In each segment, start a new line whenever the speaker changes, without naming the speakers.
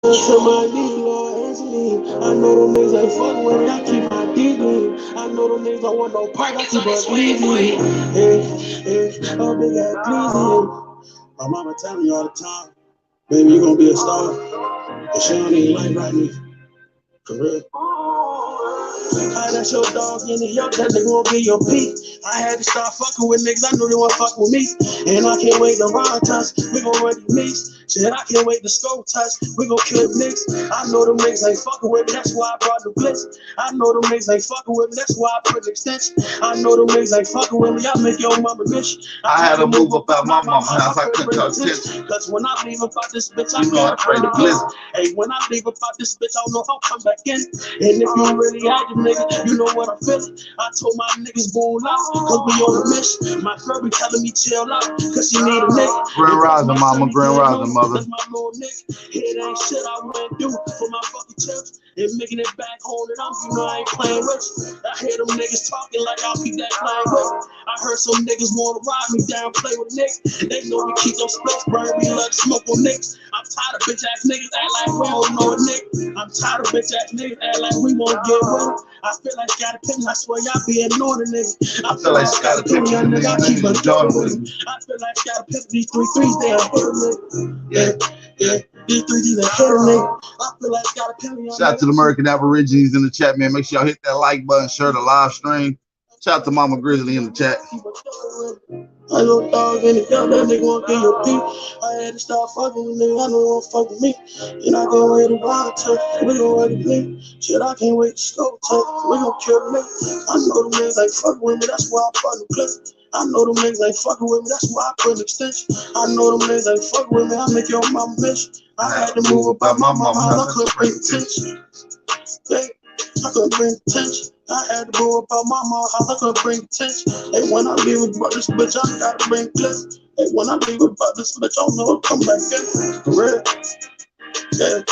To my knee, Lord, answer me. I know them niggas ain't fucking with me. I keep my dick in. I know them niggas don't want no part. I keep us leaving. Oh, big ass pleasing. My mama tell me all the time, baby, you gonna be a star. But she don't even like right me. For real. I that's your dog in the yup, that nigga won't be your peak. I had to start fucking with niggas, I knew they won't fuck with me. And I can't wait to ride touch, we gon' run the mix. Shit, I can't wait to scope touch, we gon' kill the niggas. I know them niggas ain't fucking with me, that's why I brought the blitz. I know them niggas ain't fucking with me, that's why I put an extension. I know them niggas ain't fucking with me, I make your mama bitch. I had to move about my mama house, I couldn't talk attention. Cause when I leave about this bitch, I can't pray the bliss. Hey, when I leave about this bitch, I don't know if I'll come back in. And if you really had the nigga, you know what I'm feeling. I told my niggas bone out, cause we on a mission. My girl be telling me chill out, cause she need a nigga.
Grand rising, mama, grand rising, mother.
That's my little nigga. It ain't shit I wouldn't do for my fucking chips. And making it back home and you know I ain't playing with you. I hear them niggas talking like I'll keep that playing with. I heard some niggas wanna ride me down, play with niggas. They know we keep those splits, burn, we love smoke on niggas. I'm tired of bitch ass niggas act like we don't know a nigga. I'm tired of bitch ass niggas act like we won't get with it. I feel like Scotty Pippen, I swear y'all be ignoring the nigga. I feel like Scotty Pippen, young nigga, I keep a Jordan with me. I feel like Scotty Pippen, these 3-3s, they a hit nigga. Yeah. These 3Ds a hit nigga. I feel like Scotty Pippen.
Shout out to the American Aborigines in the chat, man. Make sure y'all hit that like button, share the live stream. Shout out to Mama Grizzly in the chat.
I know dog in the young, that nigga won't get your beat. I had to start fucking with niggas, I know they won't fuck with me. And I can't wait to ride touch, we gon' run the blink. Shit, I can't wait to scope touch, we gon' kill the nigga. I know them niggas ain't fucking with me, that's why I put the clip. I know them niggas ain't fucking with me, that's why I put an extension. I know them niggas ain't fucking with me, I make your mama bitch. I had to move about my mama house, I couldn't bring attention. Yeah, I couldn't bring attention. I had to move about my mama house, I couldn't bring attention. Hey, when I leave about this bitch, I gotta bring clips. Hey, when I leave about this bitch, I don't know I'll come back in. For real. Yeah.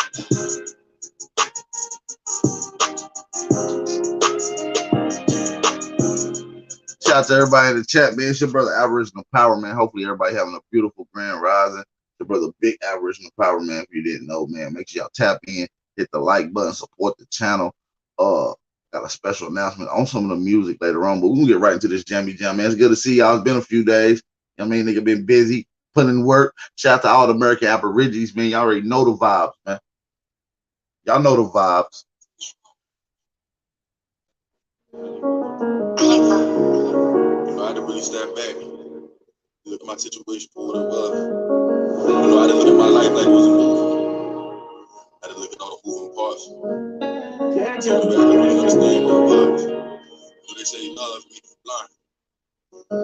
Shout out to everybody in the chat, man. It's your brother Aboriginal Power, man. Hopefully everybody having a beautiful grand rising. Your brother Big Aboriginal Power, man. If you didn't know, man, make sure y'all tap in, hit the like button, support the channel. Got a special announcement on some of the music later on, but we're gonna get right into this jammy jam, man. It's good to see y'all. It's been a few days. You know what I mean? Nigga been busy putting in work. Shout out to all the American Aborigines, man. Y'all already know the vibes, man. Y'all know the vibes.
I had to really step back, look at my situation for what it was. You know, I didn't look at my life like it was a movie. I had to look at all the moving parts. So I could really understand what it was. So they say love me blind.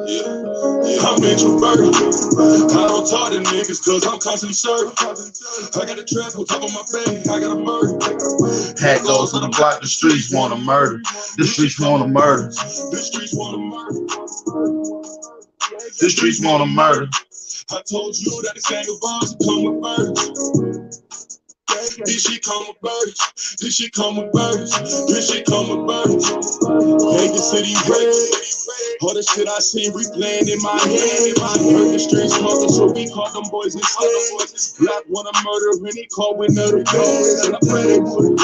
Yeah, I'm introverted. I don't talk to niggas cause I'm constantly serving. I got a trap on top of my bed, I got a murder.
Hat goes to the block, the streets want to murder. The streets want to murder.
The streets want to murder.
The streets want to murder.
I told you that the gang of us come with birds. This shit come with birds. This shit come with birds. This shit come with birds. Vegas City red. All the shit I seen replaying in my head. Heard the streets talking, so we called them boys instead. Black wanna murder when he called with another day. And I pray they would.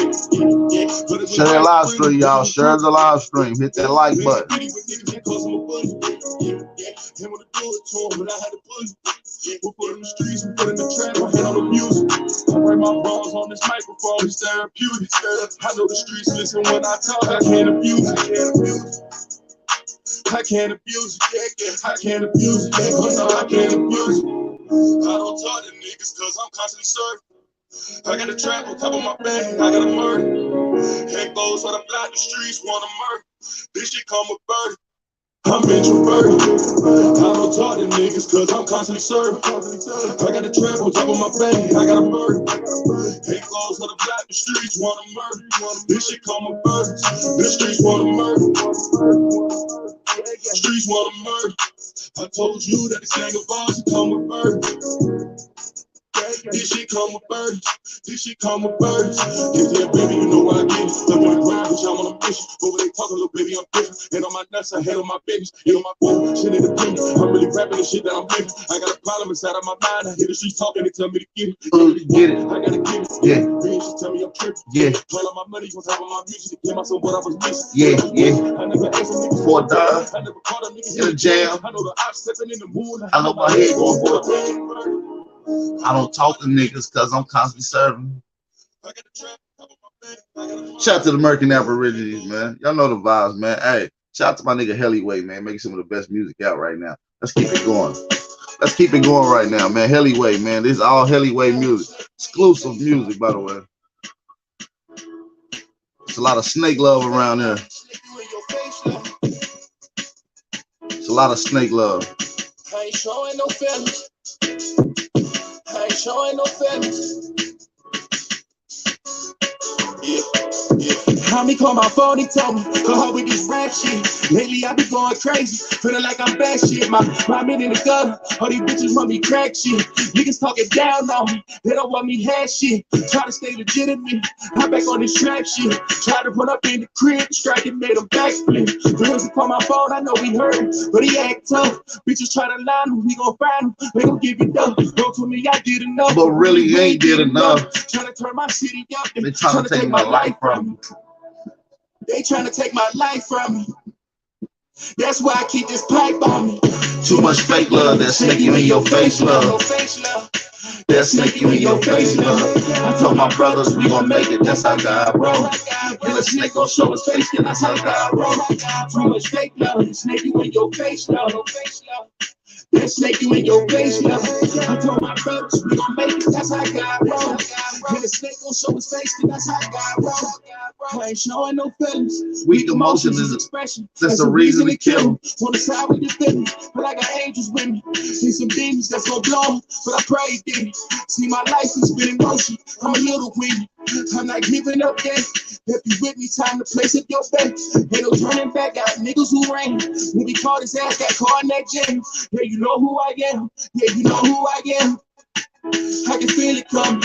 Share that live stream, y'all. Share the live stream. Hit that like button.
Didn't want to do it to him, but I had to push. We put in the streets, we put in the trap, I had on the music. I write my bars on this microphone, it's therapeutic. I know the streets listen when I talk, I can't abuse it. I can't abuse it. I can't abuse it. I can't abuse it. I don't talk to niggas cause I'm constantly serving. I got a trap on top of my bed, I got a murder. Head goes on the block, the streets wanna murder. This shit come with burden. I'm introverted. I don't talk to niggas cause I'm constantly serving. I got a trap on top of my bed, I got a murder. Head goes on the block, the streets wanna murder. This shit come with burdens. The streets wanna murder. Streets wanna murder. I told you that the gang of us come with burdens. This shit come with burdens. This shit come with burdens. Yeah, baby, you know why I get it. I'm on the grind, bitch, I'm on a mission. Over they talking, little baby, I'm different. Head on my nuts, I head on my business. You know my boy, shit independent. I'm really rapping the shit that I'm living. I got a problem inside of my mind. I hear the streets talking, they tell me to get it.
Get it.
I gotta get it.
Yeah.
Bitch, she tell me I'm tripping.
Yeah.
All of my money on top of my music. Get myself what I was missing.
Yeah.
I never asked a nigga
for a dime.
I never caught a nigga
in a jam.
I know the ops stepping in the moon.
I know my head going for it. I don't talk to niggas because I'm constantly serving. Shout out to the American Aborigines, man. Y'all know the vibes, man. Hey, shout out to my nigga Hellyway, man. Making some of the best music out right now. Let's keep it going. Let's keep it going right now, man. Hellyway, man. This is all Hellyway music. Exclusive music, by the way. It's a lot of snake love around here. It's a lot of snake love.
I ain't showing no feelings. I ain't showing no feelings. Yeah. Homie called my phone, he told me, go hard with this rap shit. Lately I be going crazy, feeling like I'm bad shit. My men in the gutter, all these bitches want me crack shit. Niggas talking down on me, they don't want me had shit. Try to stay legitimate, I'm back on this trap shit. Try to run up in the crib, strike and made him backflip. Girls who call my phone, I know he heard him, but he act tough. Bitches try to line him, we gon' find him, they gon' give it up. Don't tell me I did enough,
but really ain't did enough.
Trying to turn my city up,
they trying to take my life from me.
They trying to take my life from me. That's why I keep this pipe on me.
Too much fake love, that snake you in your face love. That snake you in your face love. I told my brothers we gon' make it, that's how God roll. And the snake gon' show his face, and that's how God roll.
Too much fake love, the snake you in your face love. That snake you in your face love. I told my brothers we gon' make it, that's how God roll. And the snake gon' show his face, and that's how God roll. I ain't showing no feelings.
Weak emotions is
expression.
That's the reason to kill him.
On the side with the feeling, but I got angels with me. See some demons that's gon' blow them, but I pray he did it. See my life is been in motion. I'm a little weedy. I'm not giving up yet. If you with me, time to place up your bet. Ain't no turning back. Got niggas who ran. When we caught his ass, got caught in that jam. Yeah, you know who I am. Yeah, you know who I am. I can feel it coming.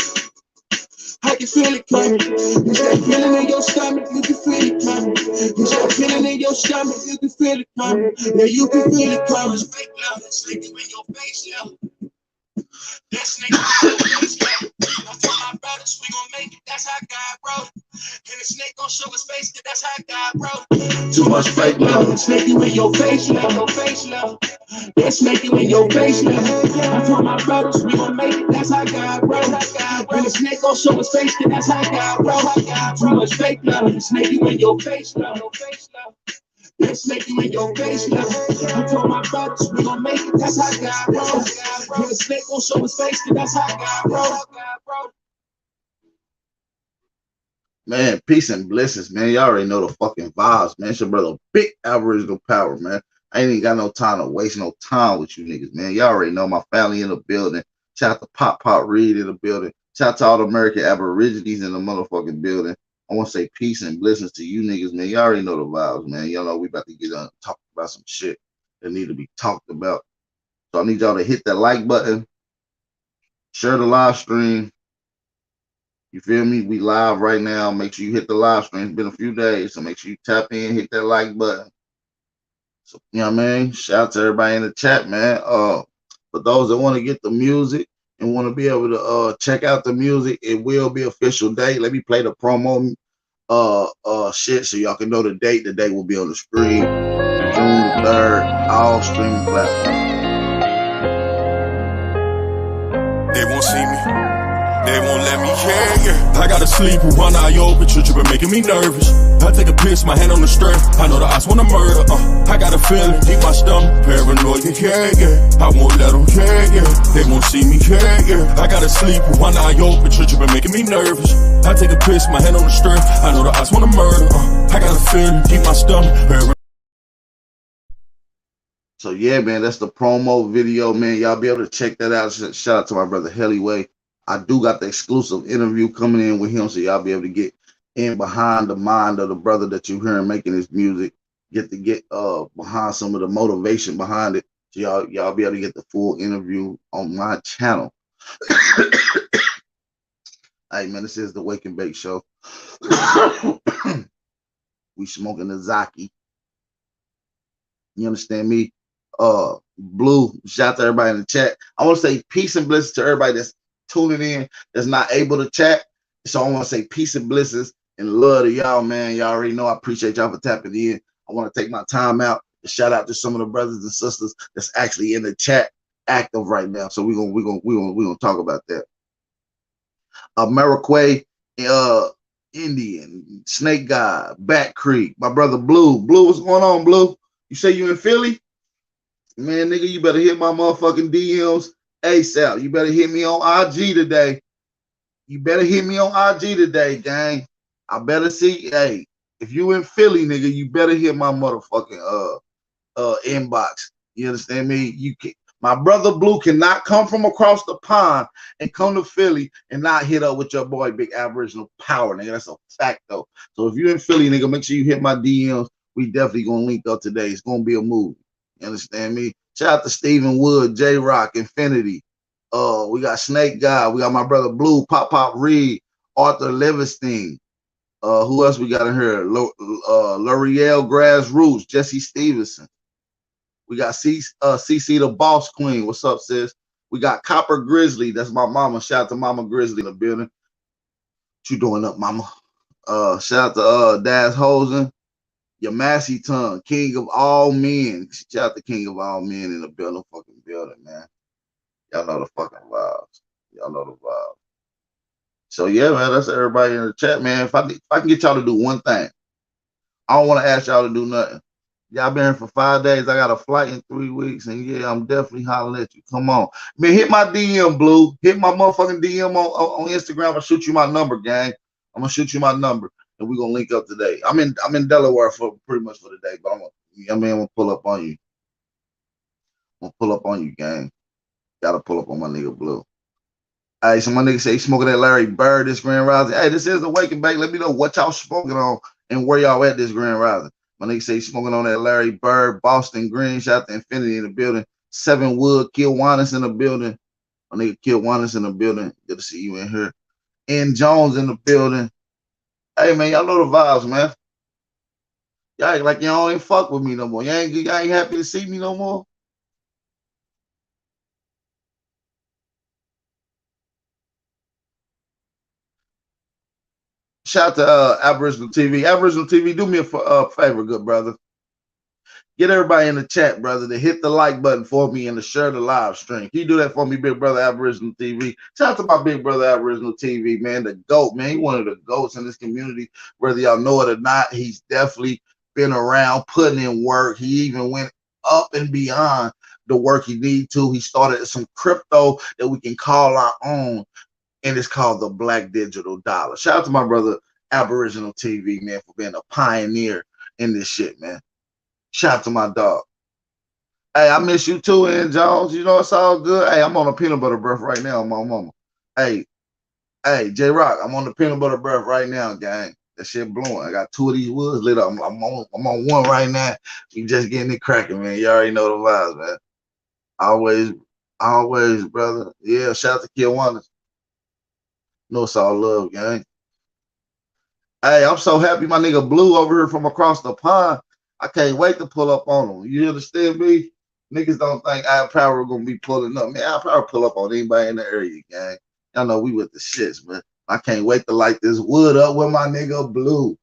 I can feel it coming. It's that feeling in your stomach, you can feel it coming. It's that feeling in your stomach, you can feel it coming. Yeah, you can feel it coming. Fake love, snake you in your face, yeah. That snake in your face, yeah. I told my brothers we gon' make it, that's how God wrote. And the snake gon' show his face, that's how God wrote.
Too much fake love.
Snake you in your face, love, your face, love. That snake you in your face, love. I told my brothers we gon' make it, that's how God wrote. And the snake gon' show his face, that's how God wrote. Too much fake love. The snake you in your face, love, your face, love. That snake you in your face, love. I told my brothers we gon' make it, that's how God wrote. And the snake gon' show his face, that's how God wrote.
Man, peace and blessings, man. Y'all already know the fucking vibes, man. It's your brother, Big Aboriginal Power, man. I ain't even got no time to waste no time with you niggas, man. Y'all already know my family in the building. Shout out to Pop Reed in the building. Shout out to all the American Aborigines in the motherfucking building. I want to say peace and blessings to you niggas, man. Y'all already know the vibes, man. Y'all know we about to get on talk about some shit that need to be talked about. So I need y'all to hit that like button, share the live stream. You feel me? We live right now. Make sure you hit the live stream. It's been a few days, so make sure you tap in, hit that like button. So, you know what I mean? Shout out to everybody in the chat, man. For those that want to get the music and want to be able to check out the music, it will be official date. Let me play the promo shit so y'all can know the date. The date will be on the screen. June 3rd, all streaming platforms.
They won't see me. They won't let me, yeah. I gotta sleep with one eye open, been making me nervous. I take a piss, my hand on the stirrup. I know the odds wanna murder, I got a feeling deep my stomach, paranoid, yeah. I won't let them, yeah. They won't see me, yeah. I gotta sleep with one eye open, been making me nervous. I take a piss, my hand on the stirrup. I know the odds wanna murder, I got a feeling deep my stomach, paranoid.
So yeah, man, that's the promo video, man. Y'all be able to check that out. Shout out to my brother Hellyway. I do got the exclusive interview coming in with him, so y'all be able to get in behind the mind of the brother that you hearing making his music. Get behind some of the motivation behind it. So y'all be able to get the full interview on my channel. Hey man, this is the Wake and Bake Show. We smoking the Zaki. You understand me? Blue, shout out to everybody in the chat. I want to say peace and blessings to everybody that's tuning in, that's not able to chat. So I want to say peace and blessings and love to y'all, man. Y'all already know I appreciate y'all for tapping in. I want to take my time out to shout out to some of the brothers and sisters that's actually in the chat active right now. So we're gonna talk about that. Ameriquay, Indian, Snake God, Bat Creek, my brother Blue. Blue, what's going on, Blue? You say you in Philly? Man, nigga, you better hit my motherfucking DMs ASAP. You better hit me on IG today. You better hit me on IG today, gang. I better see, hey, if you in Philly, nigga, you better hit my motherfucking inbox. You understand me? You can. My brother Blue cannot come from across the pond and come to Philly and not hit up with your boy Big Aboriginal Power, nigga. That's a fact, though. So if you're in Philly, nigga, make sure you hit my DMs. We definitely gonna link up today. It's gonna be a movie. You understand me? Shout out to Stephen Wood, J Rock, Infinity. We got Snake God. We got my brother Blue, Pop Reed, Arthur Livingston. Who else we got in here? L'Oreal Grassroots, Jesse Stevenson. We got CC the Boss Queen. What's up, sis? We got Copper Grizzly. That's my mama. Shout out to Mama Grizzly in the building. What you doing up, mama? Shout out to Daz Hosen. Your Massey Tongue, King of all men. Shout out to King of all men in the building, man. Y'all know the fucking vibes. Y'all know the vibes. So yeah, man, that's everybody in the chat, man. If I can get y'all to do one thing, I don't want to ask y'all to do nothing. Y'all been here for 5 days. I got a flight in 3 weeks, and yeah, I'm definitely hollering at you. Come on, man, hit my DM, Blue. Hit my motherfucking DM on Instagram. I'll shoot you my number, gang. I'm gonna shoot you my number, and we're gonna link up today. I'm in Delaware for pretty much for the day, but I'm gonna pull up on you. I'm gonna pull up on you, gang. Gotta pull up on my nigga Blue. Hey, so my nigga say he smoking that Larry Bird this Grand Rising. Hey, this is the Wake and Bake. Let me know what y'all smoking on and where y'all at this Grand Rising. My nigga say he's smoking on that Larry Bird, Boston Green. Shout out to Infinity in the building. 7 Wood, Kiwanis in the building. My nigga Kiwanis in the building. Good to see you in here. N Jones in the building. Hey, man, y'all know the vibes, man. Y'all act like y'all ain't fuck with me no more. Y'all ain't happy to see me no more. Shout out to Aboriginal TV. Aboriginal TV, do me a favor, good brother. Get everybody in the chat, brother, to hit the like button for me and to share the live stream. Can you do that for me, big brother Aboriginal TV? Shout out to my big brother Aboriginal TV, man, the GOAT, man. He's one of the GOATs in this community, whether y'all know it or not. He's definitely been around, putting in work. He even went up and beyond the work he need to. He started some crypto that we can call our own, and it's called the Black Digital Dollar. Shout out to my brother Aboriginal TV, man, for being a pioneer in this shit, man. Shout out to my dog. Hey, I miss you too, N Jones. You know, it's all good. Hey, I'm on a peanut butter breath right now, my mama. Hey, J Rock, I'm on the peanut butter breath right now, gang. That shit blowing. I got 2 of these woods lit up. I'm on one right now. We just getting it cracking, man. You already know the vibes, man. Always, brother. Yeah, shout out to Kiwanis. No, it's all love, gang. Hey, I'm so happy my nigga Blue over here from across the pond. I can't wait to pull up on him. You understand me? Niggas don't think our power gonna be pulling up. Man, our power pull up on anybody in the area, gang. Y'all know we with the shits, man. I can't wait to light this wood up with my nigga Blue.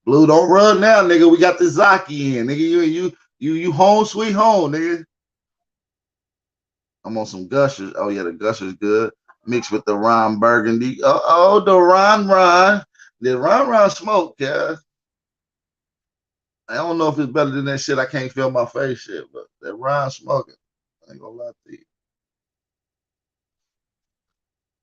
Blue, don't run now, nigga. We got the Zaki in, nigga. You home sweet home, nigga. I'm on some Gushers. Oh yeah, the Gushers good. Mixed with the Ron Burgundy. The Ron. The Ron smoke, yeah. I don't know if it's better than that shit. I can't feel my face shit, but that Ron smoking. I ain't gonna lie to you.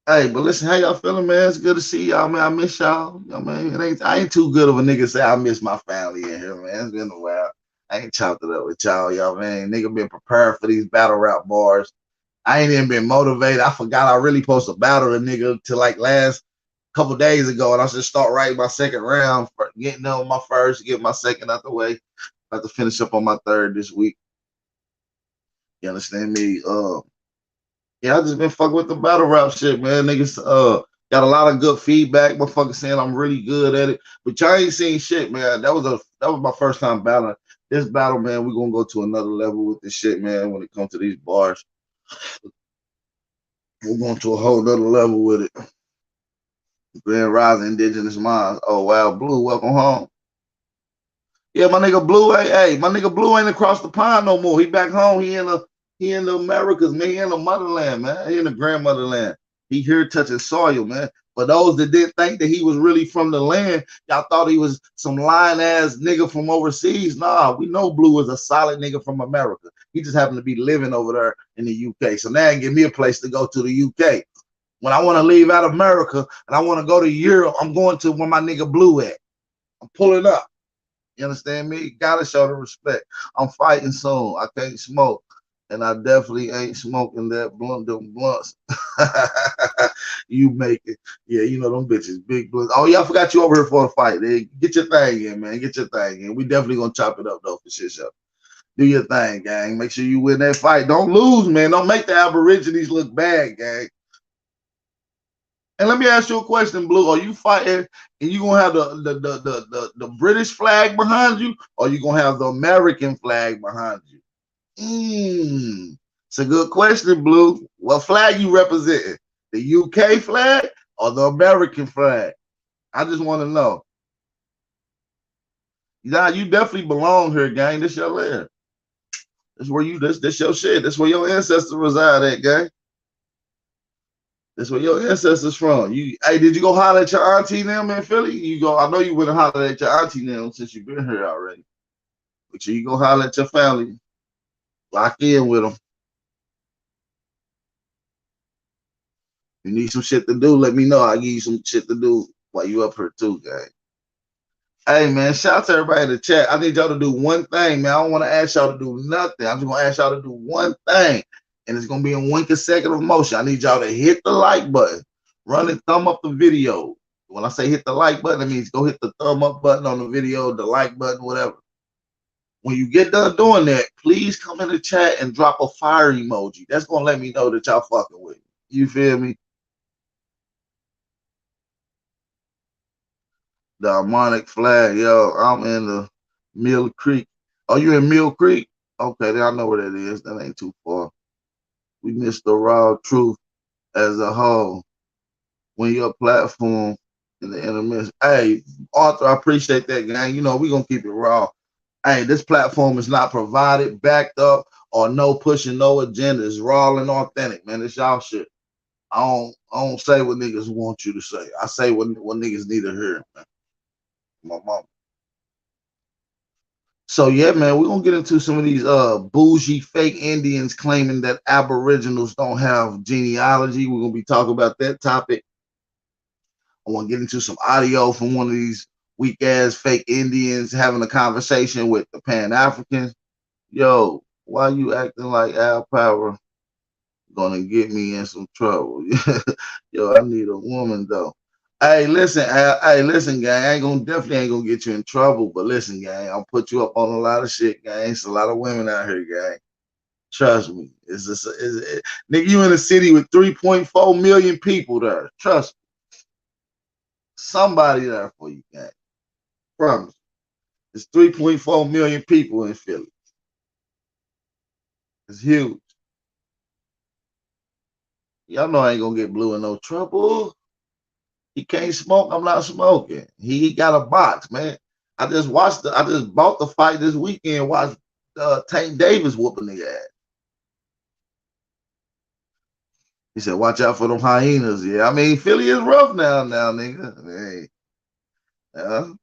Hey, but listen, how y'all feeling, man? It's good to see y'all, man. I miss y'all. You know, man, I ain't too good of a nigga to say I miss my family in here, man. It's been a while. I ain't chopped it up with y'all, man. Nigga been prepared for these battle rap bars. I ain't even been motivated. I forgot I really supposed to battle the nigga till like last couple days ago, and I should start writing my second round, for getting done my first, get my second out the way. About to finish up on my third this week. You understand me? Yeah, I just been fucking with the battle rap shit, man. Niggas got a lot of good feedback. Motherfuckers saying I'm really good at it. But y'all ain't seen shit, man. That was my first time battling. This battle, man, we're gonna go to another level with this shit, man, when it comes to these bars. We're going to a whole nother level with it. Grand Rising Indigenous Minds. Oh wow, Blue, welcome home. Yeah, my nigga Blue ain't my nigga Blue ain't across the pond no more. He back home. He in the Americas, man. He in the motherland, man. He in the grandmotherland. He here touching soil, man. For those that didn't think that he was really from the land, y'all thought he was some lying ass nigga from overseas. Nah, we know Blue is a solid nigga from America. He just happened to be living over there in the UK. So now give me a place to go to the UK. When I want to leave out of America and I want to go to Europe, I'm going to where my nigga Blue at. I'm pulling up. You understand me? Gotta show the respect. I'm fighting soon. I can't smoke. And I definitely ain't smoking that blunt, them blunts. You make it. Yeah, you know them bitches, big blunts. Oh, yeah, I forgot you over here for a fight. Hey, get your thing in, man. Get your thing in. We definitely gonna chop it up though for shit show. Do your thing, gang. Make sure you win that fight. Don't lose, man. Don't make the Aborigines look bad, gang. And let me ask you a question, Blue. Are you fighting and you gonna have the British flag behind you, or you gonna have the American flag behind you? It's a good question, Blue. What flag you representing? The UK flag or the American flag? I just want to know. Nah, you definitely belong here, gang. This your land. This where you this your shit. This where your ancestors reside at, gang. That's where your ancestors from. Hey, did you go holler at your auntie them in Philly? You go. I know you went and hollered at your auntie them since you've been here already. Make sure you go holler at your family. Lock in with them. You need some shit to do, let me know. I'll give you some shit to do while you up here too, gang. Hey, man, shout out to everybody in the chat. I need y'all to do one thing, man. I don't want to ask y'all to do nothing. I'm just going to ask y'all to do one thing, and it's going to be in one consecutive motion. I need y'all to hit the like button. Run and thumb up the video. When I say hit the like button, it means go hit the thumb up button on the video, the like button, whatever. When you get done doing that, please come in the chat and drop a fire emoji. That's going to let me know that y'all fucking with me. You feel me? The harmonic flag, yo. I'm in the Mill Creek. Oh, you in Mill Creek? Okay, then I know where that is. That ain't too far. We missed the raw truth as a whole. When your platform in the intermission. Hey, Arthur, I appreciate that, gang. You know, we're gonna keep it raw. Hey, this platform is not provided, backed up, or no pushing no agenda. It's raw and authentic, man. It's y'all shit. I don't say what niggas want you to say. I say what niggas need to hear, man. My mom. So yeah, man, we're gonna get into some of these bougie fake Indians claiming that Aboriginals don't have genealogy. We're gonna be talking about that topic. I want to get into some audio from one of these weak ass fake Indians having a conversation with the Pan Africans. Yo, why you acting like Al Power gonna get me in some trouble? Yo, I need a woman though. Hey, listen, gang. Definitely ain't gonna get you in trouble. But listen, gang, I'll put you up on a lot of shit, gang. It's a lot of women out here, gang. Trust me. Nigga, you in a city with 3.4 million people there. Trust me. Somebody there for you, gang. Promise. There's 3.4 million people in Philly. It's huge. Y'all know I ain't gonna get Blue in no trouble. He can't smoke. I'm not smoking. He got a box, man. I just bought the fight this weekend. Watched Tank Davis whooping the ass. He said, "Watch out for them hyenas." Yeah, I mean Philly is rough now, nigga.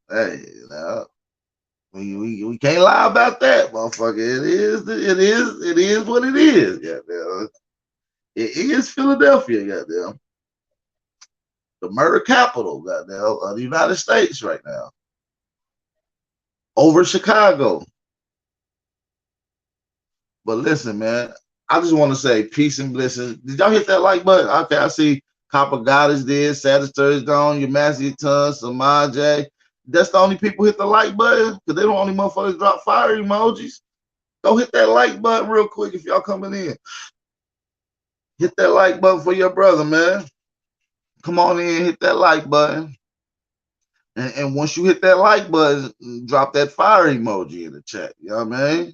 Hey, we can't lie about that, motherfucker. It is what it is. Goddamn. It is Philadelphia, goddamn. The murder capital, goddamn, of the United States right now. Over Chicago. But listen, man, I just want to say peace and blessings. Did y'all hit that like button? Okay, I see Copper Goddess did, Sagittarius Dawn, Yamasi Ton, Samaj. That's the only people hit the like button because they're the only motherfuckers drop fire emojis. Go hit that like button real quick if y'all coming in. Hit that like button for your brother, man. Come on in, hit that like button. And once you hit that like button, drop that fire emoji in the chat. You know what I mean?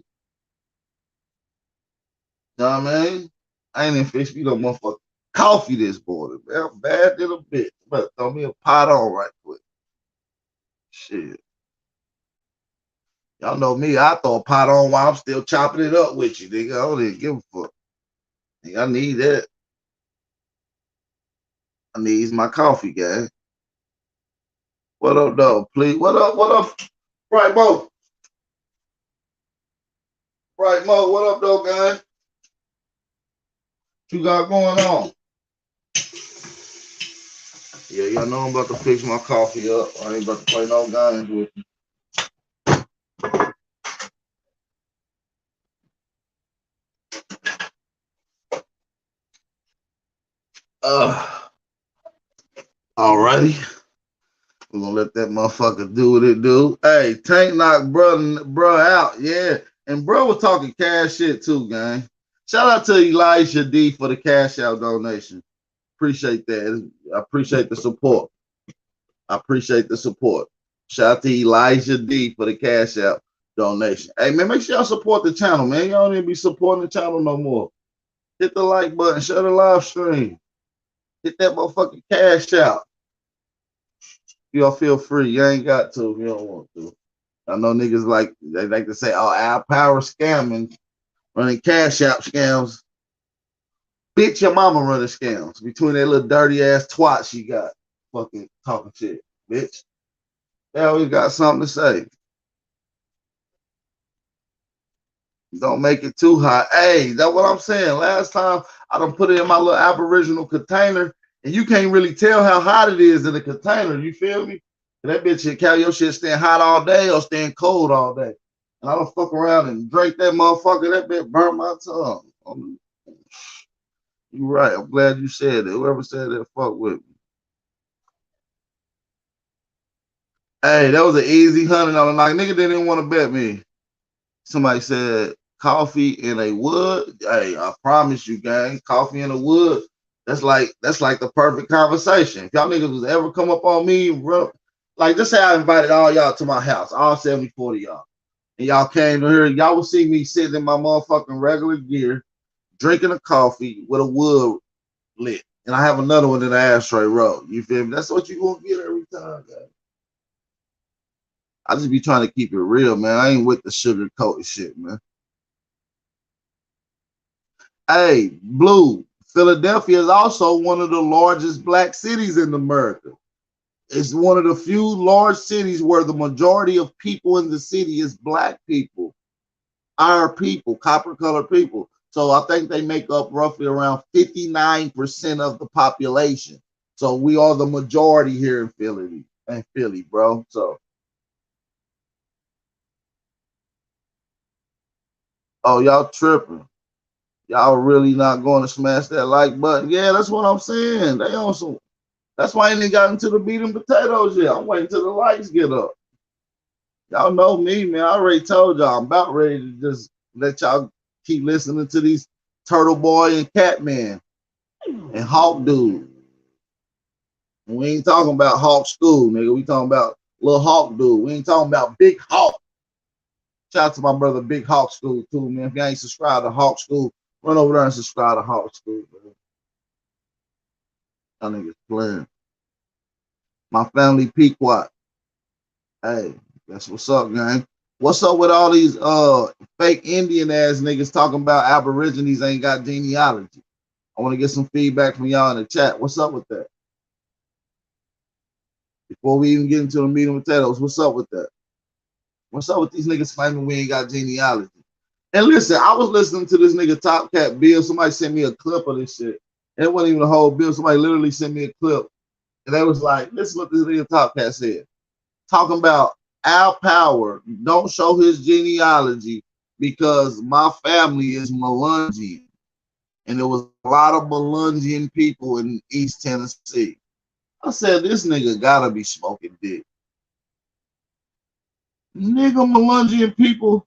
You know what I mean? I ain't even fixed me no motherfucking coffee this morning, man. I'm bad in a bit. But throw me a pot on right quick. Shit. Y'all know me. I throw a pot on while I'm still chopping it up with you, nigga. I don't even give a fuck. Nigga, I need that. I need my coffee, guy. What up, though? Please. What up? What up? Right, Mo. Right, Mo. What up, though, guy? What you got going on? Yeah, y'all know I'm about to fix my coffee up. I ain't about to play no games with you. Alrighty. We're gonna let that motherfucker do what it do. Hey, Tank knocked bro out, yeah. And bro was talking cash shit too, gang. Shout out to Elijah D for the cash out donation. Appreciate that. I appreciate the support. I appreciate the support. Shout out to Elijah D for the cash out donation. Hey man, make sure y'all support the channel, man. Y'all don't need to be supporting the channel no more. Hit the like button, share the live stream. Hit that motherfucking cash out. Y'all feel free. You ain't got to if you don't want to. I know niggas like they like to say, "Oh, our power scamming, running cash out scams." Bitch, your mama running scams between that little dirty ass twat she got, fucking talking shit, bitch. They always got something to say. Don't make it too hot. Hey, that's what I'm saying. Last time I done put it in my little Aboriginal container, and you can't really tell how hot it is in the container. You feel me? That bitch should carry your shit staying hot all day or staying cold all day. And I don't fuck around and drink that motherfucker. That bitch burnt my tongue. You right. I'm glad you said it. Whoever said that, fuck with me. Hey, that was an easy $100 night. Nigga didn't want to bet me. Somebody said coffee in a wood. Hey, I promise you, gang, coffee in a wood. That's like the perfect conversation. If y'all niggas was ever come up on me, bro, like just say I invited all y'all to my house, all 74 of y'all, and y'all came to here, y'all would see me sitting in my motherfucking regular gear, drinking a coffee with a wood lit, and I have another one in the ashtray roll. You feel me? That's what you gonna get every time, guys. I just be trying to keep it real, man. I ain't with the sugar coated shit, man. Hey, Blue, Philadelphia is also one of the largest black cities in America. It's one of the few large cities where the majority of people in the city is black people, our people, copper colored people. So I think they make up roughly around 59% of the population. So we are the majority here in Philly, bro. So, oh, y'all tripping. Y'all really not going to smash that like button. Yeah, that's what I'm saying. They on some. That's why I ain't got into the beating potatoes yet. I'm waiting till the lights get up. Y'all know me, man. I already told y'all I'm about ready to just let y'all keep listening to these Turtle Boy and Catman and Hawk Dude. And we ain't talking about Hawk School, nigga. We talking about little Hawk Dude. We ain't talking about Big Hawk. Shout out to my brother Big Hawk School too, man. If you ain't subscribed to Hawk School, run over there and subscribe to Hawk School, man. Y'all niggas playing. My family Pequot. Hey, that's what's up, gang. What's up with all these fake Indian ass niggas talking about Aborigines ain't got genealogy? I want to get some feedback from y'all in the chat. What's up with that? Before we even get into the meat and potatoes, what's up with that? What's up with these niggas claiming we ain't got genealogy? And listen, I was listening to this nigga Top Cat Bill. Somebody sent me a clip of this shit. And it wasn't even a whole bill. Somebody literally sent me a clip. And they was like, listen what this nigga Top Cat said. Talking about Al Power don't show his genealogy because my family is Melungian. And there was a lot of Melungian people in East Tennessee. I said, this nigga gotta be smoking dick. Nigga, Melungian people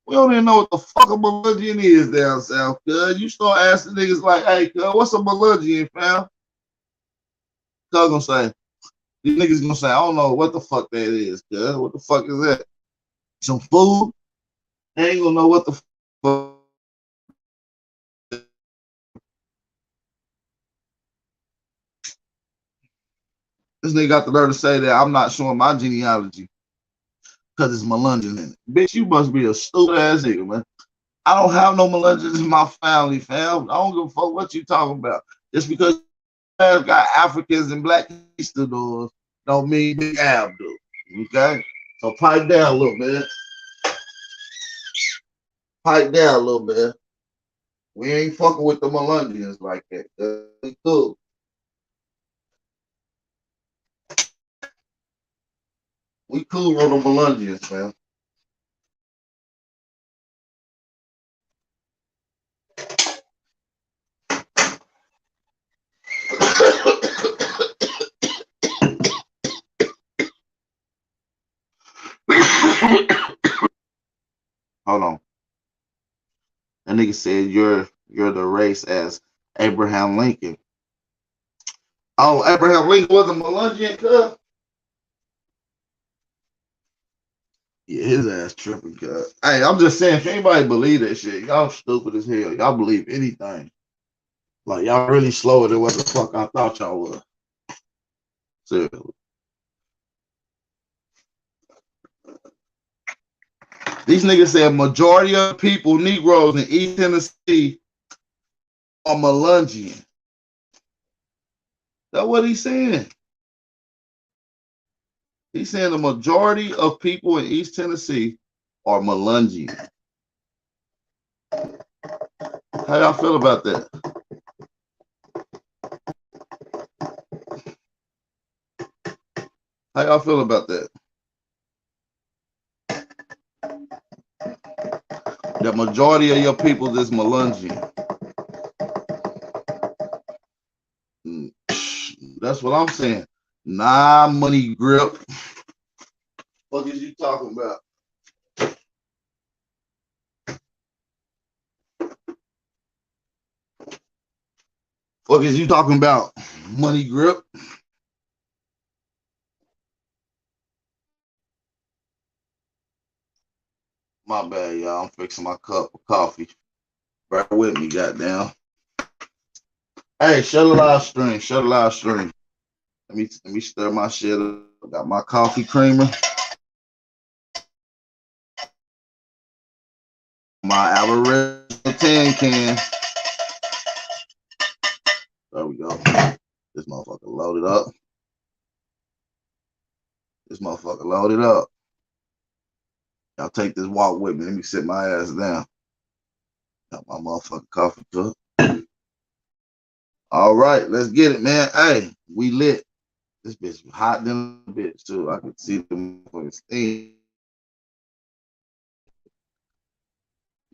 We don't even know what the fuck a Melungeon is down south, cuz. You start asking niggas like, hey, cuz, what's a Melungeon, fam? Cuz gonna say, these niggas gonna say, I don't know what the fuck that is, cuz. What the fuck is that? Some food? They ain't gonna know what the fuck. This nigga got the nerve to say that I'm not showing my genealogy because it's Melungeon in it. Bitch, you must be a stupid ass nigga, man. I don't have no Melungeons in my family, fam. I don't give a fuck what you talking about. Just because you have got Africans and black conquistadors don't mean Big Ab do. Okay? So pipe down a little bit. Pipe down a little bit. We ain't fucking with the Melungeons like that. That's cool. We cool with the Melungeons, man. Hold on. That nigga said you're the race as Abraham Lincoln. Oh, Abraham Lincoln was a Melungeon, cuz? Yeah, his ass tripping, cuz. Hey, I'm just saying, if anybody believe that shit, y'all stupid as hell. Y'all believe anything. Like, y'all really slower than what the fuck I thought y'all was. Seriously. These niggas said majority of people, Negroes in East Tennessee, are Melungeon. That's what he's saying. He's saying the majority of people in East Tennessee are Melungeon. How y'all feel about that? How y'all feel about that? The majority of your people is Melungeon. That's what I'm saying. Nah, money grip. What is you talking about? What is you talking about? Money grip? My bad, y'all. I'm fixing my cup of coffee. Right with me, goddamn. Hey, shut the live stream. Shut the live stream. Let me stir my shit up. I got my coffee creamer. My Aboriginal tin can. There we go. This motherfucker loaded up. This motherfucker loaded up. Y'all take this walk with me. Let me sit my ass down. Got my motherfucking coffee cup. All right, let's get it, man. Hey, we lit. This bitch was hot than a bitch, too. I could see the motherfucking steam.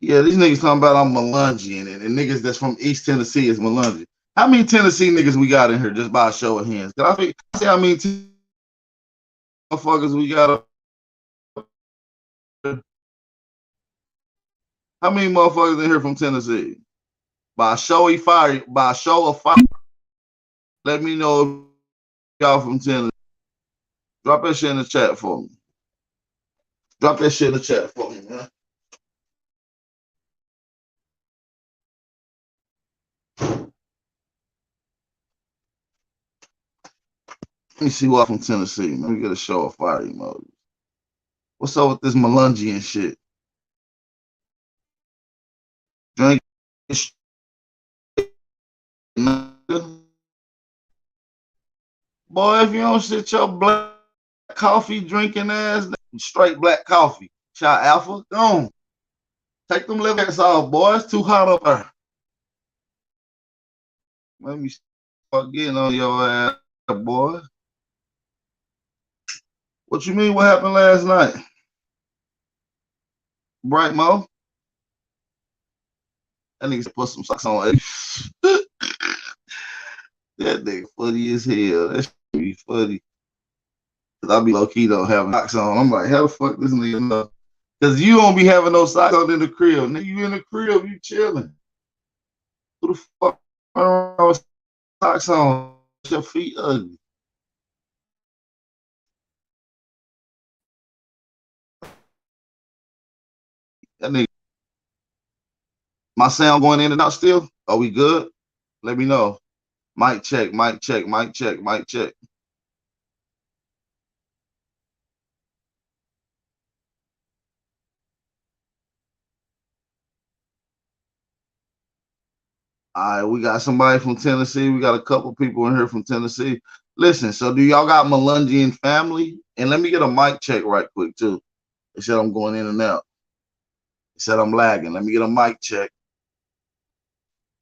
Yeah, these niggas talking about I'm Melungeon, and niggas that's from East Tennessee is Melungeon. How many Tennessee niggas we got in here just by a show of hands? Can I see how many motherfuckers we got? How many motherfuckers in here from Tennessee? By a show of fire, let me know if y'all from Tennessee. Drop that shit in the chat for me. Drop that shit in the chat for me, man. Let me see who from Tennessee. Let me get a show of fire emoji. What's up with this Melungeon shit? Drink. Boy, if you don't sit your black coffee drinking ass, straight black coffee. Shot Alpha, go on. Take them lips off, boy. It's too hot up there. Let me start getting on your ass, boy. What you mean? What happened last night? Bright Mo? That nigga put some socks on. That nigga funny as hell. That shit be funny. Cause I be low key though having socks on. I'm like, how the fuck this nigga know? Cause you don't be having no socks on in the crib. Nigga, you in the crib, you chilling. Who the fuck run around with socks on? Your feet ugly. That nigga, my sound going in and out still? Are we good? Let me know. Mic check, mic check, mic check, mic check. All right, we got somebody from Tennessee. We got a couple people in here from Tennessee. Listen, so do y'all got Melungian family? And let me get a mic check right quick too. They said I'm going in and out. They said I'm lagging. Let me get a mic check.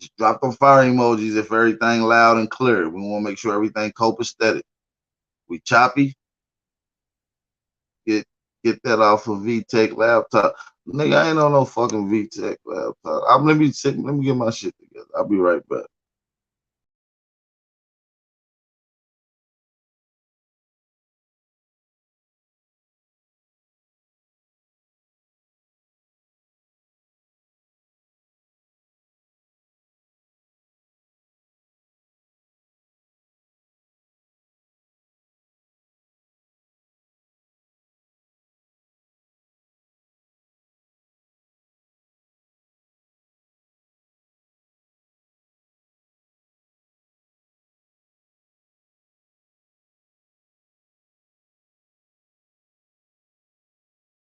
Just drop them fire emojis if everything loud and clear. We want to make sure everything copacetic. We choppy. Get that off of VTech laptop. Nigga, I ain't on no fucking VTech laptop. Let me get my shit together. I'll be right back.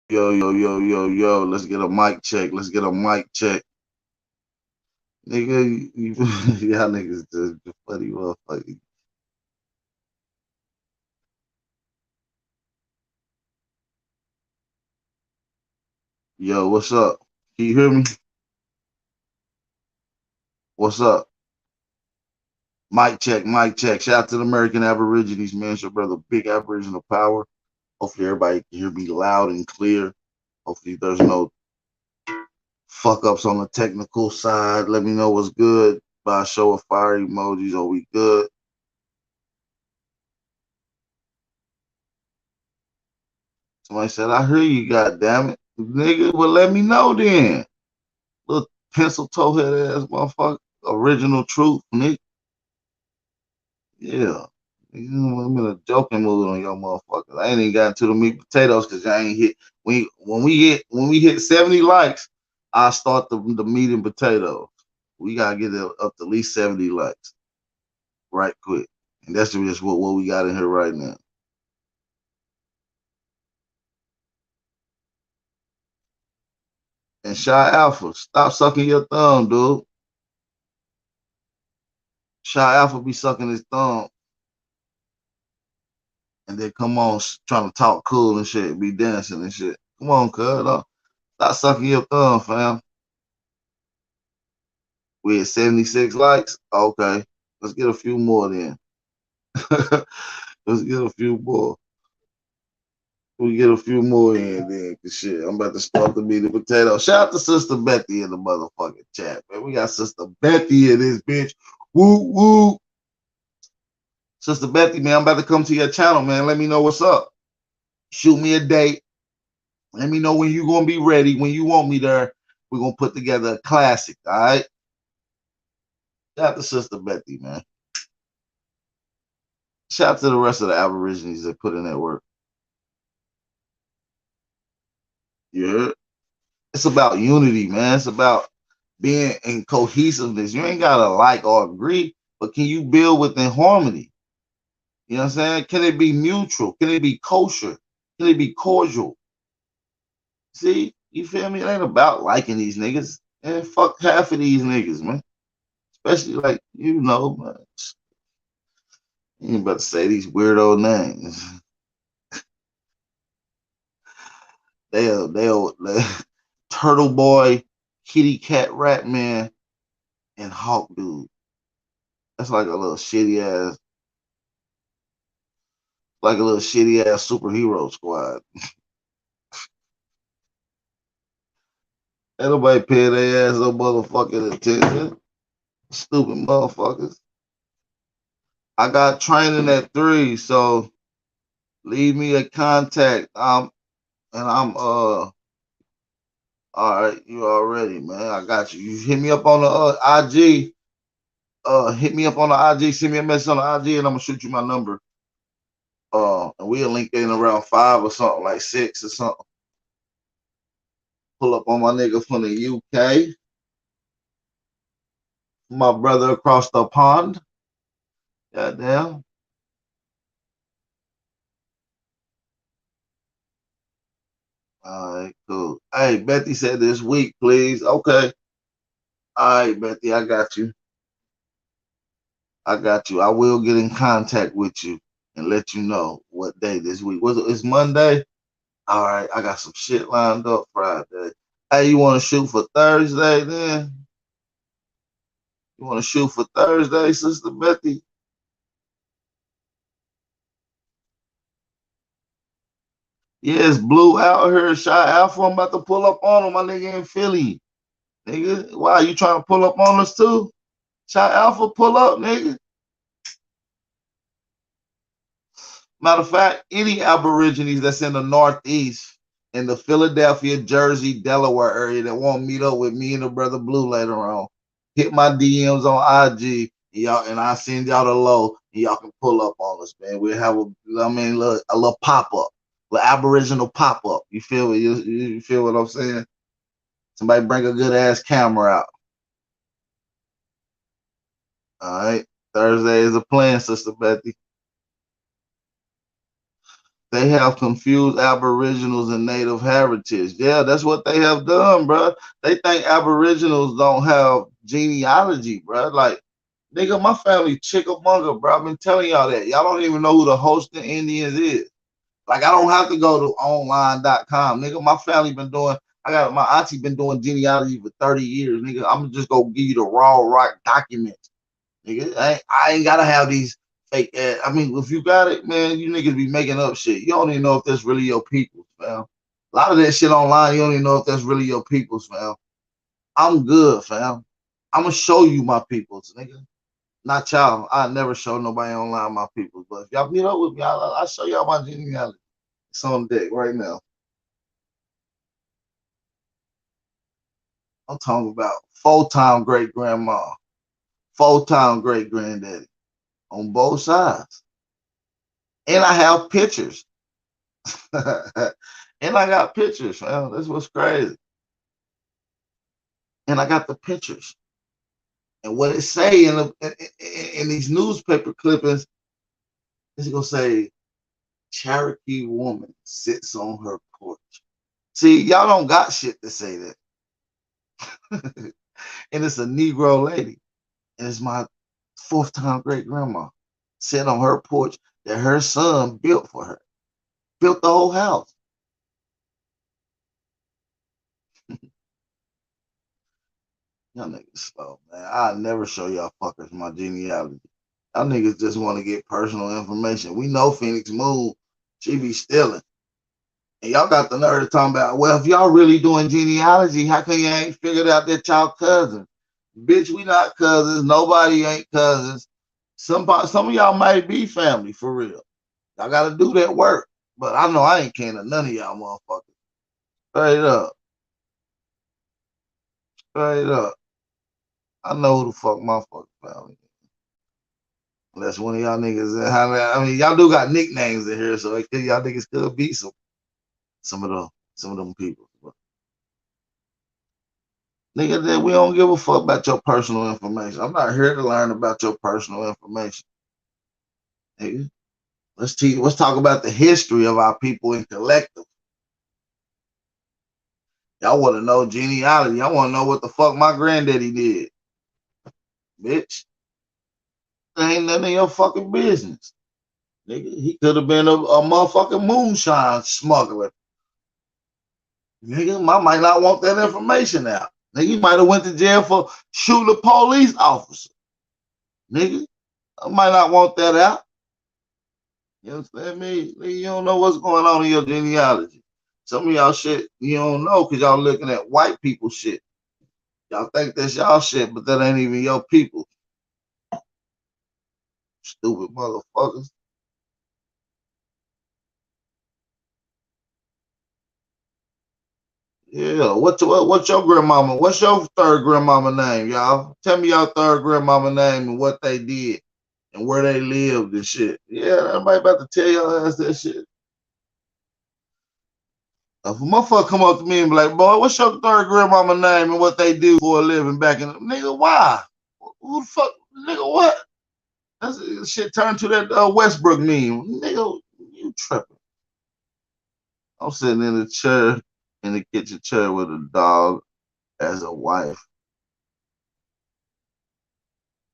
Yo, yo, yo, yo, yo. Let's get a mic check. Let's get a mic check. Nigga, y'all niggas just funny motherfucker. Yo, what's up? Can you hear me? What's up? Mic check, mic check. Shout out to the American Aborigines, man. It's your brother, Big Aboriginal Power. Hopefully everybody can hear me loud and clear. Hopefully there's no fuck ups on the technical side. Let me know what's good by a show of fire emojis. Are we good? Somebody said, I hear you, goddamn it. Nigga, well, let me know then. Little pencil toe head ass motherfucker. Original truth, nigga. Yeah. You know, I'm in a joking mood on y'all motherfuckers. I ain't even got into the meat potatoes because I ain't hit when we hit 70 likes, I start the meat and potatoes. We gotta get it up to at least 70 likes. Right quick. And that's just what we got in here right now. And Shy Alpha, stop sucking your thumb, dude. Shy Alpha be sucking his thumb and then come on trying to talk cool and shit, be dancing and shit. Come on, cuz. Stop sucking your thumb, fam. We at 76 likes. Okay. Let's get a few more then. Let's get a few more. We get a few more in then. Cause shit, I'm about to start the meat and potato. Shout out to Sister Betty in the motherfucking chat, man. We got Sister Betty in this bitch. Woo woo. Sister Betty, man, I'm about to come to your channel, man. Let me know what's up. Shoot me a date. Let me know when you're gonna be ready. When you want me there, we're gonna put together a classic, all right? Shout out to Sister Betty, man. Shout out to the rest of the Aborigines that put in that work. You heard? It's about unity, man. It's about being in cohesiveness. You ain't gotta like or agree, but can you build within harmony? You know what I'm saying? Can it be mutual? Can it be kosher? Can it be cordial? See, you feel me? It ain't about liking these niggas. And fuck half of these niggas, man. Especially like, man. You ain't about to say these weirdo names. They'll Turtle Boy, Kitty Cat Rat Man, and Hawk Dude. That's like a little shitty ass superhero squad. Ain't nobody paying their ass no motherfucking attention. Stupid motherfuckers. I got training at 3, so leave me a contact. I'm All right, you already, man. I got you. You hit me up on the IG. Hit me up on the IG. Send me a message on the IG, and I'm gonna shoot you my number. And we'll link in around 5 or something, like 6 or something. Pull up on my nigga from the UK, my brother across the pond. Goddamn. All right, cool. Hey, Betty said this week, please. Okay. All right, Betty, I got you. I got you. I will get in contact with you and let you know what day this week. It's Monday? All right, I got some shit lined up Friday. Hey, you want to shoot for Thursday then? You want to shoot for Thursday, Sister Betty? Yeah, it's Blue out here. Shot Alpha, I'm about to pull up on him, my nigga in Philly. Nigga, why you trying to pull up on us too? Shot Alpha, pull up, nigga. Matter of fact, any Aborigines that's in the Northeast, in the Philadelphia, Jersey, Delaware area that want to meet up with me and the brother Blue later on, hit my DMs on IG, and I send y'all the low, and y'all can pull up on us, man. We'll have a little pop up, little Aboriginal pop up. You feel me? You feel what I'm saying? Somebody bring a good ass camera out. All right, Thursday is a plan, Sister Betty. They have confused Aboriginals and Native heritage. Yeah, that's what they have done, bro. They think Aboriginals don't have genealogy, bro. Like, nigga, my family Chickamauga, bro. I've been telling y'all that. Y'all don't even know who the hosting Indians is. Like, I don't have to go to online.com. Nigga, my family been doing, I got my auntie been doing genealogy for 30 years. Nigga, I'm gonna just go give you the raw rock documents. Nigga, I ain't gotta have these fake ass. I mean, if you got it, man, you niggas be making up shit. You don't even know if that's really your people's, fam. A lot of that shit online, you don't even know if that's really your people's, fam. I'm good, fam. I'm gonna show you my people's, nigga. Not y'all. I never show nobody online my people's, but if y'all meet up with me, I'll show y'all my genealogy. It's on deck right now. I'm talking about full-time great grandma, full-time great granddaddy on both sides. And I have pictures. And I got pictures, man. That's what's crazy. And I got the pictures. And what it say in these newspaper clippings is gonna say Cherokee woman sits on her porch. See, y'all don't got shit to say that. And it's a Negro lady. And it's my fourth time great grandma sitting on her porch that her son built for her. Built the whole house. Y'all niggas slow, man. I'll never show y'all fuckers my genealogy. Y'all niggas just want to get personal information. We know Phoenix Moon, she be stealing. And y'all got the nerve talking about, well, if y'all really doing genealogy, how come you ain't figured out that y'all cousins? Bitch, we not cousins. Nobody ain't cousins. Some of y'all might be family, for real. Y'all got to do that work. But I know I ain't kin to none of y'all motherfuckers. Straight up. Straight up. I know who the fuck my fucking family is. Unless one of y'all niggas, I mean, y'all do got nicknames in here, so y'all niggas could be some of them people. But, nigga, we don't give a fuck about your personal information. I'm not here to learn about your personal information. Nigga, let's talk about the history of our people in collective. Y'all want to know genealogy. I want to know what the fuck my granddaddy did. Bitch, that ain't none of your fucking business. Nigga, he could have been a motherfucking moonshine smuggler. Nigga, I might not want that information out. Nigga, you might have went to jail for shooting a police officer. Nigga, I might not want that out. You understand me? Nigga, you don't know what's going on in your genealogy. Some of y'all shit you don't know because y'all looking at white people shit. Y'all think that's y'all shit, but that ain't even your people. Stupid motherfuckers. Yeah, what's your grandmama? What's your third grandmama name, y'all? Tell me your third grandmama name and what they did and where they lived and shit. Yeah, everybody about to tell y'all ass that shit. If a motherfucker come up to me and be like, boy, what's your third grandmama name and what they do for a living back in the nigga, why? Who the fuck, nigga, what? That's shit turned to that Westbrook meme. Nigga, you tripping. I'm sitting in the chair, in the kitchen chair with a dog as a wife.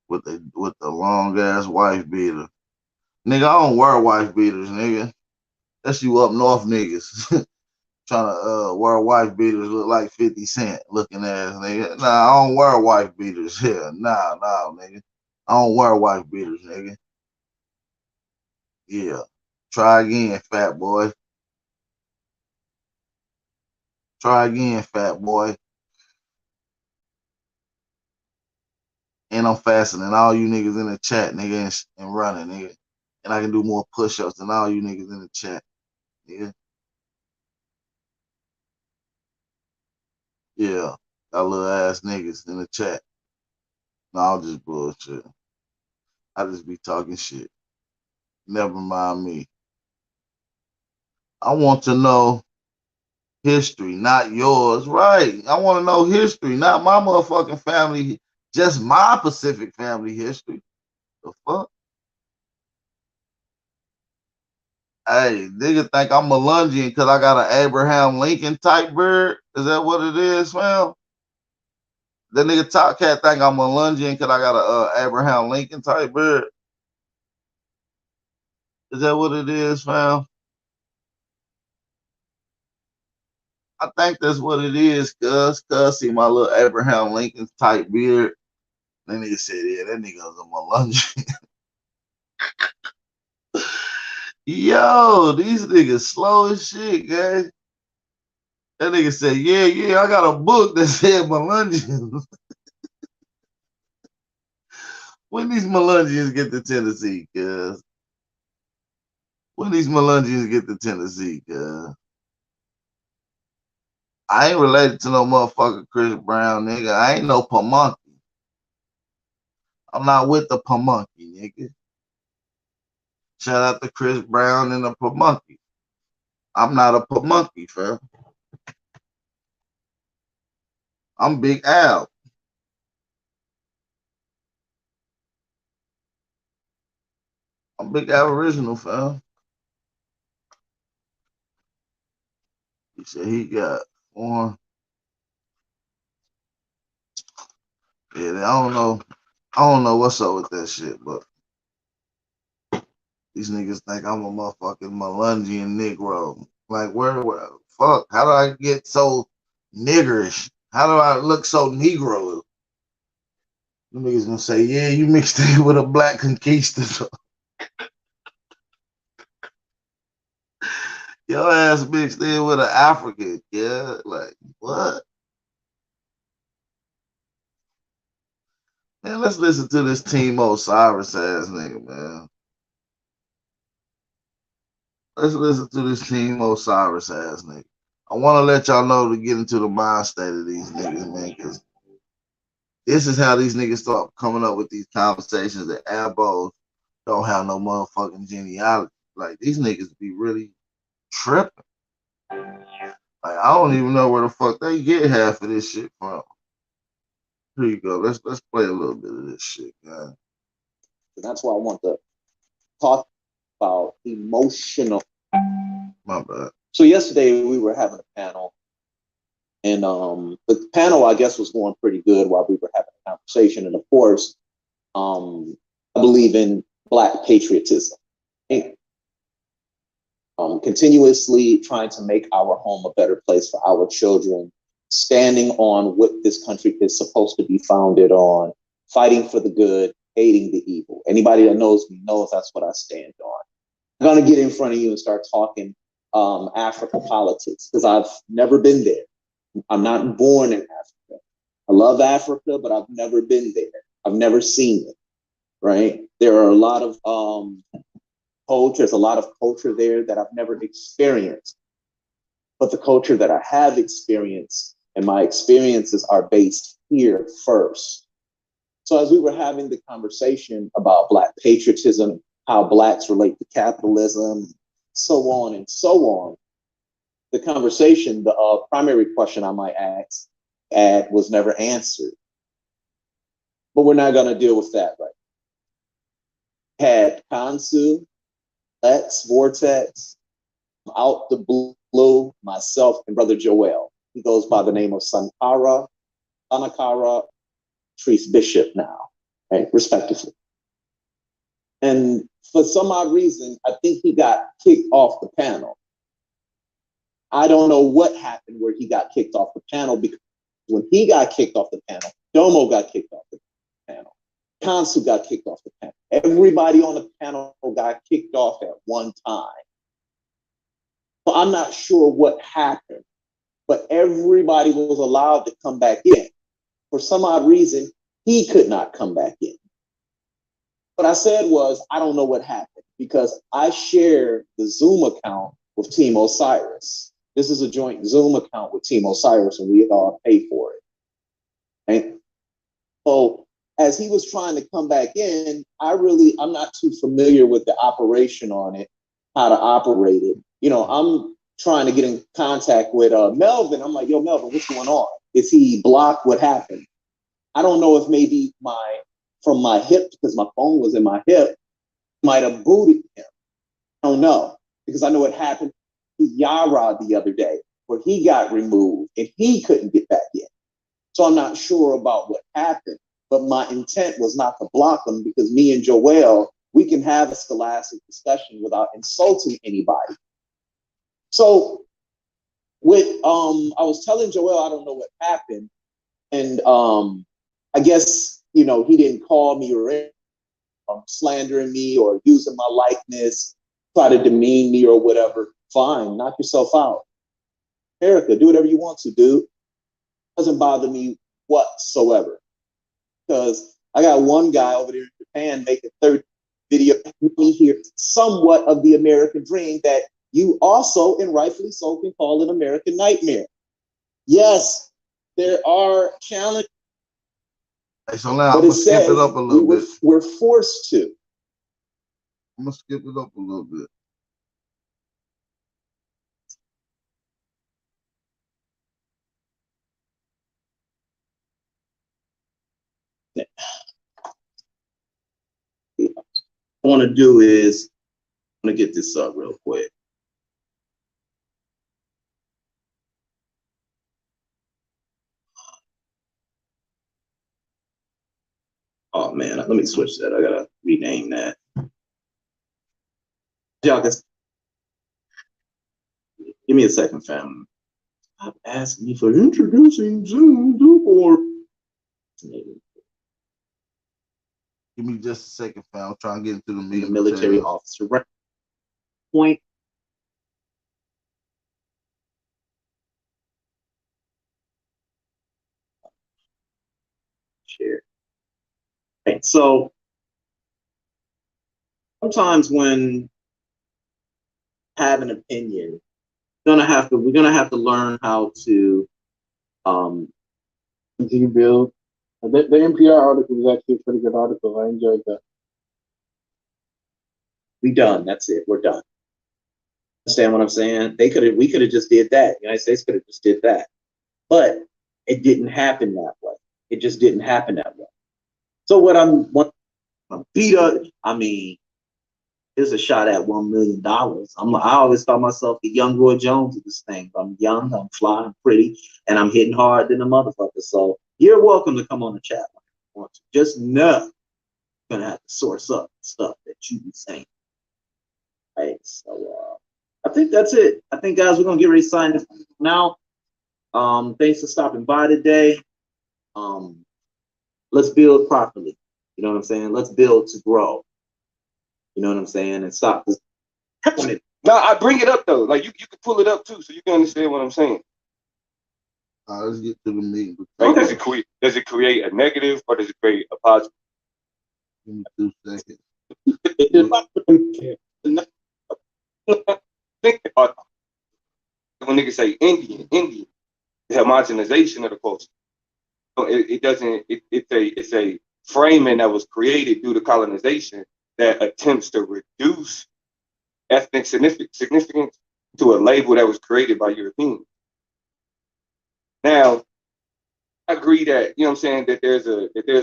With the long ass wife beater. Nigga, I don't wear wife beaters, nigga. That's you up north niggas. Trying to wear wife beaters look like 50 Cent looking ass nigga. Nah, I don't wear wife beaters here. Nah, nigga. I don't wear wife beaters, nigga. Yeah. Try again, fat boy. Try again, fat boy. And I'm faster than all you niggas in the chat, nigga, and running, nigga. And I can do more push-ups than all you niggas in the chat, nigga. Yeah. Y'all little ass niggas in the chat. No, I'll just bullshit. I just be talking shit. Never mind me. I want to know history, not yours. Right. I want to know history, not my motherfucking family, just my Pacific family history. The fuck? Hey, nigga think I'm Melungian because I got an Abraham Lincoln type beard. Is that what it is, fam? That nigga Top Cat think I'm Melungian because I got a Abraham Lincoln type beard. Is that what it is, fam? I think that's what it is, cuz see my little Abraham Lincoln type beard. That nigga said, yeah, that nigga was a Melungian. Yo, these niggas slow as shit, guys. That nigga said, yeah, I got a book that said Melungians. When these Melungians get to Tennessee, cuz? When these Melungians get to Tennessee, cuz? I ain't related to no motherfucker Chris Brown, nigga. I ain't no Pamunkey. I'm not with the Pamunkey, nigga. Shout out to Chris Brown and the Pamunkey. I'm not a Pamunkey, fam. I'm Big Al. I'm Big Aboriginal, fam. He said he got one. Yeah, I don't know what's up with that shit, but these niggas think I'm a motherfucking Melungian Negro. Like, where, fuck, how do I get so niggerish? How do I look so Negro? The niggas gonna say, yeah, you mixed in with a black conquistador. Your ass mixed in with an African, yeah? Like, what? Man, let's listen to this Team Osiris ass nigga, man. Let's listen to this Team Osiris ass nigga. I want to let y'all know to get into the mind state of these niggas, man, because this is how these niggas start coming up with these conversations that abos don't have no motherfucking genealogy. Like, these niggas be really tripping. Like, I don't even know where the fuck they get half of this shit from. Here you go. Let's play a little bit of this shit, guys.
That's why I want to talk about emotional.
My bad.
So yesterday we were having a panel, and the panel, I guess, was going pretty good while we were having a conversation. And of course, I believe in Black patriotism. Continuously trying to make our home a better place for our children, standing on what this country is supposed to be founded on, fighting for the good, hating the evil. Anybody that knows me knows that's what I stand on. I'm going to get in front of you and start talking Africa politics because I've never been there. I'm not born in Africa. I love Africa, but I've never been there. I've never seen it, right? There are a lot of culture. There's a lot of culture there that I've never experienced. but the culture that I have experienced, and my experiences are based here first. So as we were having the conversation about Black patriotism, how Blacks relate to capitalism, so on and so on, the conversation, the primary question I might add was never answered. But we're not going to deal with that right now. Had Kansu, Lex, Vortex, out the blue, myself, and Brother Joel. He goes by the name of Sanakara, Treese Bishop now, right, respectively. And for some odd reason, I think he got kicked off the panel. I don't know what happened where he got kicked off the panel, because when he got kicked off the panel, Domo got kicked off the panel. Kansu got kicked off the panel. Everybody on the panel got kicked off at one time. So I'm not sure what happened, but everybody was allowed to come back in. For some odd reason, he could not come back in. What I said was, I don't know what happened, because I share the Zoom account with Team Osiris. This is a joint Zoom account with Team Osiris, and we all pay for it. Right? So as he was trying to come back in, I'm not too familiar with the operation on it, how to operate it. You know, I'm trying to get in contact with Melvin. I'm like, yo, Melvin, what's going on? Is he blocked? What happened? I don't know if maybe from my hip, because my phone was in my hip, might have booted him. I don't know, because I know it happened to Yara the other day, where he got removed and he couldn't get back in. So I'm not sure about what happened, but my intent was not to block him, because me and Joel, we can have a scholastic discussion without insulting anybody. So with I was telling Joel, I don't know what happened, and I guess, you know, he didn't call me or slandering me or using my likeness, try to demean me or whatever. Fine, knock yourself out. Erica, do whatever you want to, dude. Doesn't bother me whatsoever, because I got one guy over there in Japan making 30 video. Me here, somewhat of the American dream that you also, and rightfully so, can call an American nightmare. Yes, there are challenges.
Hey, so now I'm gonna skip it up a little bit.
We're forced to.
I'm gonna skip it up a little bit.
What I want to do is, I'm gonna get this up real quick. Oh man, let me switch that. I gotta rename that. Y'all just give me a second, fam. Stop asking me for introducing Zoom or
Give me just a second, fam. I'm trying to get into the meeting.
Military officer. Right. Point. Share. Okay, so sometimes when have an opinion, we're gonna have to learn how to
continue build. The NPR article is actually a pretty good article. I enjoyed that.
We done. That's it. We're done. Understand what I'm saying? We could have just did that. The United States could have just did that. But it didn't happen that way. It just didn't happen that way. So what I'm beat up, I mean, here's a shot at $1 million. I always thought myself the young Roy Jones of this thing. I'm young, I'm fly, I'm pretty, and I'm hitting hard than a motherfucker. So you're welcome to come on the chat when you want to. Just know you're gonna have to source up stuff that you be saying. Right. So I think that's it. I think, guys, we're gonna get ready to sign this now. Thanks for stopping by today. Let's build properly. You know what I'm saying? Let's build to grow. You know what I'm saying? And stop this.
No, I bring it up though. Like you can pull it up too, so you can understand what I'm saying.
Let's get to the meeting.
Like, does it create a negative or does it create a positive?
Give me 2 seconds.
Think about when niggas say Indian, the homogenization of the culture. So it doesn't. It's a framing that was created due to colonization that attempts to reduce ethnic significance to a label that was created by Europeans. Now, I agree that, you know what I'm saying, that there's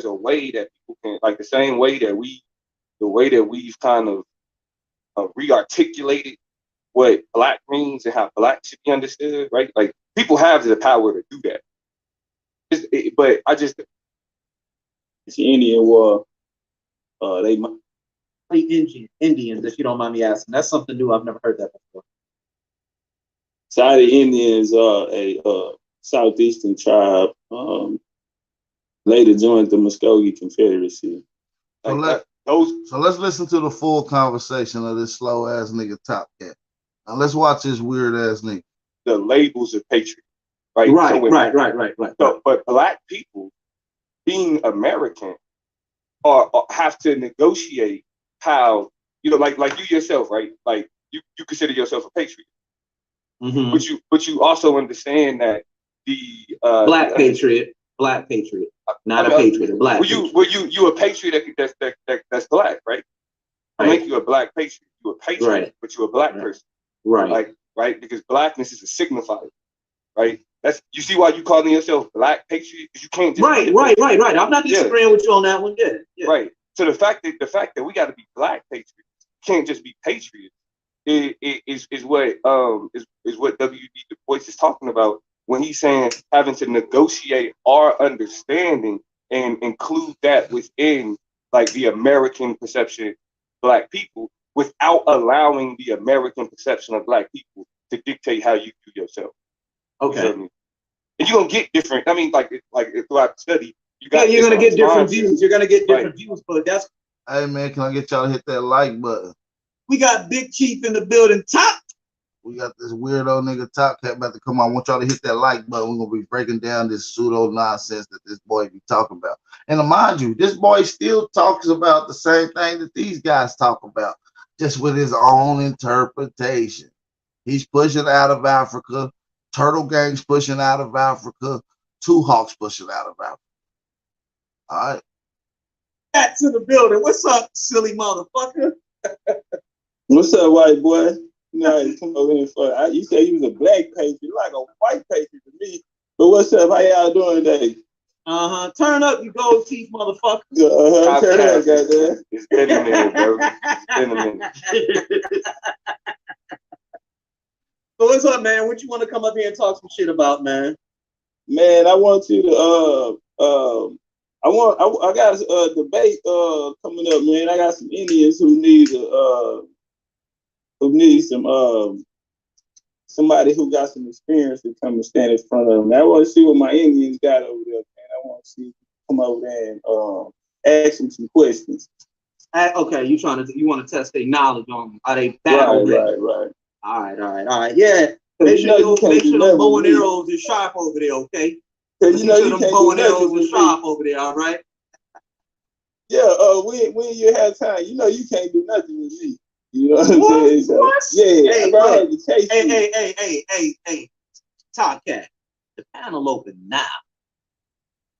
a way that people can, like the same way that we've kind of re-articulated what Black means and how Black should be understood, right? Like, people have the power to do that. But I just...
It's the Indian War. Indians, if you don't mind me asking. That's something new. I've never heard that before.
Saudi Indians are a southeastern tribe. Later joined the Muskogee Confederacy.
So, let's listen to the full conversation of this slow ass nigga Top Cat. Now let's watch this weird ass nigga.
The labels of patriot, right?
Right.
So, but Black people being American have to negotiate how, you know, like you yourself, right? Like you consider yourself a patriot, but you also understand that the
Black patriot, not a patriot, a Black.
Were you a patriot that's Black, right? I make you a Black patriot. You a patriot, but you're a Black person,
right?
Right, because Blackness is a signifier, right? That's, you see why you calling yourself Black patriot, because you can't just
right. I'm not disagreeing with you on that one. Yeah.
Right. So the fact that we got to be Black patriots, can't just be patriots, is what W.B. Du Bois is talking about when he's saying having to negotiate our understanding and include that within like the American perception of Black people, without allowing the American perception of Black people to dictate how you do yourself.
Okay.
And you're gonna get different. I mean, like throughout the study, you're
gonna get different views. You're gonna get different views, but that's.
Hey man, can I get y'all to hit that like button?
We got Big Chief in the building. Top.
We got this weirdo nigga Top Cat about to come on. I want y'all to hit that like button. We're gonna be breaking down this pseudo nonsense that this boy be talking about. And mind you, this boy still talks about the same thing that these guys talk about, just with his own interpretation. He's pushing out of Africa. Turtle Gang's pushing out of Africa. Two Hawks pushing out of Africa. All right.
Back to the building. What's up, silly motherfucker?
What's up, white boy? No, come over here for. You said he was a Black patriot, like a white patriot to me. But what's up? How y'all doing today?
Turn up, you gold teeth motherfucker.
Turn up, goddamn.
It's been a minute, bro. It's been a minute.
So what's up, man? What you want to come up here and talk some shit about, man?
Man, I want you to I got a debate coming up, man. I got some Indians who need some somebody who got some experience to come and stand in front of them. I want to see what my Indians got over there, man. I want to see come over there and ask them some questions.
Okay, you want to test their knowledge on them. Are they battle ready?
Right.
All right. Yeah. Make sure them bow and arrows is sharp over there, okay?
Because you know you can't
bow and arrows is sharp over there, all right?
Yeah, when you have time, you know you can't do nothing with me. You know what I'm saying? So, yeah,
hey, Top Cat, the panel open now.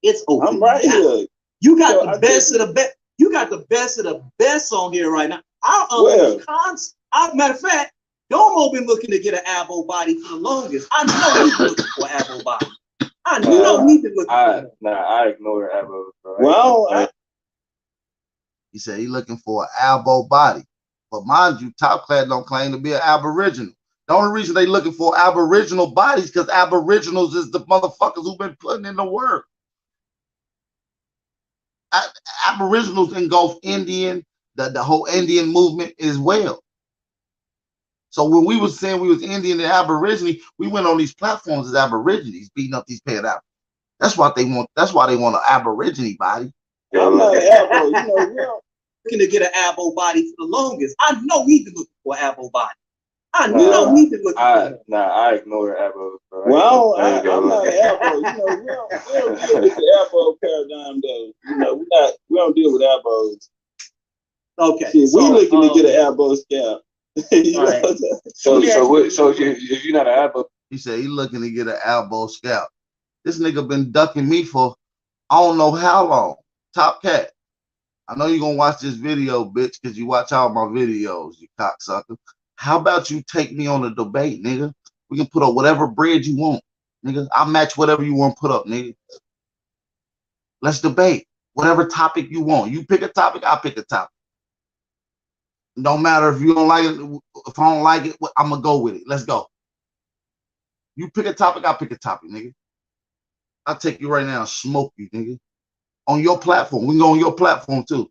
It's open.
I'm right
now.
Here.
You got the best of the best. You got the best of the best on here right now. Matter of fact, Domo been looking to get an Abo body for the longest. I know he's looking for an Abo body. I know he's been looking for it.
I ignore Abo.
Well,
he said he's looking for an Abo body. But mind you, Top Cat don't claim to be an Aboriginal. The only reason they looking for Aboriginal bodies because Aboriginals is the motherfuckers who've been putting in the work. Aboriginals engulf Indian, the whole Indian movement as well. So when we was saying we was Indian and Aborigine, we went on these platforms as Aborigines, beating up these Pan Africans. That's what they want. That's why they want an Aborigine body.
I'm not an Abo. You know,
looking to get an Abo body for the longest. I know he's been looking for an Abo body. I know he's been looking for it.
I ignore Abo.
Well, I'm not an Abo. You know, we don't deal with the Abo paradigm though. You know, we don't deal with Abos.
Okay.
See, we looking to get an Abo scalp.
So if you're not an Abo,
He said he looking to get an elbow scalp. This nigga been ducking me for I don't know how long. Top Cat. I know you're gonna watch this video, bitch, because you watch all my videos, you cocksucker. How about you take me on a debate, nigga? We can put up whatever bread you want, nigga. I'll match whatever you want to put up, nigga. Let's debate. Whatever topic you want. You pick a topic, I'll pick a topic. Don't matter if you don't like it. If I don't like it, I'm gonna go with it. Let's go. You pick a topic, I'll pick a topic, nigga. I'll take you right now and smoke you, nigga. On your platform. We can go on your platform too.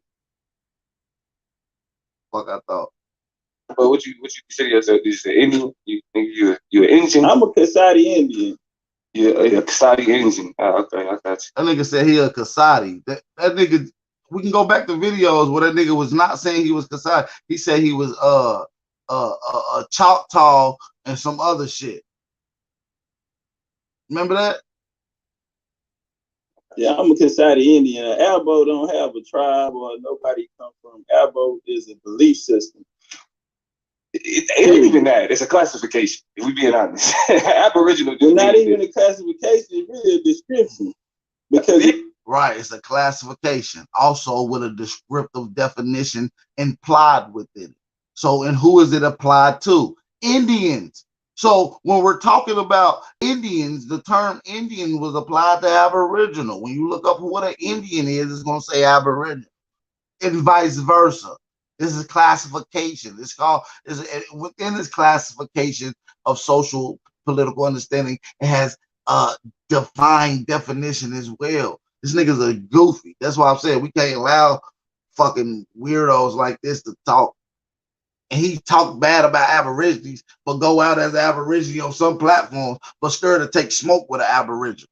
Fuck I thought.
But what you consider yourself? You say Indian? You think you're an Indian?
I'm a Kasadi Indian.
Yeah, a Kasadi Indian. Okay, I got you.
That nigga said he a Kasadi. That nigga, we can go back to videos where that nigga was not saying he was Kasadi. He said he was a Choctaw and some other shit. Remember that?
Yeah, I'm a Kasadi Indian. Abo don't have a tribe or nobody come from. Abo is a belief system.
It ain't even that. It's a classification. If we being honest, Aboriginal.
It's not even a classification. It's really a description. Because
right, it's a classification, also with a descriptive definition implied within it. So, and who is it applied to? Indians. So, when we're talking about Indians, the term Indian was applied to Aboriginal. When you look up what an Indian is, it's going to say Aboriginal, and vice versa. This is classification. It's called within this classification of social political understanding. It has a defined definition as well. This nigga's a goofy. That's why I'm saying we can't allow fucking weirdos like this to talk. And he talked bad about Aborigines, but go out as an Aborigine on some platforms, but stir to take smoke with an Aboriginal.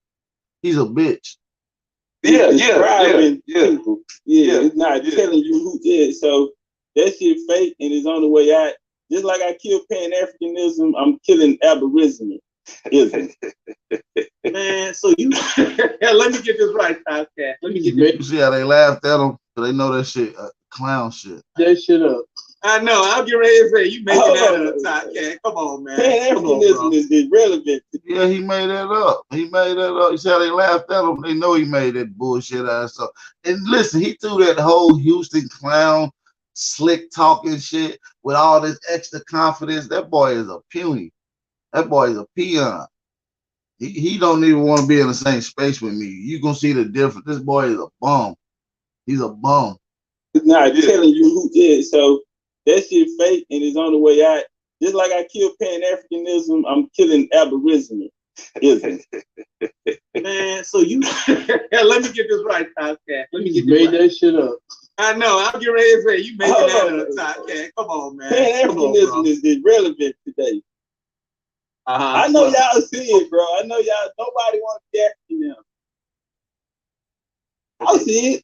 He's a bitch.
Yeah. It's not telling you who did. So that shit fake and is on the way out. Just like I killed Pan-Africanism, I'm killing Aboriginal.
Man, so you let me get this right, Top Cat. Let me get this.
You see how they laughed at him? Because they know that shit clown shit.
That shit up.
I know. I'll get ready to say you making that up, Top Cat. Come on, man.
Pan-Africanism is irrelevant.
Yeah, he made that up. He made that up. You see how they laughed at him? They know he made that bullshit ass up. And listen, he threw that whole Houston clown slick talking shit with all this extra confidence. That boy is a puny. That boy is a peon. He don't even want to be in the same space with me. You gonna see the difference. This boy is a bum. He's a bum.
Nah, just telling you who did. So that shit fake and is on the way out. Just like I killed Pan-Africanism, I'm killing Aboriginal.
Man, so you let me get this right, Top Cat. Let me get this
that shit up.
I know. I'll get ready to say you making that up, Top Cat. Come on, man.
Pan-Africanism is irrelevant today. I know y'all see it, bro. I know y'all. Nobody wants to be African now. I see it.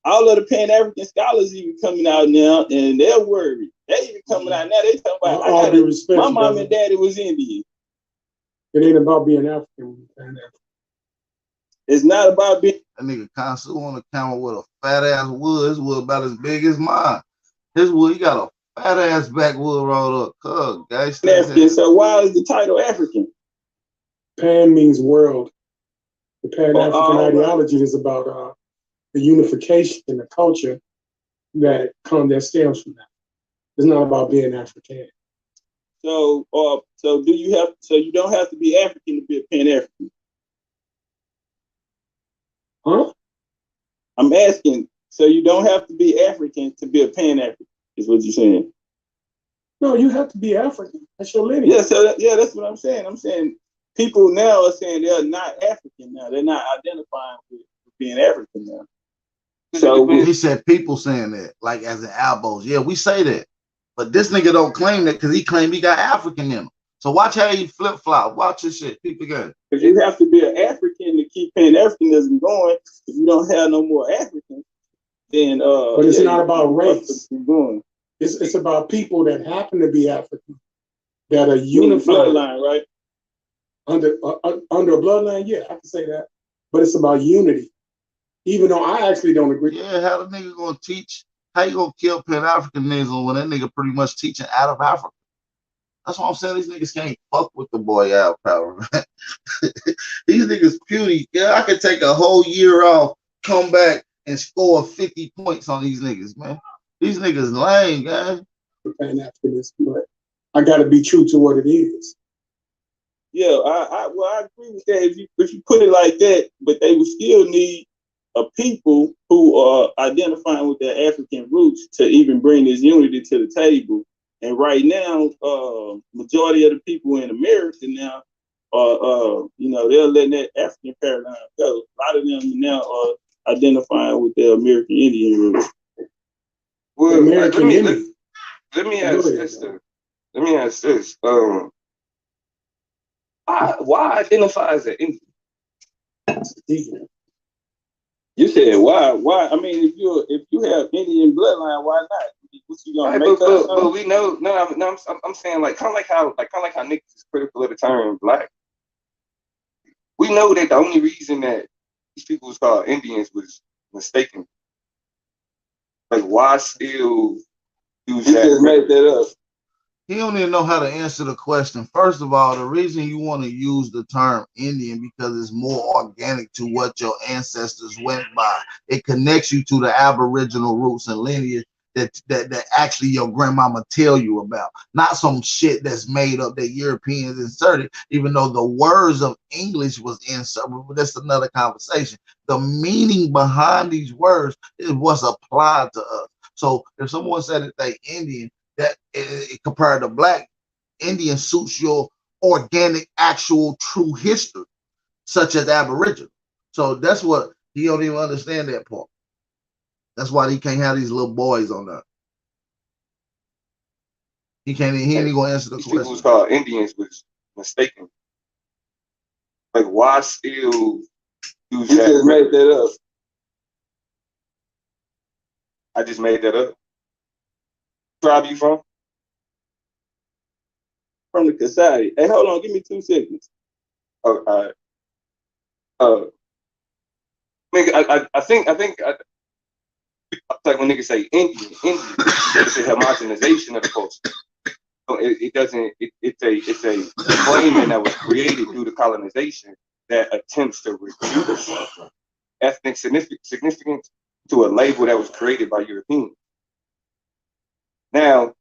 All of the Pan-African scholars even coming out now, and they're worried. They even coming out now. They talking about
all due respect,
my mom and daddy was Indian.
It ain't about being African.
It's not about being.
That nigga constantly on the camera with a fat ass wood. His wood about as big as mine. His wood, he got a fat ass backwood rolled up. Guys,
African. So why is the title African?
Pan means world. The Pan-African ideology is about the unification and the culture that stems from that. It's not about being African.
So do you have? So you don't have to be African to be a Pan-African.
Huh?
I'm asking. So you don't have to be African to be a Pan-African. Is what you're saying?
No, you have to be African. That's your lineage.
Yeah. So that's what I'm saying. I'm saying people now are saying they're not African now. They're not identifying with being African now.
So he said people saying that, like as in elbows. Yeah, we say that. But this nigga don't claim that because he claimed he got African in him. So watch how he flip-flop. Watch this shit. Peep again.
Because you have to be an African to keep Pan-Africanism going. If you don't have no more Africans, then
but it's not about race. It's about people that happen to be African that are unified.
Bloodline, right?
Under a bloodline, yeah, I can say that. But it's about unity. Even though I actually don't agree.
Yeah, how the nigga gonna teach? How you gonna kill Pan-Africanism when that nigga pretty much teaching out of Africa? That's why I'm saying these niggas can't fuck with the boy out power, man. These niggas puny. Yeah, I could take a whole year off, come back and score 50 points on these niggas, man. These niggas lame, guys.
After this, but I got to be true to what it is.
Yeah, I agree with that. If you put it like that, but they would still need a people who are identifying with their African roots to even bring this unity to the table. And right now, majority of the people in America now are, they're letting that African paradigm go. A lot of them now are identifying with their American Indian roots.
Well, let me ask this. Let me ask this. Why identify as an Indian?
You said why? Why? I mean, if you have Indian bloodline, why not? What you gonna make up?
But we know. No, I'm saying like kind of like how niggas is critical of the term black. We know that the only reason that these people was called Indians was mistaken. Like, why still use that?
Just made that up.
He don't even know how to answer the question. First of all, the reason you want to use the term Indian because it's more organic to what your ancestors went by. It connects you to the Aboriginal roots and lineage that actually your grandmama tell you about. Not some shit that's made up that Europeans inserted, even though the words of English was inserted. But that's another conversation. The meaning behind these words is what's applied to us. So if someone said that they Indian, that compared to black, Indian suits your organic, actual, true history, such as Aboriginal. So that's what he don't even understand that part. That's why he can't have these little boys on that. He ain't even gonna answer the question.
People was called Indians was mistaken. Like, why still use that?
You just made that up.
I just made that up. Tribe you from?
From the Kasai. Hey, hold on, give me 2 seconds.
Oh, all right. I think like when niggas say Indian, it's a homogenization of the culture. So it doesn't. It's a framing that was created due to colonization that attempts to reduce ethnic significance to a label that was created by Europeans. Now,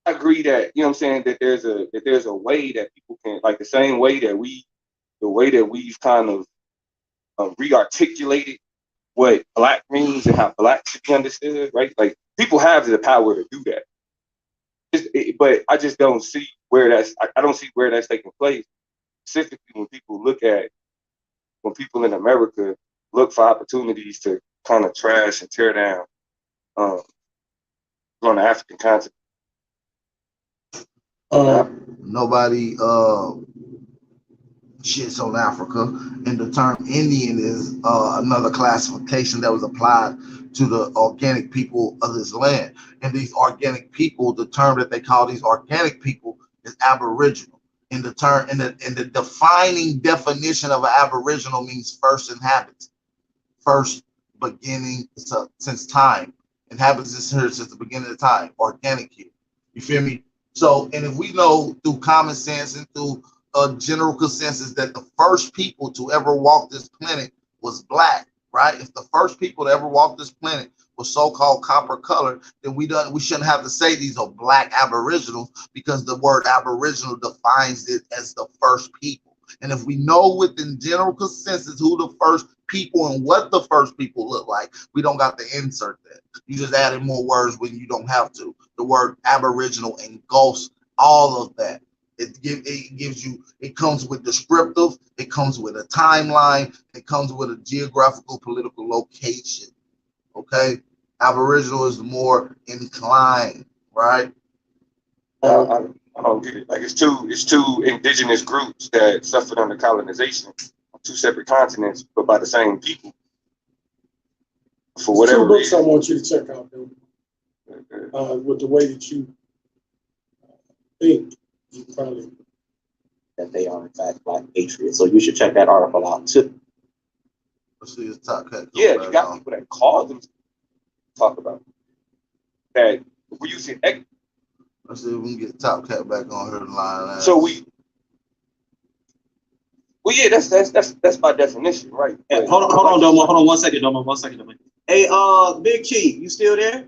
I agree that, you know what I'm saying, that there's a way that people can, like the same way that we've kind of re-articulated what black means and how black should be understood, right? Like, people have the power to do that. But I just don't see where I don't see where that's taking place. Specifically when people in America look for opportunities to kind of trash and tear down on the African continent.
Nobody shits on Africa, and the term Indian is another classification that was applied to the organic people of this land. And these organic people, the term that they call these organic people is Aboriginal. In the term, in the defining definition of an Aboriginal means first inhabitants, first beginning since time. Inhabitants is here since the beginning of time. Organic here. You feel me? So, and if we know through common sense and through a general consensus that the first people to ever walk this planet was black, right? If the first people to ever walk this planet was so-called copper colored, then we shouldn't have to say these are black Aboriginals, because the word Aboriginal defines it as the first people. And if we know within general consensus who the first people and what the first people look like, we don't got to insert that. You just added more words when you don't have to. The word Aboriginal engulfs all of that. It gives you, it comes with descriptive, it comes with a timeline, it comes with a geographical political location. Okay? Aboriginal is more inclined, right?
I don't get it. Like, it's two indigenous groups that suffered under colonization on 2 separate continents, but by the same people. For whatever
2 books
reason.
I want you to check out, though. With the way that you think, you probably
that they are in fact black patriots. So you should check that article out too.
Let's see his top cut.
Yeah, you got people that call them talk about that. We're using
Let's see if we can get Top Cat back on her line.
So yeah, that's by definition, right?
Hey, hold on, Domo. Hold on 1 second, Domo. 1 second, Domo. Hey, Big Chief, you still there?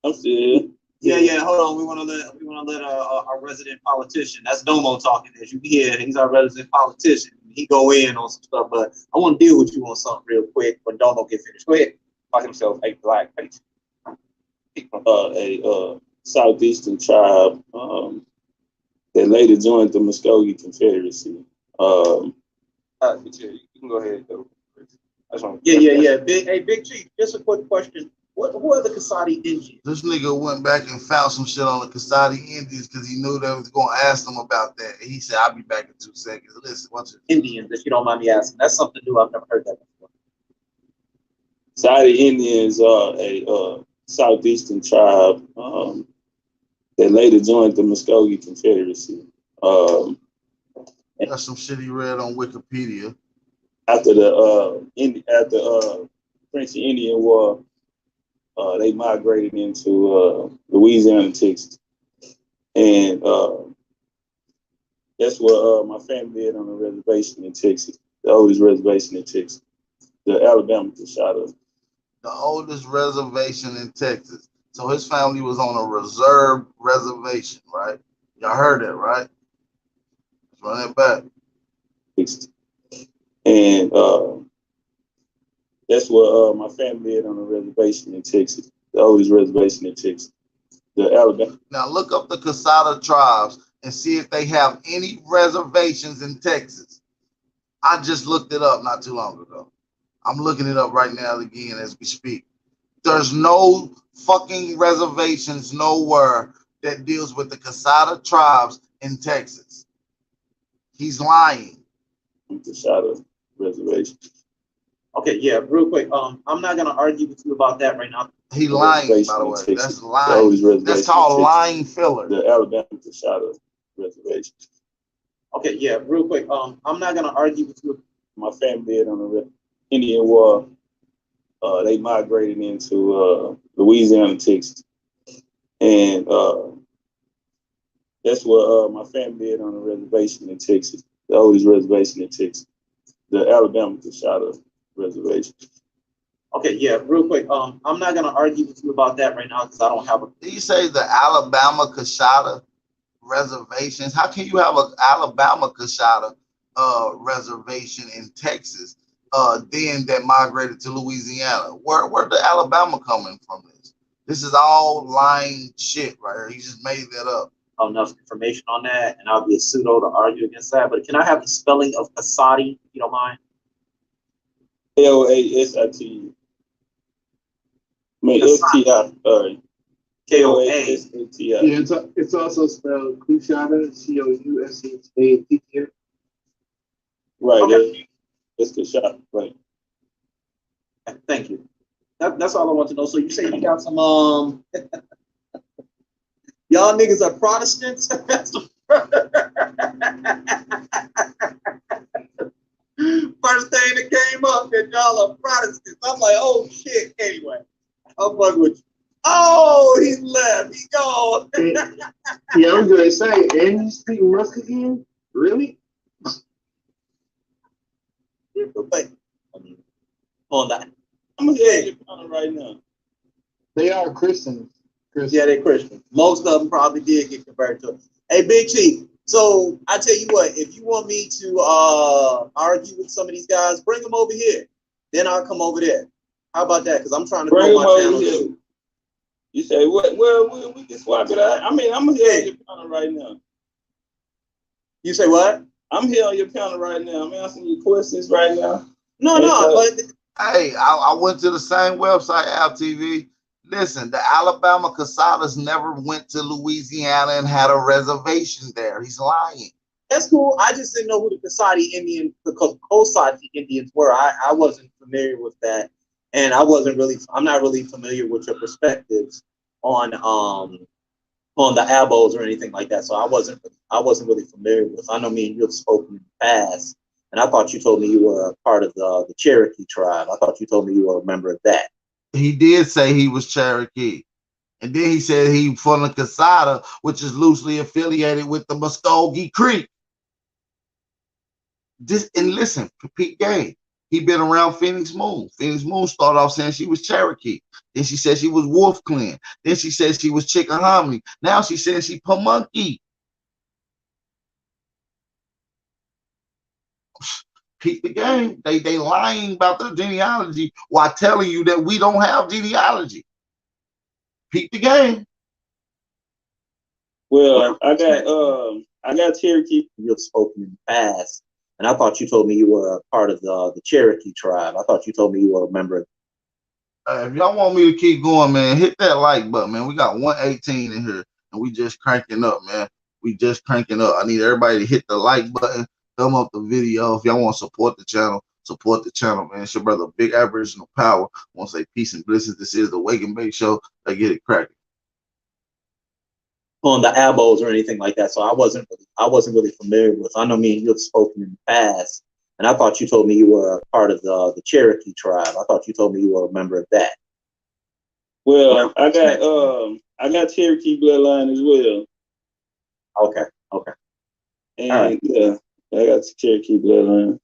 I'm still.
Yeah. Hold on. We want to let our resident politician. That's Domo talking. As you hear, he's our resident politician. He go in on some stuff, but I want to deal with you on something real quick. When Domo get finished, go ahead.
By himself, a black face.
A southeastern tribe that later joined the Muskogee Confederacy.
You can go ahead though.
Yeah. Big Chief. Just a quick question. Who are the Kasadi Indians?
This nigga went back and found some shit on the Kasadi Indians because he knew they was gonna ask them about that. And he said, "I'll be back in 2 seconds." Listen, watch it.
Indians, if you don't mind me asking. That's something new. I've never heard that before.
Kasadi Indians are a southeastern tribe that later joined the Muskogee Confederacy.
That's some shit he read on Wikipedia.
After the French and Indian War, they migrated into Louisiana, Texas, and that's what my family did on a reservation in Texas, the oldest reservation in Texas, the Alabama Coshada.
The oldest reservation in Texas. So his family was on a reserve reservation, right? Y'all heard that, right? Let's run it back.
And that's what my family did on a reservation in Texas, the oldest reservation in Texas, the Alabama.
Now look up the Casada tribes and see if they have any reservations in Texas. I just looked it up not too long ago. I'm looking it up right now again as we speak. There's no fucking reservations nowhere that deals with the Casada tribes in Texas. He's lying.
Casada reservation.
Okay, yeah, real quick. I'm not gonna argue with you about that right now.
He lying, by the way. That's lying. That's called lying filler.
The Alabama Casada reservation.
Okay, yeah, real quick. I'm not gonna argue with you.
My family did on the Indian War. They migrated into Louisiana, Texas, and that's what my family did on a reservation in Texas, the oldest reservation in Texas, the Alabama Coshada reservation.
Okay, yeah, real quick. I'm not gonna argue with you about that right now because I don't have a.
Did you say the Alabama Coshada reservations? How can you have an Alabama Coshada reservation in Texas? Then that migrated to Louisiana. Where the Alabama coming from this? This is all lying shit right here. He just made that up.
Enough information on that, and I'll be a pseudo to argue against that. But can I have the spelling of Kasadi, if you don't mind?
Kasati. I mean STI. Sorry.
Koasati.
Yeah, it's also spelled Kushada, Cousata.
Right.
Okay.
It's Kushada. Right.
Thank you. That's all I want to know. So you say you got some y'all niggas are Protestants? First thing that came up that y'all are Protestants. I'm like, oh shit. Anyway, I'm fucking with you. Oh, he left. He gone.
Yeah, I was gonna say, and you speak Musk again? Really?
Wait. On that.
I'm gonna tell you right now.
They are Christians.
Yeah, they're Christians. Most of them probably did get converted to it. Hey, Big Chief. So I tell you what, if you want me to argue with some of these guys, bring them over here. Then I'll come over there. How about that? Because I'm trying to grow my channel too.
You say what? Well, we can swap it out. I mean, I'm here on your panel right now.
You say what?
I'm here on your panel right now. I'm answering your questions right now.
No, but
hey, I went to the same website, Al TV. Listen, the Alabama Casadas never went to Louisiana and had a reservation there. He's lying.
That's cool. I just didn't know who the Kasadi Indians, the Coasati Indians were. I wasn't familiar with that, and I'm not really familiar with your perspectives on the Abos or anything like that. So I wasn't really familiar with. I know me and you have spoken in the past, and I thought you told me you were a part of the Cherokee tribe. I thought you told me you were a member of that.
He did say he was Cherokee. And then he said he from the Casada, which is loosely affiliated with the Muskogee Creek. And listen, Pete Game, he been around Phoenix Moon. Phoenix Moon started off saying she was Cherokee. Then she said she was Wolf Clan. Then she said she was Chickahominy. Now she says she Pamunkey. Peep the game. They lying about their genealogy while telling you that we don't have genealogy. Peep the game.
Well, I got Cherokee.
You've spoken in the past, and I thought you told me you were a part of the Cherokee tribe. I thought you told me you were a member of.
If y'all want me to keep going, man, hit that like button, man. We got 118 in here, and we just cranking up, man. We just cranking up. I need everybody to hit the like button, thumb up the video. If y'all want to support the channel, man. It's your brother, Big Aboriginal Power. I want to say peace and blessings. This is the Wake and Bake Show. Let's get it cracking.
On the ABOs or anything like that, so I wasn't really familiar with. I know me and you have spoken in the past, and I thought you told me you were a part of the Cherokee tribe. I thought you told me you were a member of that.
Well, I got Cherokee bloodline as well.
Okay.
And right. Yeah, I got the Cherokee bloodline.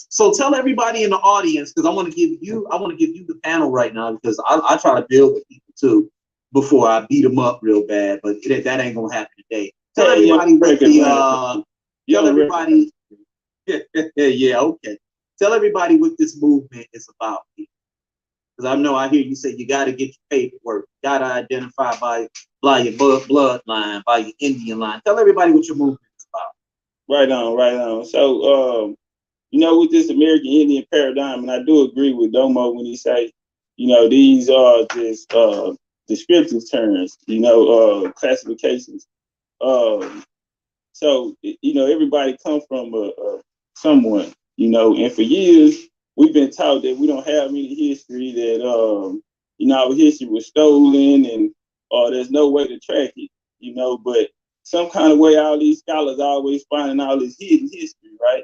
So tell everybody in the audience, because I want to give you the panel right now, because I try to build with people too before I beat them up real bad, but that ain't gonna happen today. Tell everybody what the tell everybody. Yeah, okay. Tell everybody what this movement is about. Because I hear you say you got to get your paperwork, you got to identify by your bloodline, by your Indian line. Tell everybody what your movement is about.
Right on. So, with this American Indian paradigm, and I do agree with Domo when he say, these are just descriptive terms, classifications. So, everybody comes from someone, and for years, we've been taught that we don't have any history, that, our history was stolen and there's no way to track it, but some kind of way all these scholars are always finding all this hidden history, right?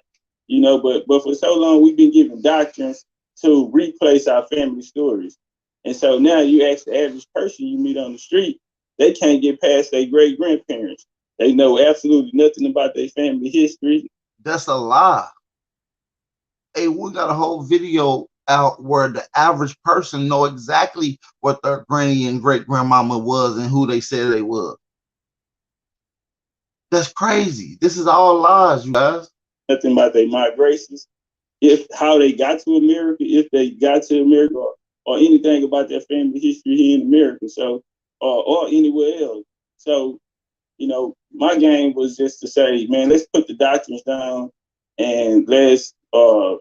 But for so long, we've been given doctrines to replace our family stories. And so now you ask the average person you meet on the street, they can't get past their great-grandparents. They know absolutely nothing about their family history.
That's a lie. Hey, we got a whole video out where the average person know exactly what their granny and great-grandmama was and who they said they was. That's crazy. This is all lies, you guys.
Nothing about their migrations, how they got to America, if they got to America, or anything about their family history here in America, so or anywhere else. So, my game was just to say, man, let's put the doctrines down and let's go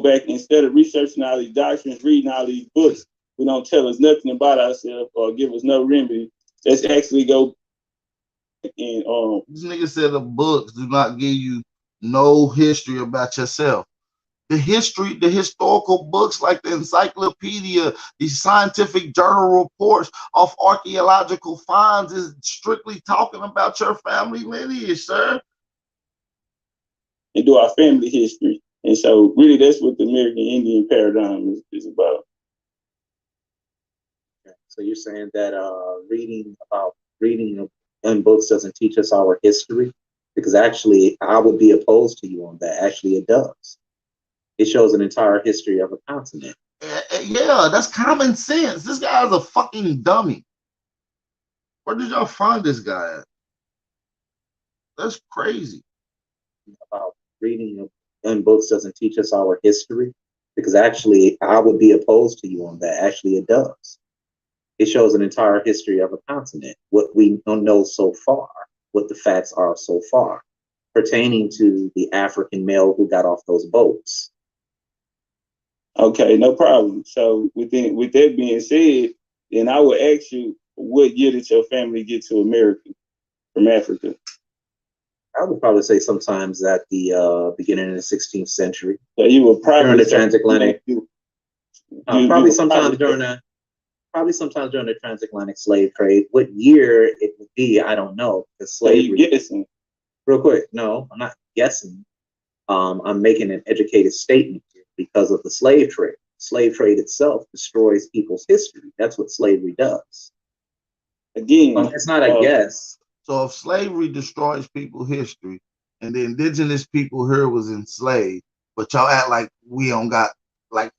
back, instead of researching all these doctrines, reading all these books, we don't tell us nothing about ourselves or give us no remedy. Let's actually go and
this nigga said the books do not give you no history about yourself. The historical books like the encyclopedia, the scientific journal reports of archaeological finds is strictly talking about your family lineage, sir.
And do our family history. And so really that's what the American Indian paradigm is about.
Okay. So you're saying that reading in books doesn't teach us our history? Because actually I would be opposed to you on that. Actually it does. It shows an entire history of a continent.
Yeah, that's common sense. This guy is a fucking dummy. Where did y'all find this guy at? That's crazy.
About reading in books doesn't teach us our history? Because actually I would be opposed to you on that. Actually it does. It shows an entire history of a continent. What we don't know so far, what the facts are so far, pertaining to the African male who got off those boats.
Okay, no problem. So with that being said, then I would ask you, what year did your family get to America from Africa?
I would probably say sometimes at the beginning of the 16th century.
So you were probably
during the transatlantic. Probably sometime during the transatlantic slave trade. What year it would be, I don't know. The slavery.
Guessing.
Real quick, no, I'm not guessing. I'm making an educated statement because of the slave trade. Slave trade itself destroys people's history. That's what slavery does.
Again,
it's not a guess.
So if slavery destroys people's history, and the indigenous people here was enslaved, but y'all act like we don't got, like,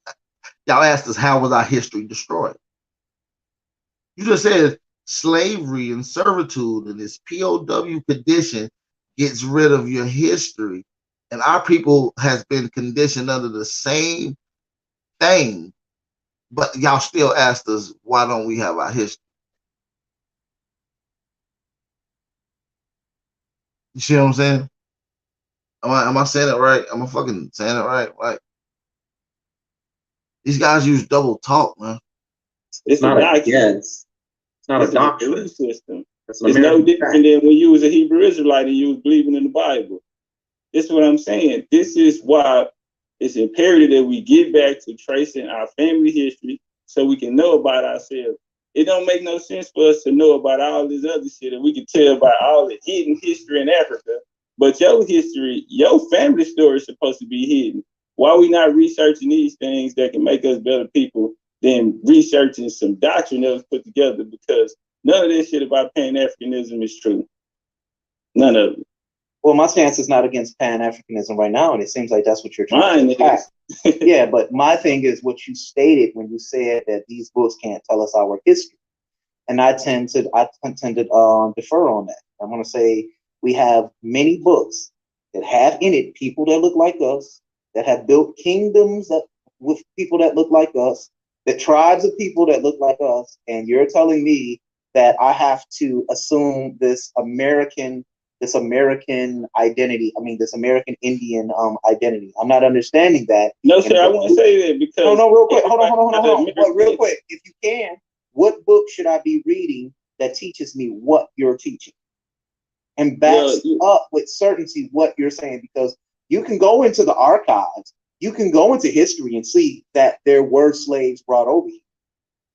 y'all asked us how was our history destroyed. You just said slavery and servitude and this POW condition gets rid of your history, and our people has been conditioned under the same thing, but y'all still asked us why don't we have our history? You see what I'm saying? Am I saying it right? Am I fucking saying it right? Like, these guys use double talk, man.
It's not a guess. It's not a doctrine. Belief system. It's no different than when you was a Hebrew Israelite and you was believing in the Bible. This is what I'm saying. This is why it's imperative that we get back to tracing our family history so we can know about ourselves. It don't make no sense for us to know about all this other shit and we can tell about all the hidden history in Africa. But your history, your family story is supposed to be hidden. Why are we not researching these things that can make us better people than researching some doctrine that was put together? Because none of this shit about Pan-Africanism is true. None of it.
Well, my stance is not against Pan-Africanism right now, and it seems like that's what you're trying to attack. Yeah, but my thing is what you stated when you said that these books can't tell us our history. And I tend to defer on that. I'm going to say we have many books that have in it people that look like us, that have built kingdoms that with people that look like us, the tribes of people that look like us, and you're telling me that I have to assume this American identity. I mean, this American Indian identity. I'm not understanding that.
No, sir, I won't say that because
no, real quick. Hold on. But real quick, if you can, what book should I be reading that teaches me what you're teaching and backs up with certainty what you're saying? Because you can go into the archives, you can go into history and see that there were slaves brought over here.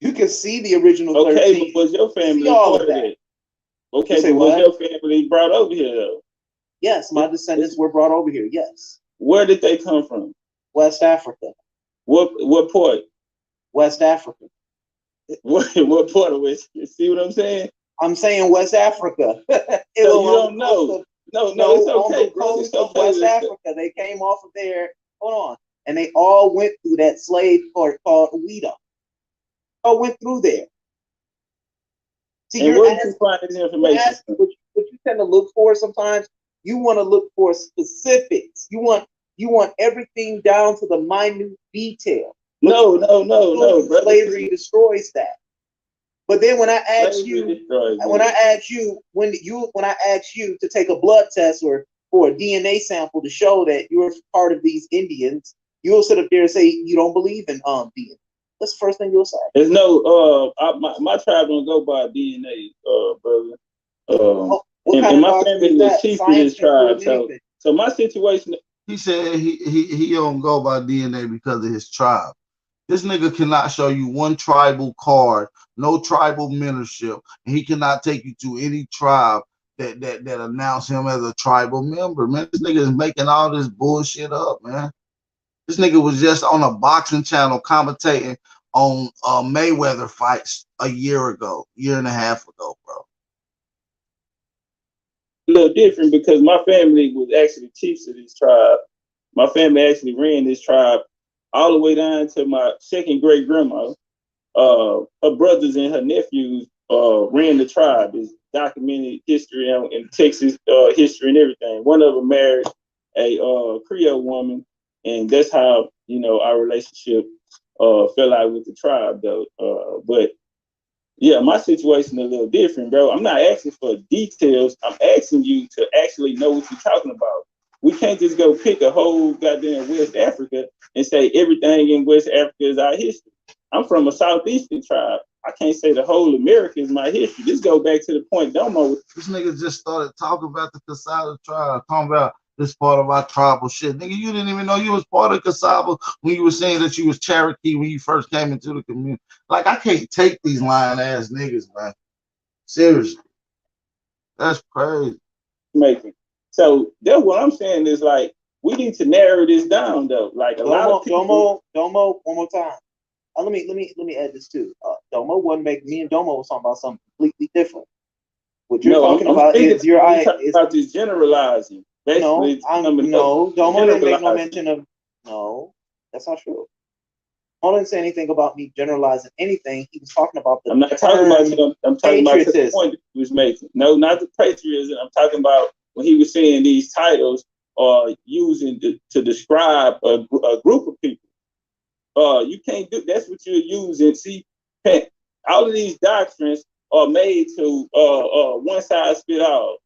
You can see the original 13.
Okay, but was your family all of that? Okay, but was your family brought over here though?
Yes, my descendants were brought over here. Yes.
Where did they come from?
West Africa.
What part?
West Africa.
What part of West? See what I'm saying?
I'm saying West Africa.
So you don't know. No, it's okay.
It's okay. West Africa. They came off of there. Hold on. And they all went through that slave port called Ouida. All went through there. See,
and where did you find this information?
What you tend to look for sometimes, you want to look for specifics. You want everything down to the minute detail.
No, brother.
Slavery destroys that. But then when I ask you to take a blood test or a DNA sample to show that you're part of these Indians, you'll sit up there and say you don't believe in DNA. That's the first thing you'll say.
There's no my tribe don't go by DNA, brother. And my family was chief of this tribe. So my situation.
He said he don't go by DNA because of his tribe. This nigga cannot show you one tribal card, no tribal membership, and he cannot take you to any tribe that announce him as a tribal member. Man, this nigga is making all this bullshit up, man. This nigga was just on a boxing channel commentating on Mayweather fights a year and a half ago, bro.
A little different because my family was actually chiefs of this tribe. My family actually ran this tribe all the way down to my second great grandma. Her brothers and her nephews ran the tribe. It's documented history and Texas history and everything. One of them married a Creole woman, and that's how our relationship fell out with the tribe, though. But yeah, my situation is a little different, bro. I'm not asking for details. I'm asking you to actually know what you're talking about. We can't just go pick a whole goddamn West Africa and say everything in West Africa is our history. I'm from a southeastern tribe. I can't say the whole America is my history. This go back to the point Domo.
This nigga just started talking about the Kasada tribe, talking about this part of our tribal shit. Nigga, you didn't even know you was part of Kasaba when you were saying that you was Cherokee when you first came into the community. Like, I can't take these lying ass niggas, man. Seriously. That's crazy.
So that's what I'm saying is like, we need to narrow this down though. Like
Domo, one more time. Let me add this too. Domo wasn't making, me and Domo was talking about something completely different. What you're talking about is your
about this generalizing. Basically,
no, Domo didn't make no mention of no. That's not true. I didn't say anything about me generalizing anything. He was talking about the.
I'm not talking about you. I'm talking about the point that he was making. No, not the patriotism. I'm talking about when he was saying these titles are using to describe a group of people. You can't do that's what you're using. See, all of these doctrines are made to one size fit all,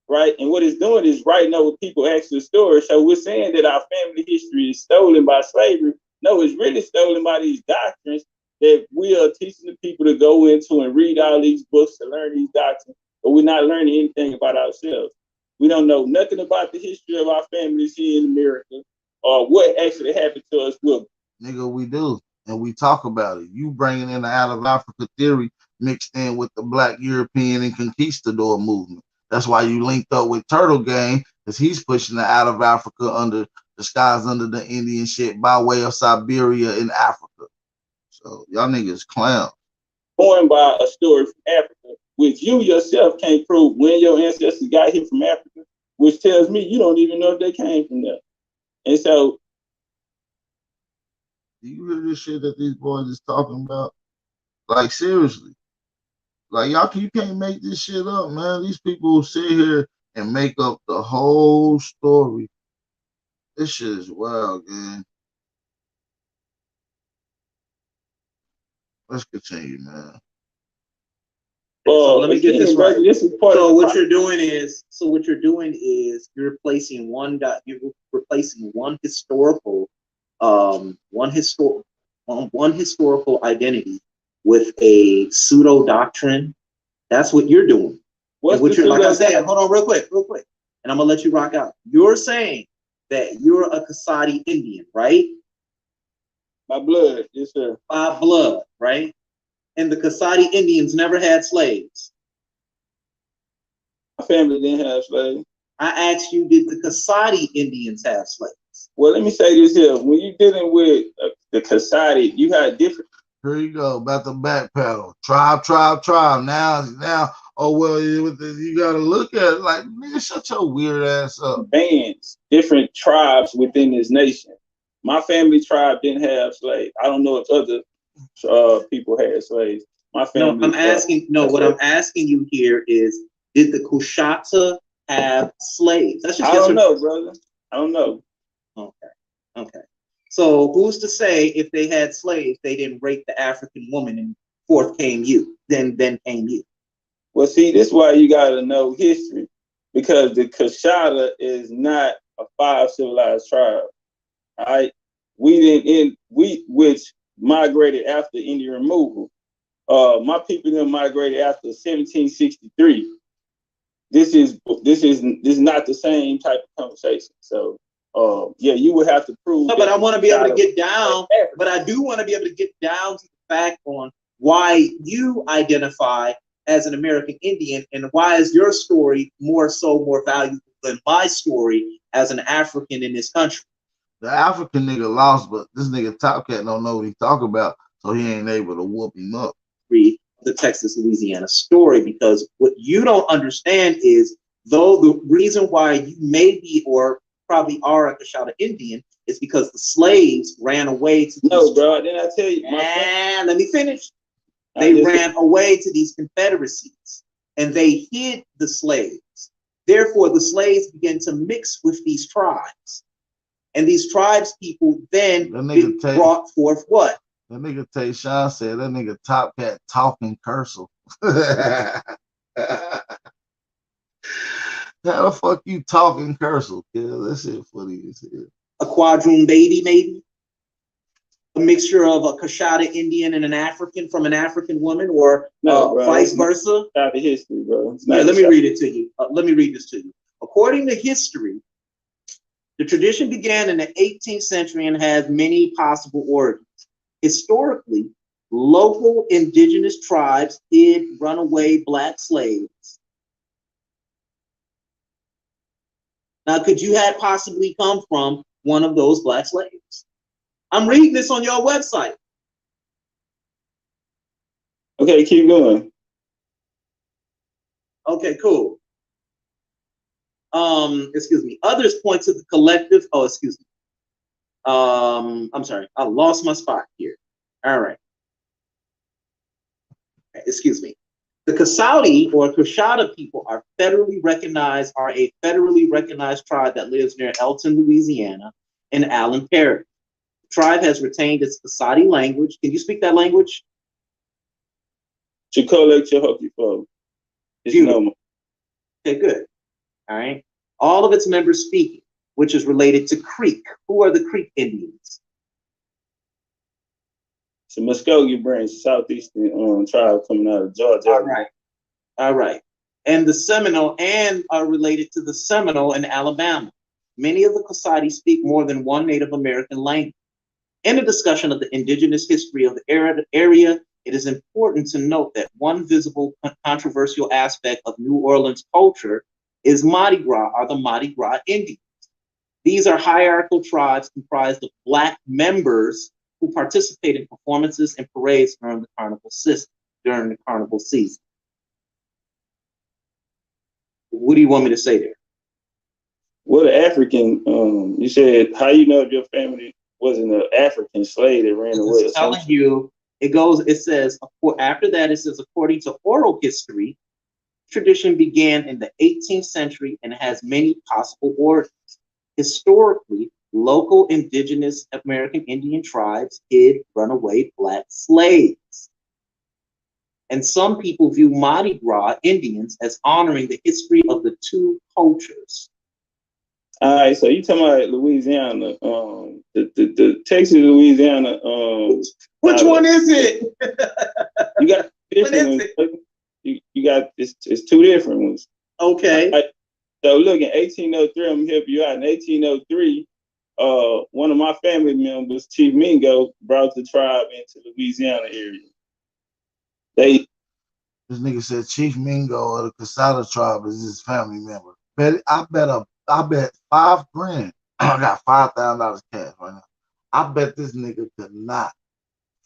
right? And what it's doing is writing over people actual stories. So we're saying that our family history is stolen by slavery. No, it's really stolen by these doctrines that we are teaching the people to go into and read all these books to learn these doctrines, but we're not learning anything about ourselves. We don't know nothing about the history of our families here in America or what actually happened to us.
Nigga, we do. And we talk about it. You bringing in the out of Africa theory mixed in with the Black European and conquistador movement. That's why you linked up with Turtle Gang, because he's pushing the out of Africa under disguised under the Indian shit by way of Siberia in Africa. So y'all niggas clowns.
Born by a story from Africa, which you yourself can't prove when your ancestors got here from Africa, which tells me you don't even know if they came from there. And so,
do you hear this shit that these boys is talking about? Like, seriously. Like, you can't make this shit up, man. These people sit here and make up the whole story. This shit is wild, man. Let's continue, man.
So let me get this right. So what you're doing is you're replacing one historical identity with a pseudo doctrine. That's what you're doing. Like I said, hold on real quick, and I'm gonna let you rock out. You're saying that you're a Kasadi Indian, right?
By blood, yes, sir.
By blood, right? And the Kasadi Indians never had slaves.
My family didn't have slaves.
I asked you, did the Kasadi Indians have slaves?
Well, let me say this here. When you're dealing with the Kasadi, you had different.
Here you go, about the backpedal. Tribe. Now, oh, well, you got to look at it like, nigga, shut your weird ass up.
Bands, different tribes within this nation. My family tribe didn't have slaves. I don't know if other people had slaves. My family.
What I'm asking you here is, did the Kushata have slaves? That's just
I don't know, brother. I don't know.
Okay. So who's to say if they had slaves, they didn't rape the African woman and forth came you? Then came you.
Well, see, this is why you gotta know history, because the Kushata is not a 5 civilized tribe. All right, which migrated after Indian removal. My people then migrated after 1763. This is not the same type of conversation. So, yeah, you would have to prove.
No, but I want to be able to get down. But I do want to be able to get down to the fact on why you identify as an American Indian and why is your story more valuable than my story as an African in this country.
The African nigga lost, but this nigga Top Cat don't know what he talk about, so he ain't able to whoop him up.
Read the Texas, Louisiana story, because what you don't understand is, though the reason why you may be or probably are a Coshada Indian is because the slaves ran away to
bro, didn't I tell you?
Let me finish. They ran away to these confederacies and they hid the slaves. Therefore, the slaves began to mix with these tribes. And these tribes people then brought forth what?
That nigga Tayshawn said that nigga Top Cat talking cursive. How the fuck you talking cursive, kid? That shit funny as hell.
A quadroon baby, maybe? A mixture of a Coshada Indian and an African from an African woman, or vice versa?
Not the history, bro.
Let me read it to you. Let me read this to you. According to history, the tradition began in the 18th century and has many possible origins. Historically, local indigenous tribes hid runaway Black slaves. Now, could you have possibly come from one of those Black slaves? I'm reading this on your website.
Okay, keep going.
Okay, cool. Excuse me. Others point to the collective. Oh, excuse me. I'm sorry. I lost my spot here. All right. Excuse me. The Kasauti or Kushada people are a federally recognized tribe that lives near Elton, Louisiana, and Allen Parish. The tribe has retained its Kasauti language. Can you speak that language?
Chikole Chihoki Fo. It's normal.
Okay, good. All right. All of its members speak it, which is related to Creek. Who are the Creek Indians?
It's a Muskogee branch, southeastern tribe coming out of Georgia.
All right. All right. And the Seminole and are related to the Seminole in Alabama. Many of the Kasauti speak more than one Native American language. In a discussion of the indigenous history of the area, it is important to note that one visible controversial aspect of New Orleans culture is Mardi Gras, or the Mardi Gras Indians. These are hierarchical tribes comprised of Black members who participate in performances and parades during the carnival season. What do you want me to say there?
What an African, you said, how you know if your family wasn't an African slave that ran away?
It's telling you, it says, after that, it says, according to oral history, tradition began in the 18th century and has many possible origins. Historically, local indigenous American Indian tribes hid runaway Black slaves. And some people view Mardi Gras Indians as honoring the history of the two cultures.
All right, so you talking about Louisiana, the Texas, Louisiana.
Which one is it?
You got different ones. You got it's two different ones.
Okay.
Right. So look, in 1803, I'm gonna help you out. In 1803, one of my family members, Chief Mingo, brought the tribe into the Louisiana area.
This nigga said Chief Mingo of the Casada tribe is his family member. I bet $5,000. I got $5,000 cash right now. I bet this nigga could not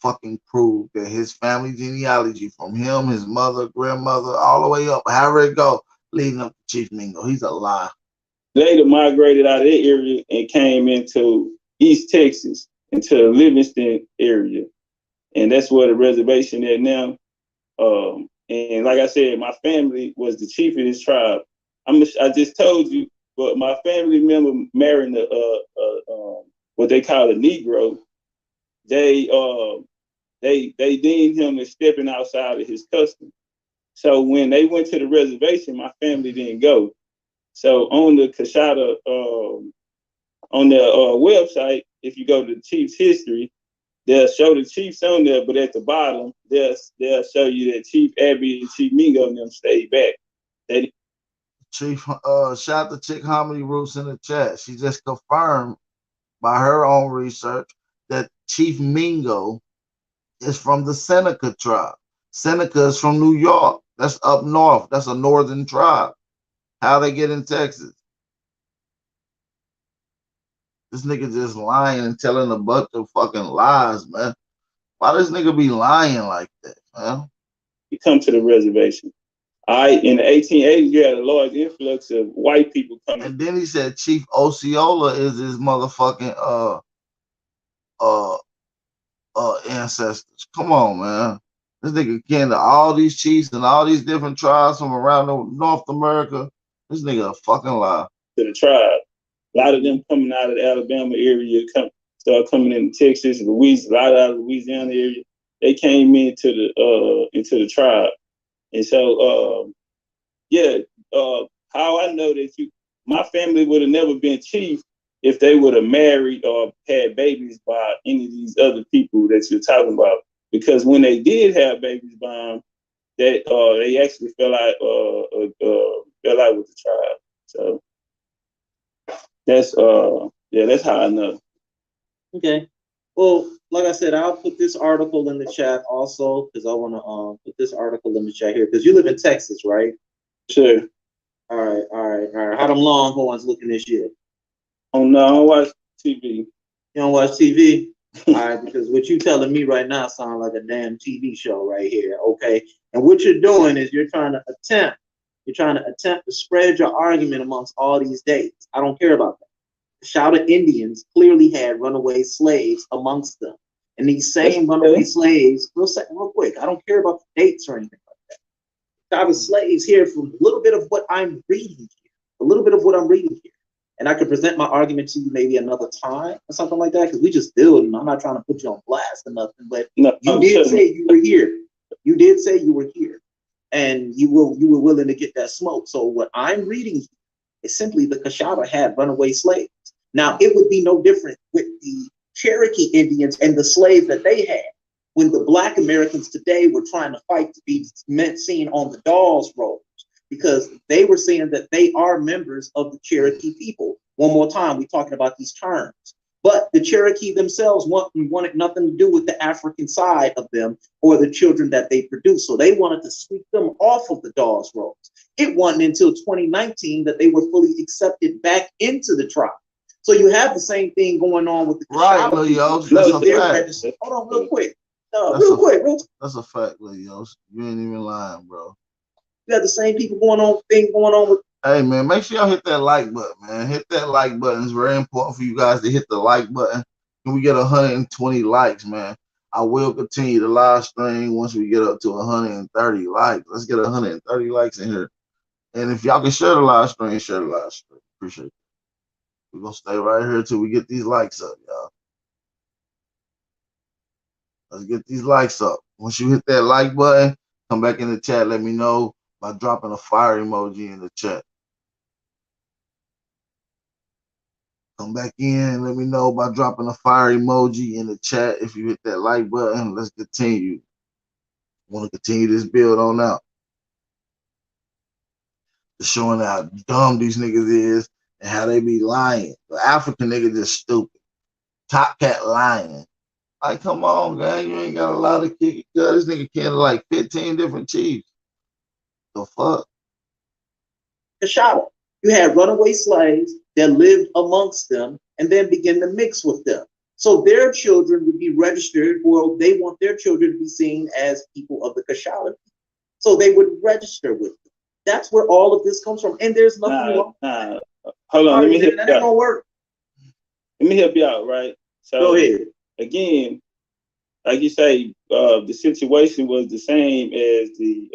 fucking prove that his family genealogy from him, his mother, grandmother, all the way up, however it go, leading up to Chief Mingo. He's a lie.
Later migrated out of that area and came into East Texas, into the Livingston area. And that's where the reservation is now. And like I said, my family was the chief of this tribe. I just told you, but my family member marrying what they call a Negro. They deemed him as stepping outside of his custom. So when they went to the reservation, my family didn't go. So on the Kashada, on the website, if you go to the chief's history, they'll show the chiefs on there, but at the bottom, they'll show you that Chief Abby and Chief Mingo and them stayed back.
Chief, shout out to Chick Hominy Roots in the chat. She just confirmed by her own research that Chief Mingo is from the Seneca tribe. Seneca is from New York. That's up north. That's a northern tribe. How they get in Texas? This nigga just lying and telling a bunch of fucking lies, man. Why this nigga be lying like that, man?
You come to the reservation. In the 1880s, you had a large influx of white people coming.
And then he said Chief Osceola is his motherfucking ancestors. Come on, man. This nigga kin to all these chiefs and all these different tribes from around North America. This nigga a fucking lie.
To the tribe. A lot of them coming out of the Alabama area, start coming into Texas, Louisiana, a lot out of the Louisiana area. They came into the tribe. And so, how I know that my family would have never been chief if they would have married or had babies by any of these other people that you're talking about. Because when they did have babies by them, they actually fell out with the tribe. So that's how I know.
Okay. Well, like I said, I'll put this article in the chat also because I want to put this article in the chat here because you live in Texas, right?
Sure.
All right. How them Longhorns looking this year?
Oh no, I don't watch TV.
You don't watch TV? All right, because what you telling me right now sounds like a damn TV show right here, okay? And what you're doing is you're trying to attempt You're trying to attempt to spread your argument amongst all these dates. I don't care about that. The Shouta Indians clearly had runaway slaves amongst them. And these same runaway slaves, real quick, I don't care about the dates or anything like that. Shouta slaves here from a little bit of what I'm reading here, a little bit of what I'm reading here. And I could present my argument to you maybe another time or something like that, because we just building. I'm not trying to put you on blast or nothing, but you did say you were here. You did say you were here, and you were willing to get that smoke. So what I'm reading is simply the Kashaba had runaway slaves. Now it would be no different with the Cherokee Indians and the slaves that they had. When the Black Americans today were trying to fight to be seen on the Dawes rolls, because they were saying that they are members of the Cherokee people. One more time, we're talking about these terms. But the Cherokee themselves wanted nothing to do with the African side of them or the children that they produced. So they wanted to sweep them off of the Dawes rolls. It wasn't until 2019 that they were fully accepted back into the tribe. So you have the same thing going on with the
right, Lil Yos. That's a fact.
Hold on, real quick.
That's a fact, Lil Yos. You ain't even lying, bro.
You have the same people going on with.
Hey man, make sure y'all hit that like button, man. Hit that like button. It's very important for you guys to hit the like button. When we get 120 likes, man, I will continue the live stream once we get up to 130 likes. Let's get 130 likes in here. And if y'all can share the live stream, share the live stream. Appreciate it. We're gonna stay right here till we get these likes up, y'all. Let's get these likes up. Once you hit that like button, come back in the chat. Let me know by dropping a fire emoji in the chat. Come back in and let me know by dropping a fire emoji in the chat. If you hit that like button, let's continue. Want to continue this build on out. Just showing how dumb these niggas is and how they be lying. The African nigga just stupid. Top cat lying. Like, come on, gang. You ain't got a lot of kick. This nigga killed like 15 different chiefs. The fuck?
Kashaba. You had runaway slaves that lived amongst them and then began to mix with them. So their children would be registered, or they want their children to be seen as people of the Kashaba. So they would register with them. That's where all of this comes from. And there's nothing wrong.
Hold on, let me help
you out. Work.
Let me help you out, right? So
go ahead.
Again, like you say, the situation was the same as the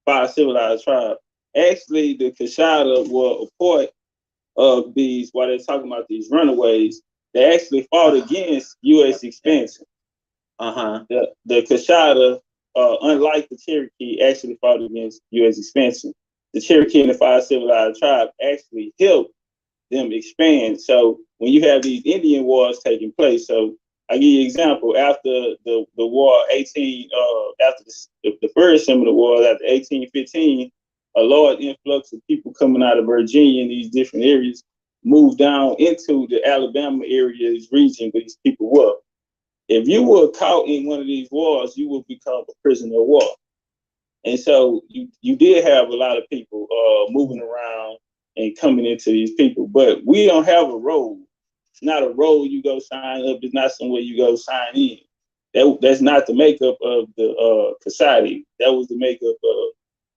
5 civilized tribes. Actually, the Kashada were a part of these, while they're talking about these runaways, they actually fought against U.S. expansion. The Kashada, unlike the Cherokee, actually fought against U.S. expansion. The Cherokee and the 5 civilized tribes actually helped them expand. So when you have these Indian wars taking place, so I give you an example. After the war 18, after the first Seminole War, after 1815, a large influx of people coming out of Virginia and these different areas moved down into the Alabama areas region where these people were. If you were caught in one of these wars, you would become a prisoner of war. And so you did have a lot of people moving around and coming into these people, but we don't have a role. It's not a role you go sign up. It's not somewhere you go sign in. That's not the makeup of the society. That was the makeup of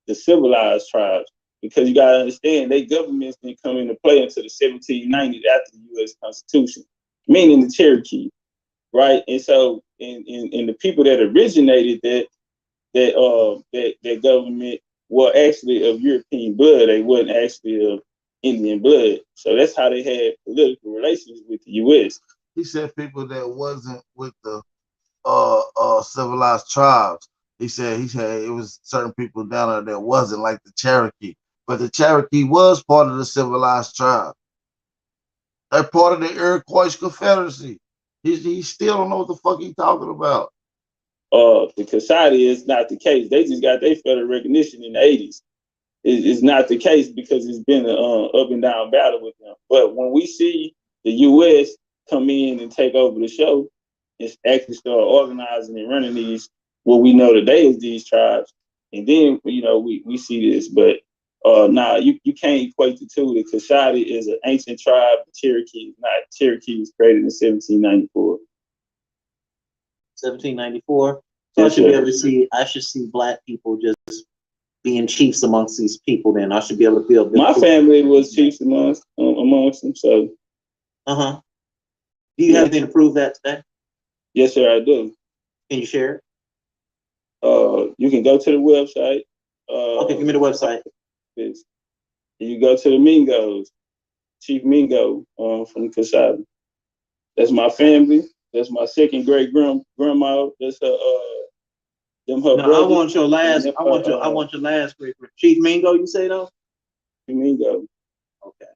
the civilized tribes, because you got to understand, their governments didn't come into play until the 1790s after the U.S. Constitution, meaning the Cherokee, right? And so, in the people that originated that government were actually of European blood. They wasn't actually of Indian blood. So that's how they had political relations with the U.S.
He said people that wasn't with the civilized tribes. He said it was certain people down there that wasn't, like the Cherokee. But the Cherokee was part of the civilized tribe. They're part of the Iroquois Confederacy. He still don't know what the fuck he talking about.
The Kasadi is not the case. They just got their federal recognition in the 80s. It's not the case because it's been an up and down battle with them. But when we see the U.S. come in and take over the show, and actually start organizing and running these, what we know today as these tribes, and then we see this. But you can't equate the two. The Kasadi is an ancient tribe. The Cherokee is not. Cherokee was created in 1794.
1794. So I should be able to see. I should see Black people just
being chiefs amongst these people, then I should be able to build.
My family was chiefs amongst them, so.
Do you have anything to prove that today?
Yes, sir, I do.
Can you share it?
You can go to the website.
Okay, give me the website.
You go to the Mingos, Chief Mingo from Kasada. That's my family. That's my second great grandma. That's her. Them her brothers.
I want your last. I want your last great Chief Mingo. You say though?
Chief Mingo.
Okay.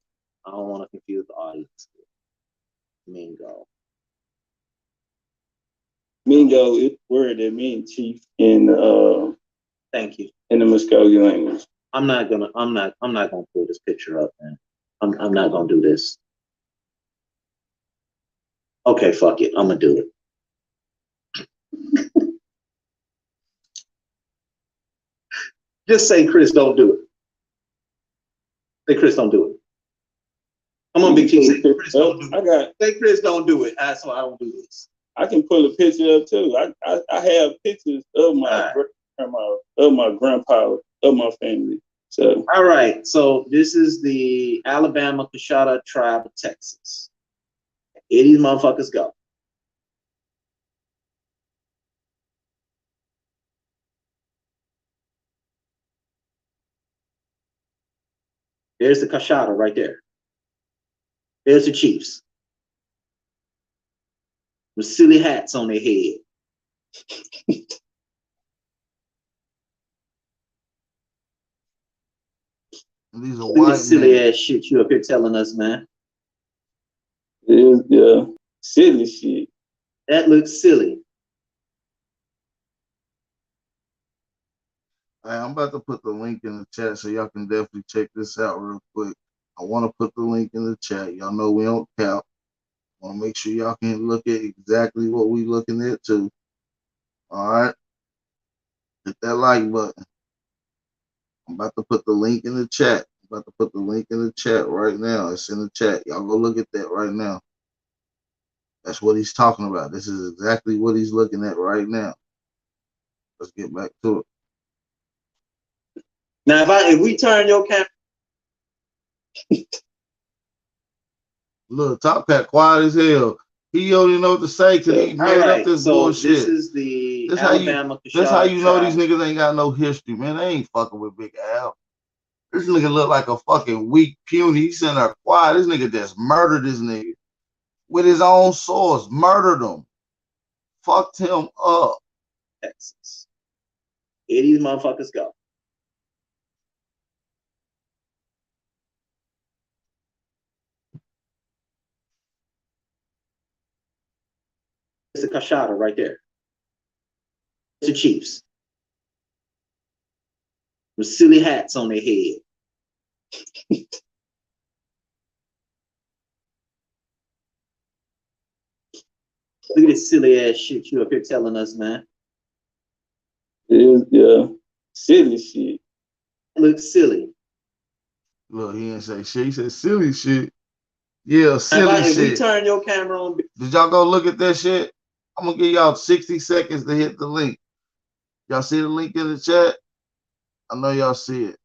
I don't want to confuse the audience. Mingo.
Mingo is a word that means chief in
thank you.
In the Muskogee language.
I'm not gonna pull this picture up, man. I'm not gonna do this. Okay, fuck it. I'm gonna do it. Just say Chris, don't do it. Say Chris, don't do it. I'm gonna be Say Chris, don't do it. Say Chris, don't do it. So I don't do this.
I can pull a picture up too. I have pictures of my grandma, of my grandpa, of my family. So
all right. So this is the Alabama Coshada tribe of Texas. Here these motherfuckers go. There's the Coshada right there. There's the chiefs. With silly hats on their head.
These are
Look at
white
this silly
men.
ass shit you up here telling us, man.
Yeah, silly shit.
That looks silly.
Hey, I'm about to put the link in the chat so y'all can definitely check this out real quick. I want to put the link in the chat. Y'all know we don't count. I want to make sure y'all can look at exactly what we looking at too. All right. Hit that like button. I'm about to put the link in the chat. I'm about to put the link in the chat right now. It's in the chat. Y'all go look at that right now. That's what he's talking about. This is exactly what he's looking at right now. Let's get back to it.
Now, if we turn your camera,
look, Top Cat quiet as hell. He don't even know what to say because he made up this bullshit.
This is the Alabama Coshada.
That's how you know these niggas ain't got no history, man. They ain't fucking with Big Al. This nigga look like a fucking weak puny. He's sitting there quiet. This nigga just murdered this nigga with his own source. Murdered him. Fucked him up.
Texas. Here these motherfuckers go. It's the Coshada right there. It's the chiefs. With silly hats on their head. Look at this silly ass shit you up here telling us, man.
Yeah, silly shit.
It looks silly.
Look, he didn't say shit. He said silly shit. Yeah, silly shit. If
we turn your camera on.
Did y'all go look at that shit? I'm gonna give y'all 60 seconds to hit the link. Y'all see the link in the chat? I know y'all see it.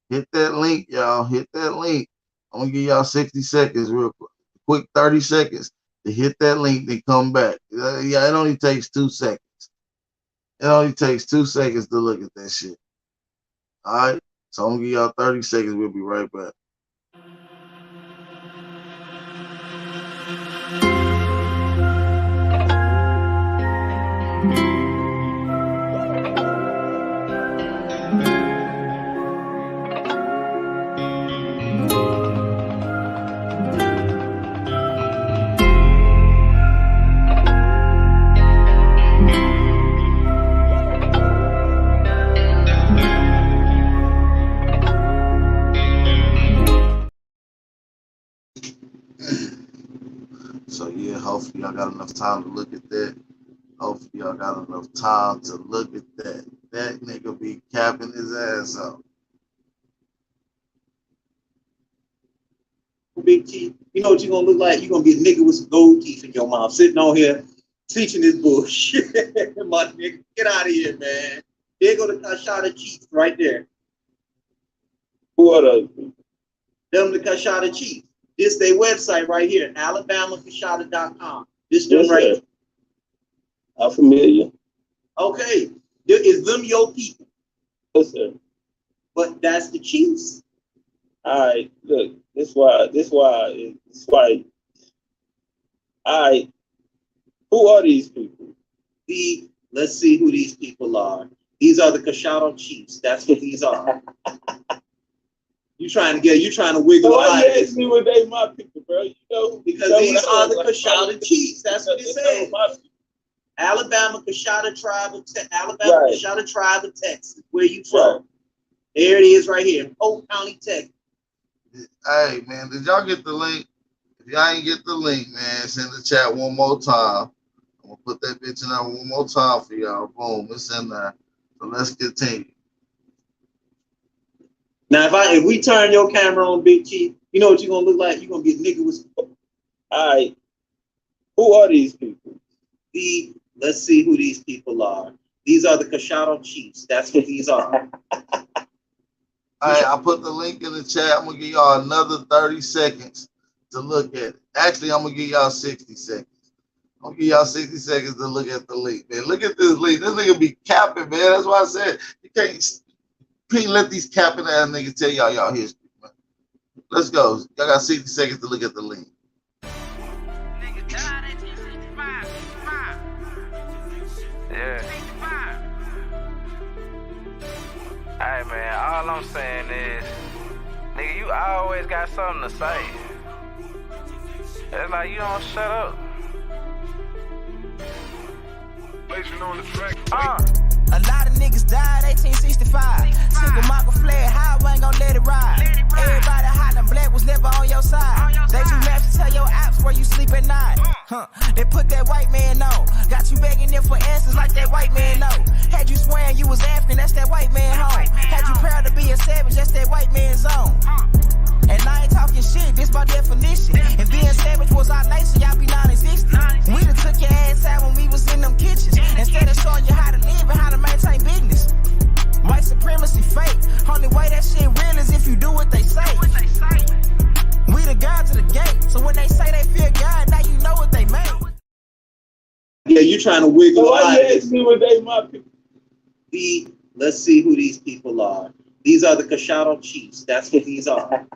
Hit that link, y'all. Hit that link. I'm gonna give y'all 60 seconds real quick. Quick 30 seconds to hit that link, then come back. Yeah, it only takes 2 seconds. It only takes 2 seconds to look at that shit. All right? So I'm gonna give y'all 30 seconds. We'll be right back. So yeah, hopefully y'all got enough time to look at that. Hopefully y'all got enough time to look at that. That nigga be capping his ass up.
Big teeth. You know what you're gonna look like? You're gonna be a nigga with some gold teeth in your mouth, sitting on here teaching this bullshit. My nigga, get out of here, man.
There go the Kashada Chiefs right there.
Who are those people?
Them the Kashada Chiefs. This their website right here, AlabamaKashada.com. This them right here.
I'm familiar.
Okay. Is them your people?
Yes, sir.
But that's the Chiefs.
All right, look, this why. All right, who are these people?
Let's see who these people are. These are the Kashada Chiefs. That's what these are. You trying to wiggle out.
Why you ask me what they my people, bro? You know,
because these are the Kashada Chiefs. That's what it says. Alabama Kashada Tribe of Kashada Tribe of Texas. Where you from? Right. There it is right here in Polk County, Texas.
Hey man, did y'all get the link? If y'all ain't get the link, man, send the chat one more time. I'm gonna put that bitch in there one more time for y'all. Boom, it's in there. So let's continue.
Now, if we turn your camera on, Big Chief, you know what you're gonna look like? You're gonna be a nigga with.
All right, who are these people?
Let's see who these people are. These are the Kashada Chiefs. That's what these are.
All right, I put the link in the chat. I'm gonna give y'all another 30 seconds to look at it. Actually, I'm gonna give y'all 60 seconds. I'm gonna give y'all 60 seconds to look at the link, man. Look at this link. This nigga be capping, man. That's why I said you can't let these capping ass niggas tell y'all history, man. Let's go. Y'all got 60 seconds to look at the link.
Yeah. Hey man, all I'm saying is, nigga, you always got something to say. It's like you don't shut up.
On the track.
A lot of niggas died 1865. Single Michael fled, how I ain't gon' let it ride. Everybody hollering black was never on your side. They do maps to tell your apps where you sleep at night. They put that white man on. Got you begging them for answers like that white man know. Had you swearing you was African, that's that white man home. Had you proud to be a savage, that's that white man's zone. And I ain't talking shit, this by definition. And being savage was our nature, y'all be non-existent. We done took your ass out when we was in them kitchens. Instead of showing you how to live and how to maintain business. White supremacy fake. Only way that shit real is if you do what they say. We the guards to the gate. So when they say they fear God, now you know what they make.
Yeah, you trying to wiggle out.
Why you ask me what they my people?
Let's see who these people are. These are the Kashada Chiefs. That's what these are.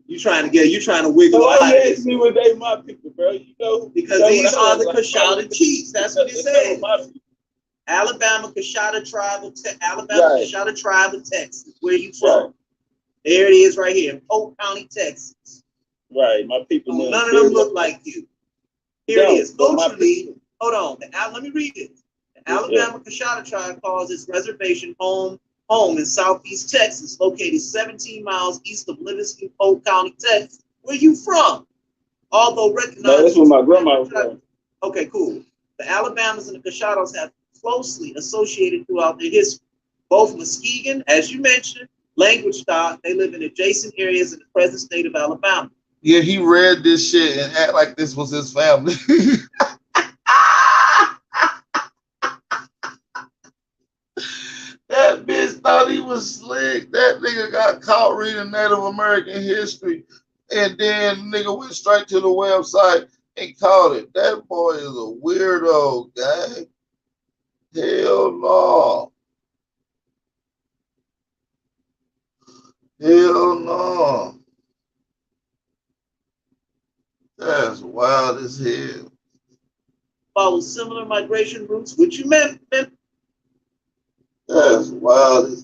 You trying to wiggle out.
Why you ask me what they my people, bro? You know,
because these are the Kashada Chiefs. That's what it says. Alabama Kashada Tribe of Kashada Tribe of Texas. Where you from? Right. There it is right here in Polk County, Texas.
Right, my people.
None of them look like you. Here it is. Culturally, hold on. Let me read it. The Alabama Kashada Tribe calls its reservation home in southeast Texas, located 17 miles east of Livingston, Polk County, Texas. Where you from? Although recognized.
No, that's where my grandma was from.
Okay, cool. The Alabamas and the Kashadas have closely associated throughout their history. Both Muskegon, as you mentioned, language stock, they live in adjacent areas in the present state of Alabama.
Yeah, he read this shit and act like this was his family. That bitch thought he was slick. That nigga got caught reading Native American history, and then nigga went straight to the website and caught it. That boy is a weirdo, guy. Hell no. Hell no. That's wild as hell.
Follow similar migration routes, which you meant.
That's wild.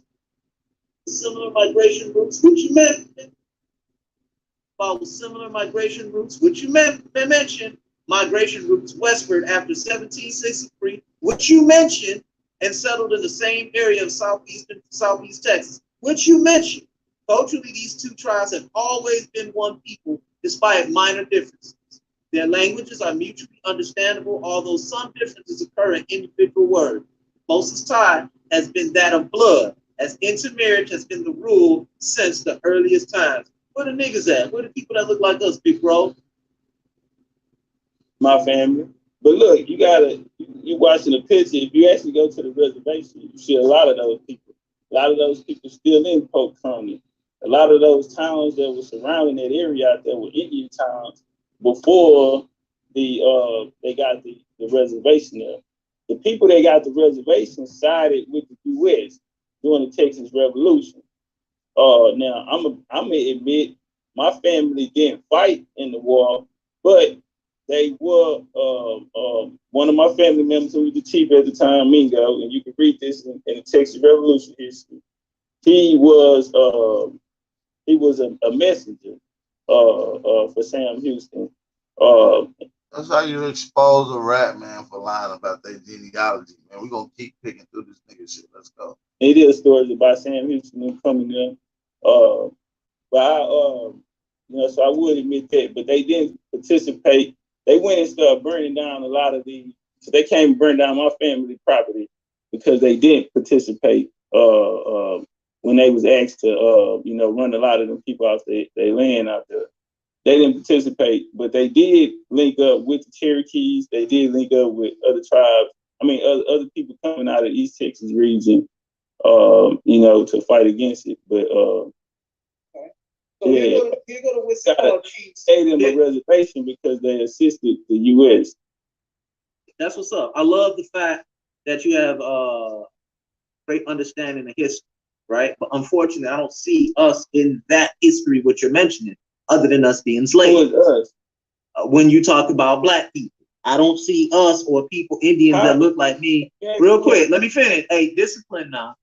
Similar migration routes, which you meant. Follow similar migration routes, which you mentioned. Migration routes westward after 1763, which you mentioned, and settled in the same area of southeast Texas, which you mentioned. Culturally, these two tribes have always been one people, despite minor differences. Their languages are mutually understandable, although some differences occur in individual words. Closest tie has been that of blood, as intermarriage has been the rule since the earliest times. Where the niggas at? Where the people that look like us, big bro?
My family. But look, you watching the picture. If you actually go to the reservation, you see a lot of those people. A lot of those people still in Polk County. A lot of those towns that were surrounding that area out there were Indian towns before they got the reservation there. The people that got the reservation sided with the U.S. during the Texas Revolution. Now I'm gonna admit my family didn't fight in the war, but they were one of my family members who was the chief at the time, Mingo, and you can read this in the Texas Revolution history. He was a messenger for Sam Houston.
That's how you expose a rat man for lying about their genealogy, man. We're gonna keep picking through this nigga shit. Let's go.
It is stories about Sam Houston coming there. But so I would admit that, but they didn't participate. They went and started burning down a lot of so they came and burned down my family property because they didn't participate when they was asked to run a lot of them people off their land out there. They didn't participate, but they did link up with the Cherokees. They did link up with other tribes. Other people coming out of the East Texas region, to fight against it. But
So you go to Wichita Chiefs.
Stayed in the reservation because they assisted the U.S.
That's what's up. I love the fact that you have great understanding of history, right? But unfortunately, I don't see us in that history what you're mentioning, other than us being slaves.
Who is us?
When you talk about black people, I don't see us or people, Indians that look like me. Real quick, let me finish. Hey, discipline now.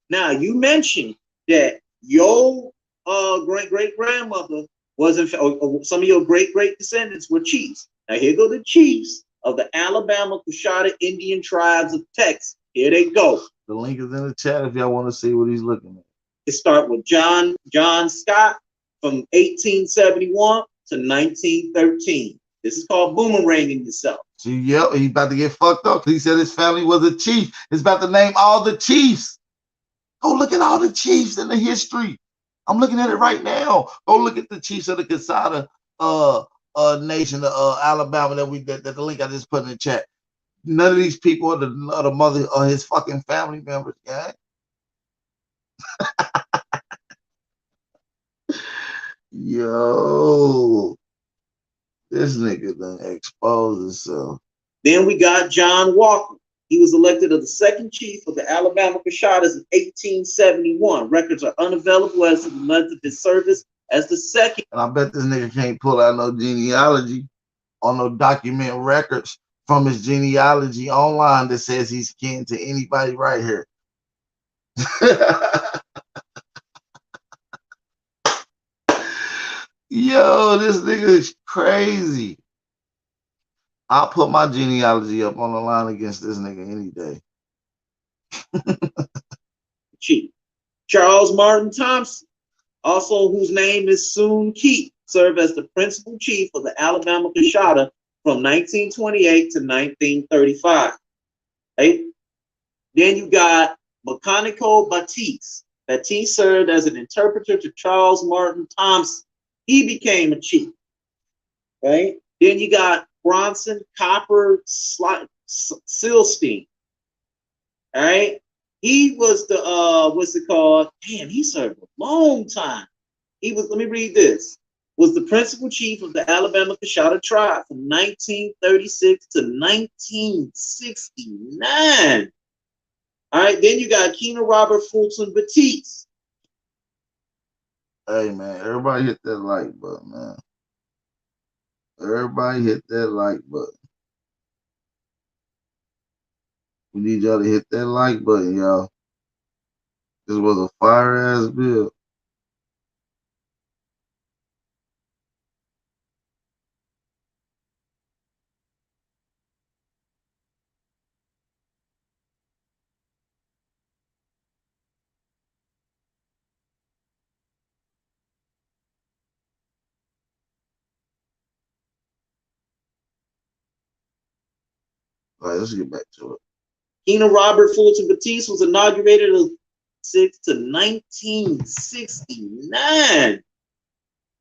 Now, you mentioned that your great-great-grandmother wasn't, or some of your great-great descendants were chiefs. Now, here go the chiefs of the Alabama Coushatta Indian tribes of Texas. Here they go.
The link is in the chat if y'all want to see what he's looking at.
It start with John Scott from 1871 to 1913. This is called boomeranging yourself.
See, yep, he's about to get fucked up because he said his family was a chief. He's about to name all the chiefs. Go look at all the chiefs in the history. I'm looking at it right now. Go look at the chiefs of the Coushatta nation, Alabama that the link I just put in the chat. None of these people are the mother or his fucking family members, guys. Yo, this nigga done exposed himself.
Then we got John Walker. He was elected as the second chief of the Alabama Coushattas in 1871. Records are unavailable as to the length of his service as the second.
And I bet this nigga can't pull out no genealogy or no document records from his genealogy online that says he's kin to anybody right here. Yo, this nigga is crazy. I'll put my genealogy up on the line against this nigga any day.
Chief Charles Martin Thompson, also whose name is soon Keith, served as the principal chief of the Alabama Coushatta from 1928 to 1935. Right? Then you got Mecanico Batiste. Batiste served as an interpreter to Charles Martin Thompson. He became a chief. Right? Then you got Bronson Copper Silstein. All right. He was the what's it called? Damn, he served a long time. He was, let me read this. Was the principal chief of the Alabama Coushatta tribe from 1936 to 1969. All right, then you got Keena Robert Fulton Batiste.
Hey man, everybody hit that like button, man. Everybody hit that like button. We need y'all to hit that like button, y'all. This was a fire ass bill. All right, let's get back to it.
Keena Robert Fulton Batiste was inaugurated in 1969.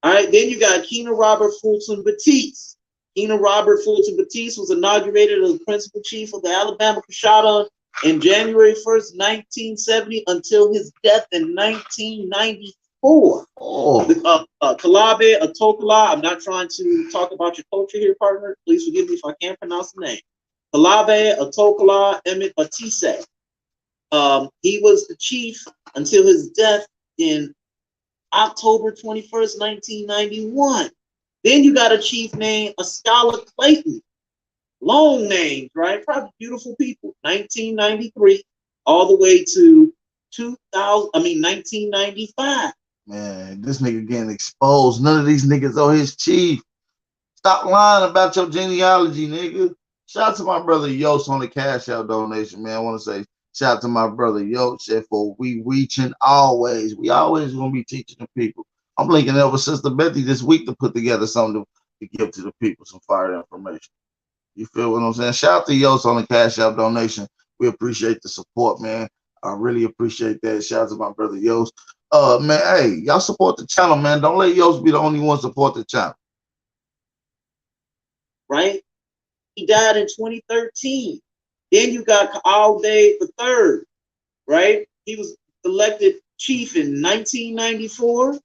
All right, then you got Keena Robert Fulton Batiste. Ena Robert Fulton Batiste was inaugurated as the principal chief of the Alabama Coshada in January 1st, 1970 until his death in 1994. Kalabe Atokala, I'm not trying to talk about your culture here, partner. Please forgive me if I can't pronounce the name. Kalabe Atokala Emmett Batiste. He was the chief until his death in October 21st, 1991. Then you got a chief named Ascala Clayton. Long names, right? Probably beautiful people. 1993 all the way to 1995.
Man, this nigga getting exposed. None of these niggas are his chief. Stop lying about your genealogy, nigga. Shout out to my brother Yost on the cash out donation, man. I want to say shout out to my brother Yost for we reaching always. We always gonna be teaching the people. I'm linking up with Sister Betty this week to put together something to give to the people, some fire information. You feel what I'm saying? Shout out to Yost on the cash out donation. We appreciate the support, man. I really appreciate that. Shout out to my brother Yost. Man, hey, y'all support the channel, man. Don't let Yost be the only one support the channel.
Right? He died in 2013. Then you got Ka'alde III, right? He was elected chief in 1994,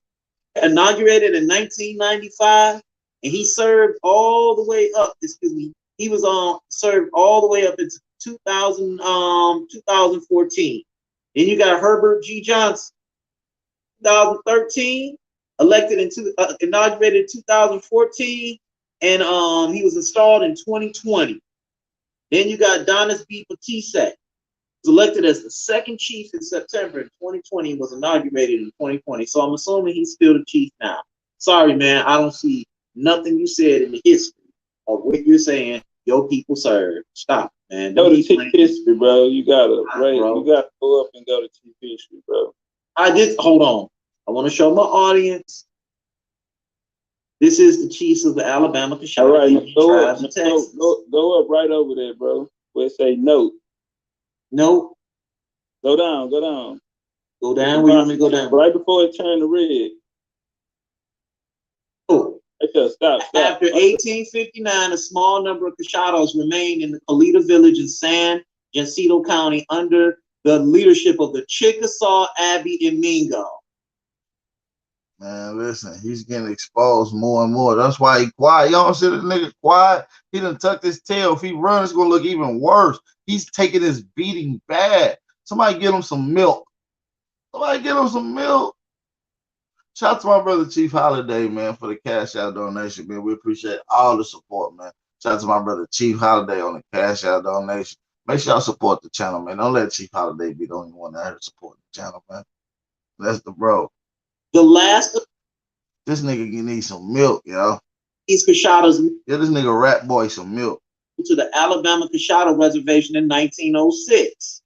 inaugurated in 1995, and he served all the way up. He was served all the way up into 2014. Then you got Herbert G. Johnson, 2013, inaugurated in 2014, and he was installed in 2020. Then you got Donis B. Batiste, was elected as the second chief in September in 2020, was inaugurated in 2020. So I'm assuming he's still the chief now. Sorry, man, I don't see nothing you said in the history of what you're saying your people serve. Stop, man.
Go to chief history, bro. You gotta you gotta go up and go to chief history, bro.
Hold on. I want to show my audience. This is the chiefs of the Alabama Coshada.
All right, go up right over there, bro. Where it say note.
Nope.
Go down, go down.
Go down. Where you want me to go down?
Right before it turned to red.
Oh.
Stop.
After 1859, a small number of Coshados remained in the Colita village in San Jacinto County under the leadership of the Chickasaw Abbey in Mingo.
Man, listen, he's getting exposed more and more. That's why he quiet. Y'all don't see this nigga quiet. He done tucked his tail. If he runs, it's gonna look even worse. He's taking his beating bad. Somebody get him some milk. Shout out to my brother Chief Holiday, man, for the cash out donation, man. We appreciate all the support, man. Shout out to my brother Chief Holiday on the cash out donation. Make sure y'all support the channel, man. Don't let Chief Holiday be the only one out here supporting the channel, man. That's the bro. This nigga need some milk, yo.
These Coshadas.
Yeah, this nigga rat boy some milk.
To the Alabama Coshada Reservation in 1906.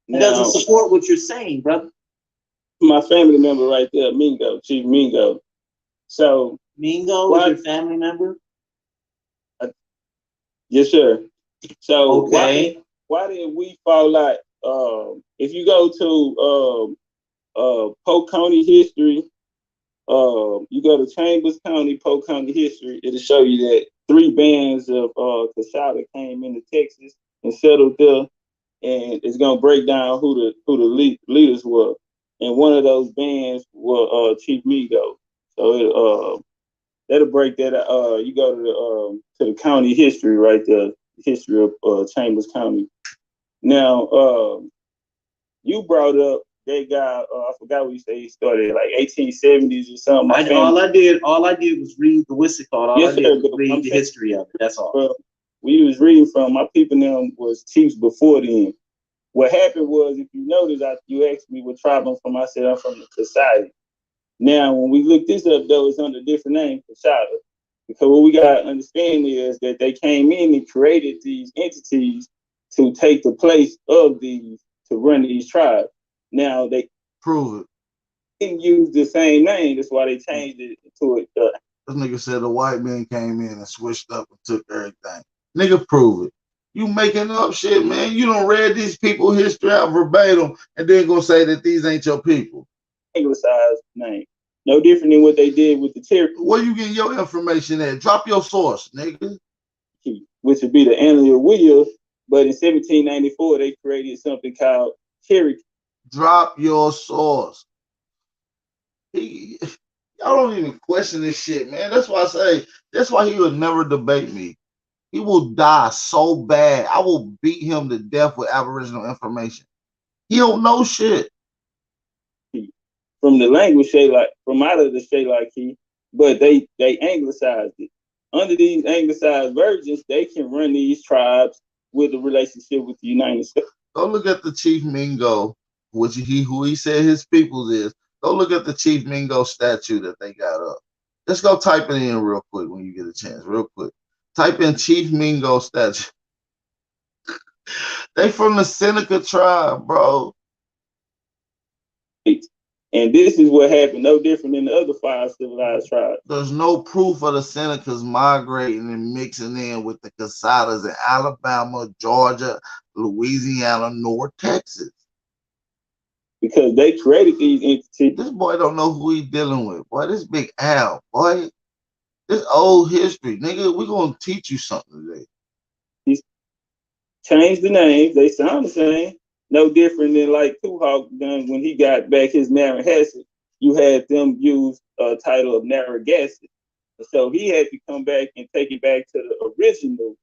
It doesn't support what you're saying, brother.
My family member right there, Mingo, Chief Mingo. So
Mingo is your family member?
Yes, sir. So
okay.
Why did we fall out? If you go to Polk County history, you go to Chambers County, Polk County history, it'll show you that 3 bands of Coshada came into Texas and settled there, and it's gonna break down who the leaders were. And one of those bands were Chief Mingo. So that'll break that. You go to the county history right there, history of Chambers County. Now, you brought up that guy. I forgot what you said. He started like 1870s or something.
All I did was read the what's it called. I did was read the history of it. That's all.
We was reading from my people. Them was chiefs before then. What happened was, if you notice, you asked me what tribe I'm from. I said I'm from the Society. Now, when we look this up, though, it's under a different name, Coshada. Because what we got to understand is that they came in and created these entities to take the place of these, to run these tribes. Now, they
prove it.
Didn't use the same name. That's why they changed it to it.
This nigga said the white man came in and switched up and took everything. Nigga, prove it. You making up shit, man. You done read these people history out verbatim and then gonna say that these ain't your people.
Anglicized name. No different than what they did with the Cherokee.
Where you getting your information at? Drop your source, nigga.
Which would be the annual wheel. But in 1794, they created something called Cherokee.
Drop your source. Y'all don't even question this shit, man. That's why I say, that's why he will never debate me. He will die so bad. I will beat him to death with Aboriginal information. He don't know shit.
From the language from out of the Shaylaki, but they anglicized it. Under these anglicized versions, they can run these tribes with a relationship with the United States.
Go look at the Chief Mingo, who he said his peoples is. Go look at the Chief Mingo statue that they got up. Just go type it in real quick when you get a chance, real quick. Type in Chief Mingo statue. They from the Seneca tribe, bro.
And this is what happened, no different than the other 5 civilized tribes.
There's no proof of the Senecas migrating and mixing in with the Casadas in Alabama, Georgia, Louisiana, North Texas.
Because they created these entities.
This boy don't know who he dealing with. Boy, this Big Al, boy. This old history. Nigga, we're going to teach you something today.
He's changed the names. They sound the same. No different than like Tuhawk done when he got back his Narragansett. You had them use a title of Narragansett. So he had to come back and take it back to the original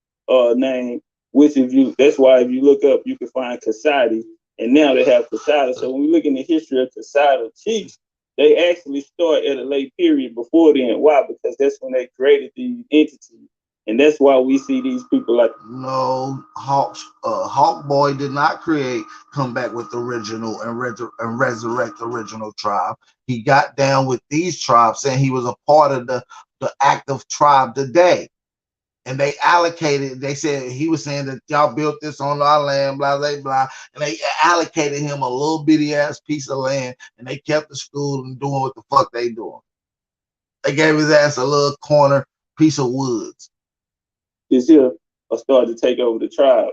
name, which that's why if you look up, you can find Casadi. And now they have Casada. So when we look in the history of Casada chiefs, they actually start at a late period before then. Why? Because that's when they created these entities. And that's why we see these people like...
No, Hawk Boy did not come back with the original and resurrect the original tribe. He got down with these tribes saying he was a part of the active tribe today. And they allocated, they said, he was saying that y'all built this on our land, blah, blah, blah. And they allocated him a little bitty ass piece of land and they kept the school and doing what the fuck they doing. They gave his ass a little corner piece of woods.
Is here started to take over the tribe.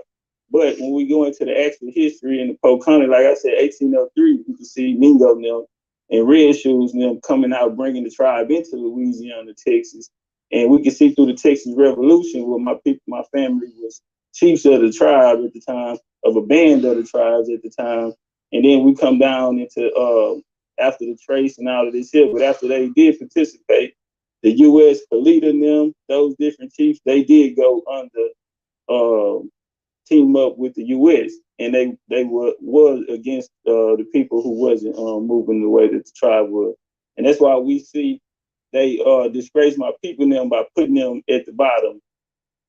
But when we go into the actual history in the Pocahontas, like I said, 1803, you can see Mingo and them and Red Shoes and them coming out, bringing the tribe into Louisiana, Texas. And we can see through the Texas Revolution where my family was chiefs of the tribe at the time, of a band of the tribes at the time. And then we come down into after the Trace and all of this here, but after they did participate, the U.S. Kalita and them, those different chiefs, they did go under, team up with the U.S. and they was against the people who wasn't moving the way that the tribe was. And that's why we see they disgrace my people now by putting them at the bottom,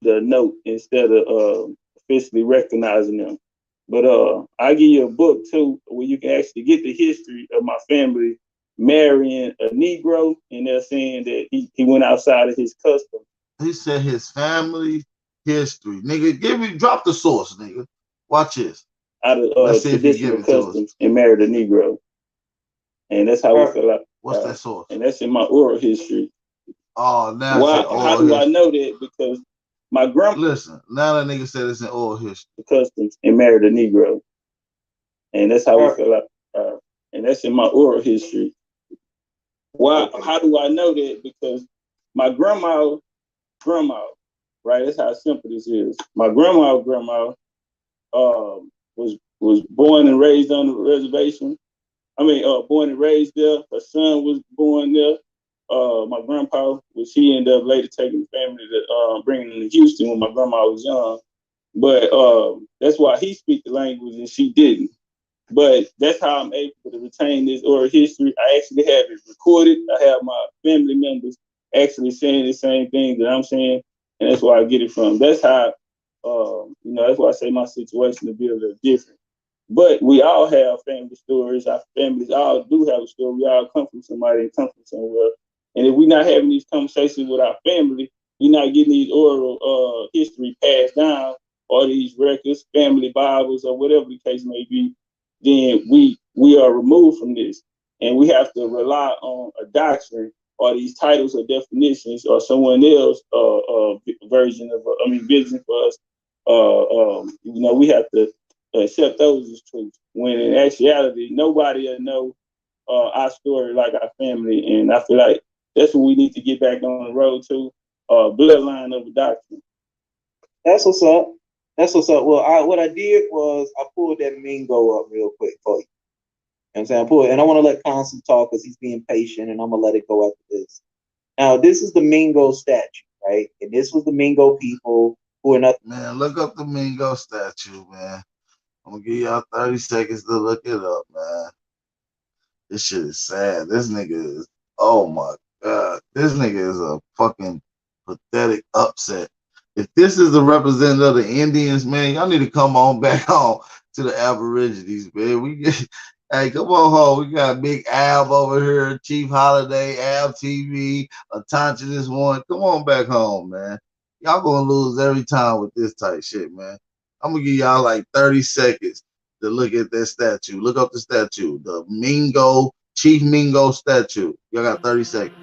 the note, instead of officially recognizing them. But I give you a book too, where you can actually get the history of my family marrying a Negro, and they're saying that he went outside of his custom.
He said his family history. Nigga, drop the source, nigga. Watch this.
Out of traditional customs and married a Negro. And that's how we feel like.
What's that source?
And that's in my oral history.
Oh, now
how do I know that? Because my grandma...
Listen, now that nigga said it's in oral history.
Customs and married a Negro. And that's how we feel like. And that's in my oral history. Why? How do I know that? Because my grandma, right? That's how simple this is. My grandma was born and raised on the reservation. Born and raised there. Her son was born there. My grandpa, he ended up later taking the family to bringing them to Houston when my grandma was young. But that's why he speaks the language and she didn't. But that's how I'm able to retain this oral history. I actually have it recorded. I have my family members actually saying the same thing that I'm saying, and that's where I get it from. That's how, that's why I say my situation to be a little different. But we all have family stories. Our families all do have a story. We all come from somebody and come from somewhere. And if we're not having these conversations with our family, we're not getting these oral history passed down, or these records, family Bibles, or whatever the case may be, then we are removed from this. And we have to rely on a doctrine or these titles or definitions or someone else version of, vision for us. We have to accept those as truth. When in actuality, nobody will know our story, like our family, and I feel like that's what we need to get back on the road to. Bloodline of adoption.
That's what's up. That's what's up. Well, what I did was I pulled that Mingo up real quick for you. You know what I'm saying? I pulled, and I want to let Constant talk because he's being patient, and I'm gonna let it go after this. Now, this is the Mingo statue, right? And this was the Mingo people who are not.
Man, look up the Mingo statue, man. I'm gonna give y'all 30 seconds to look it up, man. This shit is sad. This nigga is, oh my God. This nigga is a fucking pathetic upset. If this is the representative of the Indians, man, y'all need to come on back home to the Aborigines, man. Hey, come on home. We got Big Ab over here, Chief Holiday, Ab TV, Atancha this one. Come on back home, man. Y'all gonna lose every time with this type shit, man. I'm gonna give y'all like 30 seconds to look at that statue. Look up the statue, the Mingo, Chief Mingo statue. Y'all got 30 seconds.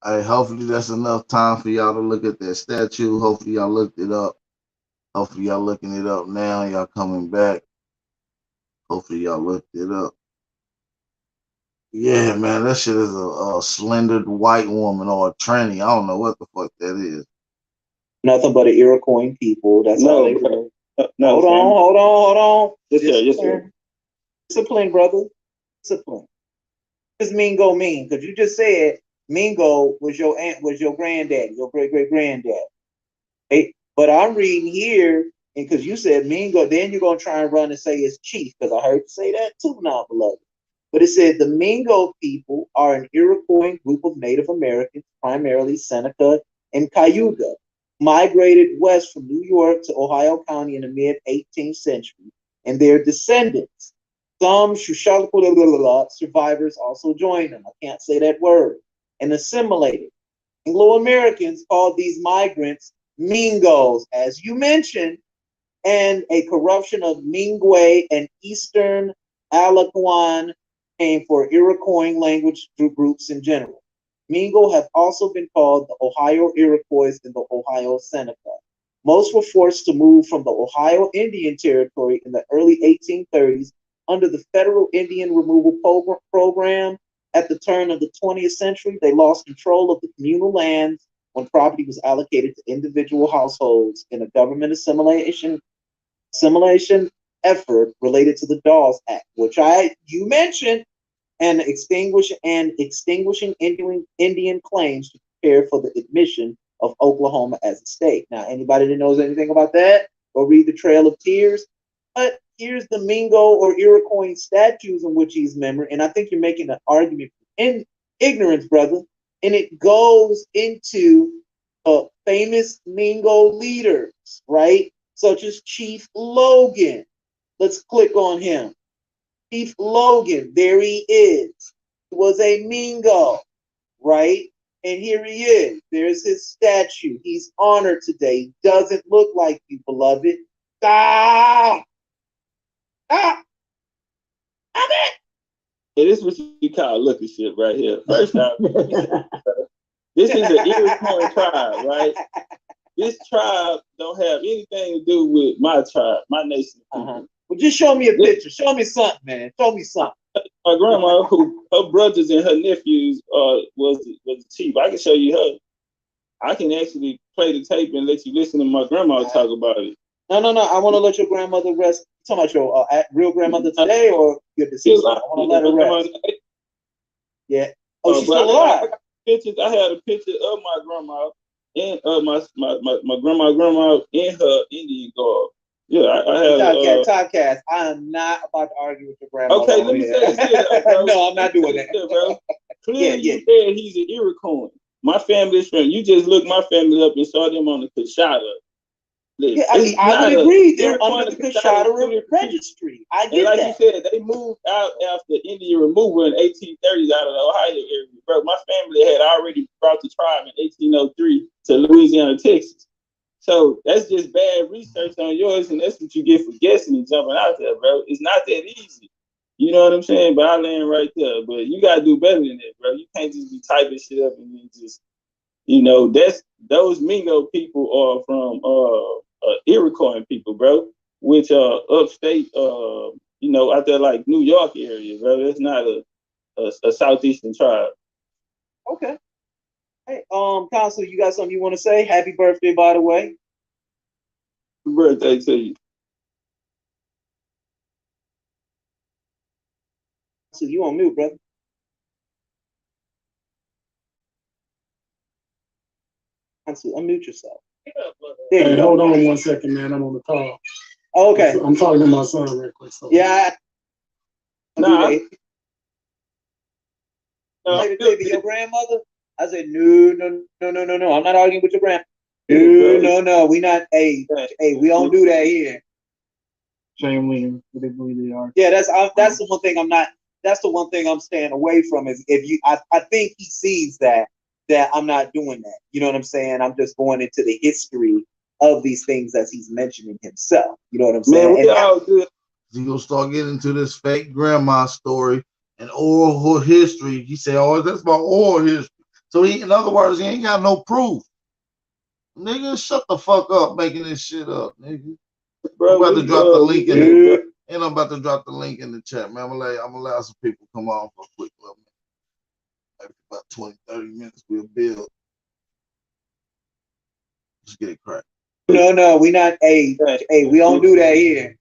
Hey, hopefully that's enough time for y'all to look at that statue. Hopefully y'all looked it up. Hopefully y'all looking it up now. Y'all coming back. Hopefully y'all looked it up. Yeah, man, that shit is a slendered white woman or a tranny. I don't know what the fuck that is.
Nothing but an Iroquois people. That's all they were. No, hold on. Discipline, brother. Discipline. What does Mingo mean? Because you just said Mingo was your aunt, was your granddaddy, your great-great-granddad. Hey, but I'm reading here, and because you said Mingo, then you're going to try and run and say it's Chief, because I heard you say that too now, beloved. But it said the Mingo people are an Iroquois group of Native Americans, primarily Seneca and Cayuga, migrated west from New York to Ohio County in the mid-18th century, and their descendants, some survivors also joined them. I can't say that word. And assimilated. Anglo-Americans called these migrants Mingos, as you mentioned, and a corruption of Mingwe and Eastern Algonquin came for Iroquois language groups in general. Mingo have also been called the Ohio Iroquois and the Ohio Seneca. Most were forced to move from the Ohio Indian Territory in the early 1830s under the Federal Indian Removal Program. At the turn of the 20th century, they lost control of the communal lands when property was allocated to individual households in a government assimilation effort related to the Dawes Act, which you mentioned, and extinguishing Indian claims to prepare for the admission of Oklahoma as a state. Now, anybody that knows anything about that, go read the Trail of Tears. But here's the Mingo or Iroquois statues in which he's memory, and I think you're making an argument in ignorance, brother. And it goes into famous Mingo leaders, right? Such as Chief Logan. Let's click on him. Chief Logan, there he is. He was a Mingo, right? And here he is. There's his statue. He's honored today. He doesn't look like you, beloved. Ah! Ah! I'm it!
Yeah, this is what you call looking shit right here. First off, this is an Iroquois tribe, right? This tribe don't have anything to do with my tribe, my nation.
Well, just show me a picture. Show me something, man. Show me something.
My grandma, who her brothers and her nephews was the chief. I can show you her. I can actually play the tape and let you listen to my grandma talk about it.
No. I want to let your grandmother rest. You talking about your real grandmother today or your deceased? I want to let her rest. Yeah. Oh, she's still alive.
I had a picture of my grandma and my grandma in her Indian garb. Yeah, I have.
Podcast. I am not about to argue with your grandma.
Okay, let me say this.
No, I'm not doing that.
Bro. Clearly, you said he's an Iroquois. My family is from. You just look my family up and saw them on the Kashada.
Yeah, I mean, I would agree. They're under the Coshada Registry. I get
like
that.
you said, they moved out after Indian removal in 1830s out of the Ohio area. Bro, my family had already brought the tribe in 1803 to Louisiana, Texas. So that's just bad research on yours, and that's what you get for guessing and jumping out there, bro. It's not that easy. You know what I'm saying? But I land right there. But you gotta do better than that, bro. You can't just be typing shit up and then just, you know, those Mingo people are from Iroquois people, bro, which are upstate, you know, out there like New York area, bro. That's not a southeastern tribe.
Okay. Hey, Consul, you got something you want to say? Happy birthday, by the way.
Happy birthday to you.
So you on mute, brother. Consul, unmute yourself.
Hey, hold on 1 second, man. I'm on the call.
Okay.
I'm talking to my son real quick. So.
Yeah.
Nah.
Baby, your grandmother? I said, no. I'm not arguing with your grandma. No. We not. Hey, we don't do that here.
Shame they believe they are.
Yeah, that's the one thing I'm not. That's the one thing I'm staying away from. Is if you, I think he sees that I'm not doing that. You know what I'm saying? I'm just going into the history of these things as he's mentioning himself. You know what I'm saying?
Man, we all good.
He gonna start getting into this fake grandma story and oral history. He said, "Oh, that's my oral history." So in other words, he ain't got no proof. Nigga, shut the fuck up making this shit up, nigga. Bro, I'm about to drop the link in the, and I'm about to drop the link in the chat, man. I'm gonna allow some people come on for a quick little minute. Maybe about 20, 30 minutes we'll build. Just get it cracked.
No, we not. Hey, we don't do that here.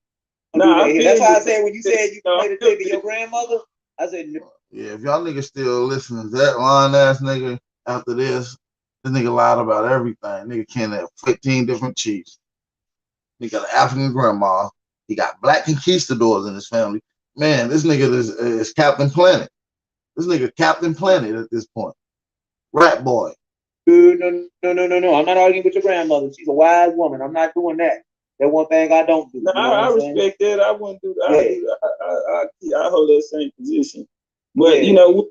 That's why I said when you said you played the tape of your grandmother, I said no.
Yeah, if y'all niggas still listening to that lying ass nigga after this nigga lied about everything. Nigga can't have 15 different chiefs. He got an African grandma. He got black conquistadors in his family. Man, this nigga is Captain Planet. This nigga Captain Planet at this point. Rat boy.
No. I'm not arguing with your grandmother. She's a wise woman. I'm not doing that. That's one thing I don't do.
No, you know I respect that. I wouldn't do that. Yeah. I hold that same position. But you know,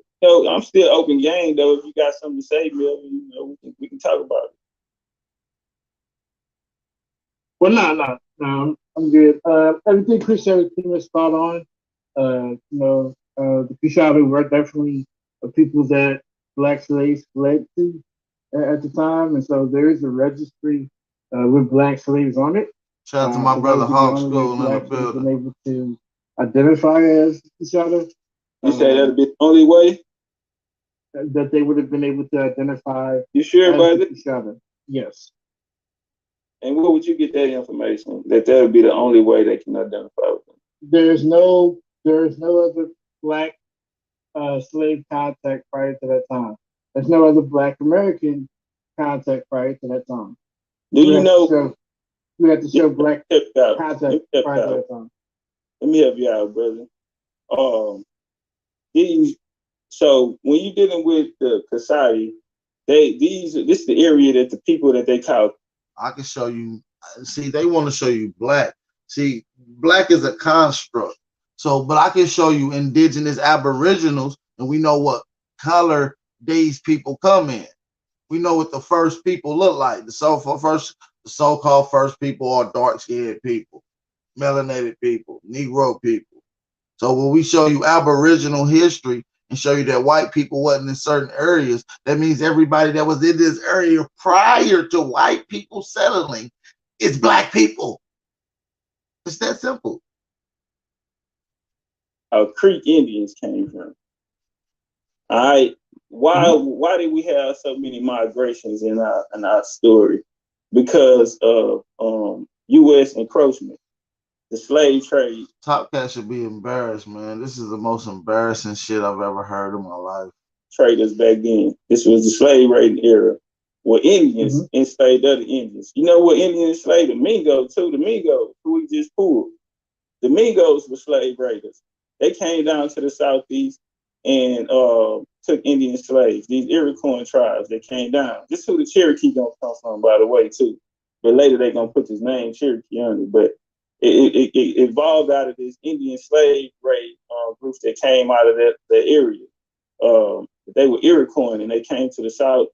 I'm still open game though. If you got something to say, Bill, you know, we can talk about it.
Well, no, I'm good. Everything Chris said was pretty much spot on. You know, the Coshada were definitely the people that black slaves fled to at the time, and so there is a registry with black slaves on it.
Shout out to my brother Hawk School in the building.
Been able to identify as Coshada.
You say that'd be the only way
that they would have been able to identify.
You sure about it?
Coshada. Yes.
And where would you get that information? That would be the only way they can identify with them.
There's no other black slave contact prior to that time. There's no other black American contact prior to that time.
Do you know?
We have to show black contact prior to that time.
Let me help you out, brother. So when you're dealing with the Kasai, this is the area that the people that they call.
I can show you. See, they want to show you black. See, black is a construct. So, but I can show you indigenous aboriginals, and we know what color these people come in. We know what the first people look like. The so-called first people are dark-skinned people, melanated people, Negro people. So when we show you aboriginal history and show you that white people wasn't in certain areas, that means everybody that was in this area prior to white people settling is black people. It's that simple.
How Creek Indians came from. All right. Why did we have so many migrations in our story? Because of U.S. encroachment, the slave trade.
Top Cat should be embarrassed, man. This is the most embarrassing shit I've ever heard in my life.
Traders back then. This was the slave raiding era, where Indians enslaved other Indians. You know what Indians enslaved? The Mingos too. The Mingos, who we just pulled. The Mingos were slave raiders. They came down to the southeast and took Indian slaves. These Iroquois tribes that came down. This is who the Cherokee gonna come from, by the way, too. but later they're gonna put this name Cherokee on it. But it evolved out of this Indian slave raid groups that came out of that area. They were Iroquois and they came to the south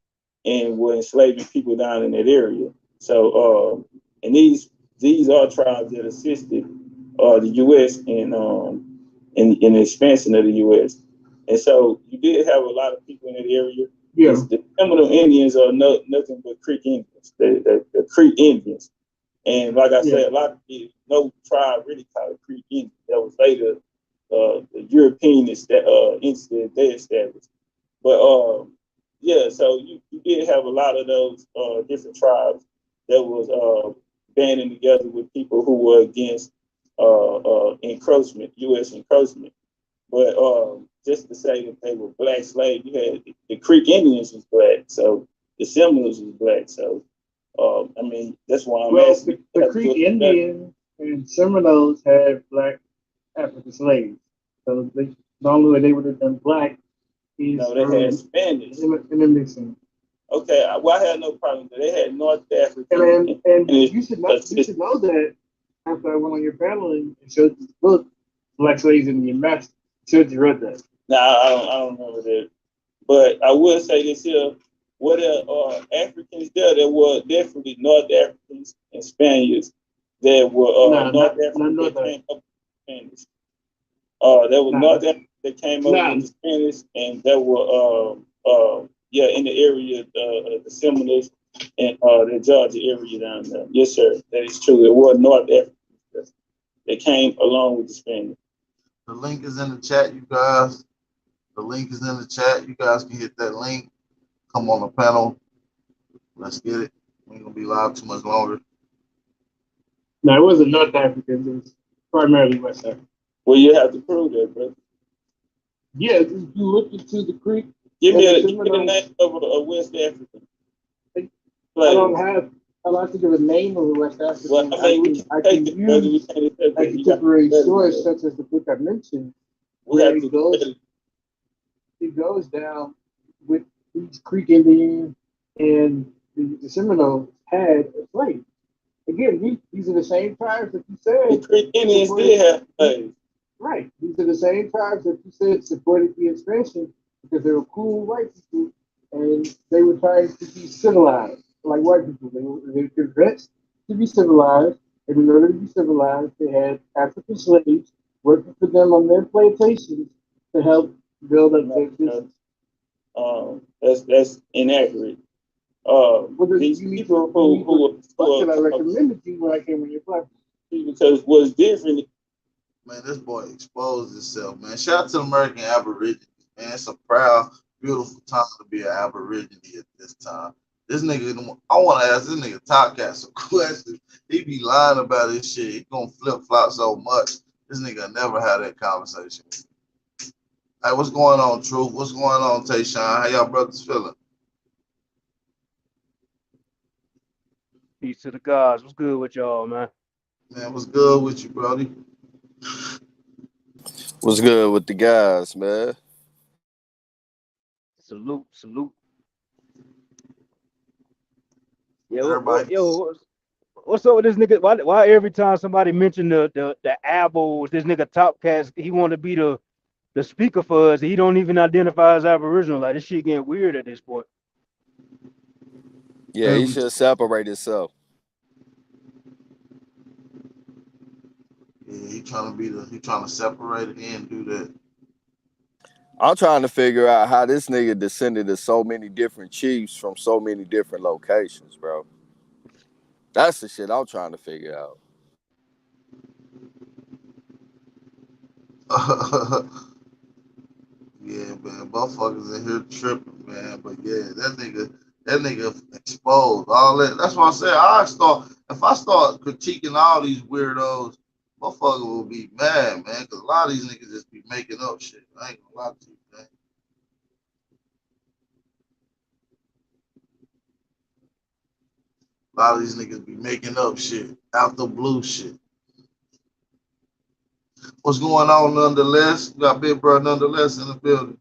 and were enslaving people down in that area. So and these are tribes that assisted the U.S. in the expansion of the U.S. And so you did have a lot of people in that area.
Yeah.
The Seminole Indians are nothing but Creek Indians. The Creek Indians. And like I said, a lot of people, no tribe really called it Creek Indians. That was later the European incident they established. But so you did have a lot of those different tribes that was banding together with people who were against encroachment, U.S. encroachment. But just to say that they were black slaves, you had the Creek Indians was black, so the Seminoles was black. So I mean, that's why I'm asking.
The Creek Indians and Seminoles had black African slaves. So the only way they would have done black is
they had Spanish.
In the mixing.
Okay, well, I had no problem. They had North
African. And you should know that after I went on your panel and showed you the book, Black Slaves and the Master. Should you read that?
No, I don't remember that. But I will say this here. What are Africans there? There were definitely North Africans and Spaniards that were North Africans that came up with the Spanish. There were North Africans that came up with the Spanish, and there were in the area the Seminoles and the Georgia area down there. Yes, sir, that is true. It was North Africans that came along with the Spanish.
The link is in the chat, you guys. The link is in the chat. You guys can hit that link. Come on the panel. Let's get it. We ain't gonna be live too much longer.
No, it wasn't North African. It was primarily West African.
Well, you have to prove that, bro.
Yeah, if you look into the Creek.
Give me the name of a West African.
I'd like to give a name of a West African.
Well, I mean, I can use
a contemporary source such as the book I mentioned, where it goes down with these Creek Indians and the Seminoles had a slave. Again, these are the same tribes that you said.
The Creek Indians did have slaves.
Right. These are the same tribes that you said supported the expansion because they were cool white people and they were trying to be civilized like white people. They were convinced to be civilized, and in order to be civilized, they had African slaves working for them on their plantations to help build up their business.
That's inaccurate. These people who
I recommended you when I came on your platform.
Because what's different.
Man, this boy exposed himself, man. Shout out to American Aborigines, man. It's a proud, beautiful time to be an Aborigine at this time. This nigga, I want to ask this nigga Top Cat some questions. He be lying about his shit. He gonna flip-flop so much. This nigga never had that conversation. Hey, what's going on, Truth? What's going on, Tayshawn? How y'all brothers feeling?
Peace to the gods. What's good with y'all, man?
Man, what's good with you, Brody?
What's good with the guys, man?
Salute.
Yeah,
what's up with this nigga? Why every time somebody mention the Abos, this nigga Top Cats, he want to be the speaker for us. He don't even identify as Aboriginal. Like, this shit getting weird at this point.
Yeah, he should separate himself.
Yeah, he trying to separate it and do that.
I'm trying to figure out how this nigga descended to so many different chiefs from so many different locations, bro. That's the shit I'm trying to figure out.
Yeah, man, motherfuckers in here tripping, man. But yeah, that nigga exposed all that. That's why I said if I start critiquing all these weirdos, motherfucker will be mad, man. Cause a lot of these niggas just be making up shit. I ain't gonna lie to you, man. A lot of these niggas be making up shit out the blue shit. What's going on, nonetheless? We got Big Bro Nonetheless in the building.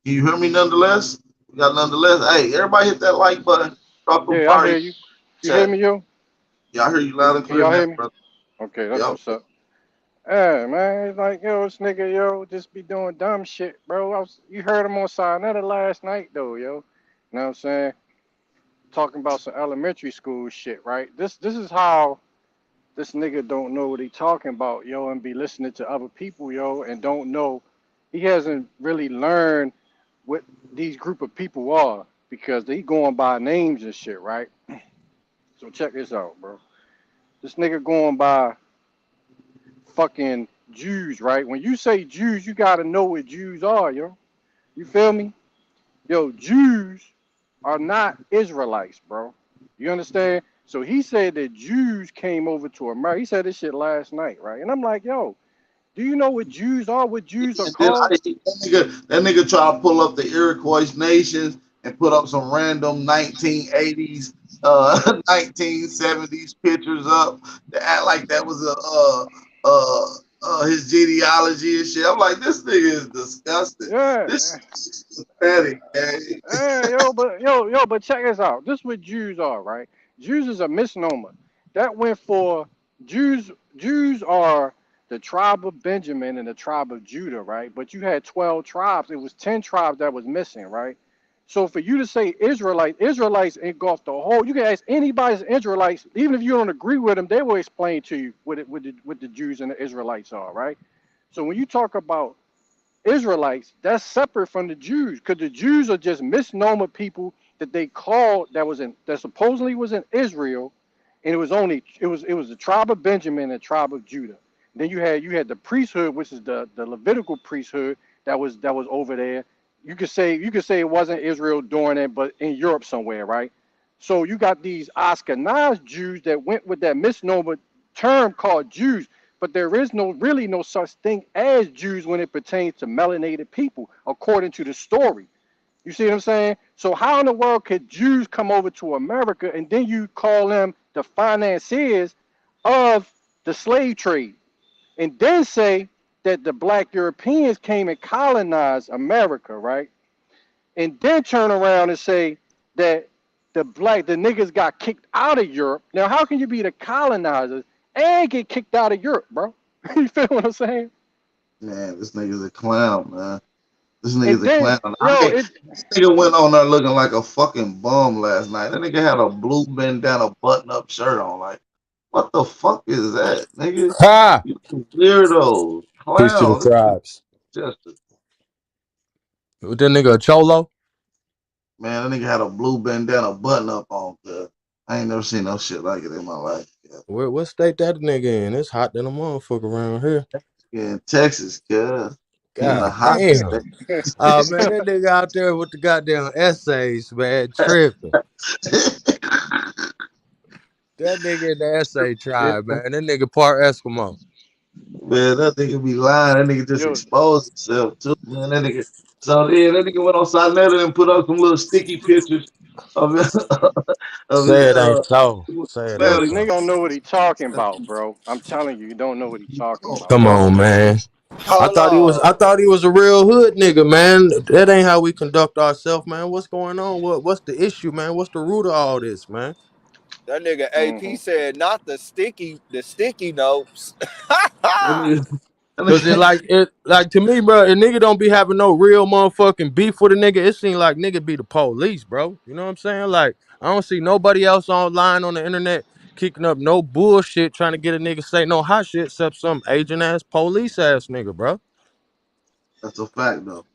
Can you hear me nonetheless? We got nonetheless. Hey, everybody hit that like button. Drop them
Yeah, I
fire
hear you. You hear
chat.
me, yo?
Yeah, I hear you loud and
Can
clear
y'all
now,
hear me?
brother.
Okay, that's
Yep.
what's up. Yeah, man, it's like, yo, this nigga, yo, just be doing dumb shit, bro. You heard him on Sinetta last night, though, yo. You know what I'm saying? Talking about some elementary school shit, right? This is how this nigga don't know what he talking about, yo, and be listening to other people, yo, and don't know. He hasn't really learned what these group of people are because they going by names and shit, right? So check this out, bro. This nigga going by fucking Jews, right? When you say Jews, you gotta know what Jews are, yo. You feel me? Yo, Jews are not Israelites, bro. You understand? So he said that Jews came over to America. He said this shit last night, right? And I'm like, yo, do you know what Jews are? What Jews are
And then
called?
that nigga try to pull up the Iroquois nations and put up some random 1980s, 1970s pictures up to act like that was his genealogy and shit. I'm like, this nigga is disgusting. This
Yeah.
is pathetic, man.
But check this out. This is what Jews are, right? Jews is a misnomer. That went for Jews. Jews are the tribe of Benjamin and the tribe of Judah, right? But you had 12 tribes. It was 10 tribes that was missing, right? So for you to say Israelites engulf the whole. You can ask anybody's Israelites, even if you don't agree with them, they will explain to you what the Jews and the Israelites are, right? So when you talk about Israelites, that's separate from the Jews, because the Jews are just misnomer people that they called that supposedly was in Israel, and it was the tribe of Benjamin and the tribe of Judah. Then you had the priesthood, which is the Levitical priesthood that was over there. You could say it wasn't Israel during it, but in Europe somewhere, right? So you got these Ashkenaz Jews that went with that misnomer term called Jews, but there is really no such thing as Jews when it pertains to melanated people, according to the story. You see what I'm saying? So how in the world could Jews come over to America and then you call them the financiers of the slave trade, and then say that the black Europeans came and colonized America, right? And then turn around and say that the niggas got kicked out of Europe. Now, how can you be the colonizers and get kicked out of Europe, bro? You feel what I'm saying?
Man, this nigga's a clown, man. This
And
nigga's a
then,
clown.
yo, it
This nigga went on there looking like a fucking bum last night. That nigga had a blue bandana button-up shirt on. Like, what the fuck is that, nigga?
Ha!
You weirdo,
Peace to the
clown.
tribes.
Just
With that nigga a cholo?
man, that nigga had a blue bandana button-up on. Cuz I ain't never seen no shit like it in my life.
What state that nigga in? It's hot than a motherfucker around here.
Yeah, in Texas, cuz. He in the
God
hot
damn.
state.
Oh man, that nigga out there with the goddamn essays, man, tripping. That nigga in the essay tribe, man. That nigga part Eskimo.
Man, that nigga be lying. That nigga just
yo,
exposed himself too, man. That nigga. So yeah, that nigga went on Sinetta and put up some little sticky pictures of of his
Say it ain't so. Say it
yo,
ain't
the
man.
nigga
so.
don't know what he talking about, bro. I'm telling you, you don't know what he talking about,
Come
bro.
on, man. I
Hold
thought he was a real hood nigga, man. That ain't how we conduct ourselves, man. What's going on? What's the issue, man? What's the root of all this, man?
That nigga
Hmm.
AP said not the sticky notes.
That nigga, that
Cause
nigga,
like to me, bro, a nigga don't be having no real motherfucking beef with a nigga. It seems like nigga be the police, bro. You know what I'm saying? Like I don't see nobody else online on the internet kicking up no bullshit trying to get a nigga say no hot shit except some agent ass police ass nigga, bro.
that's a fact though.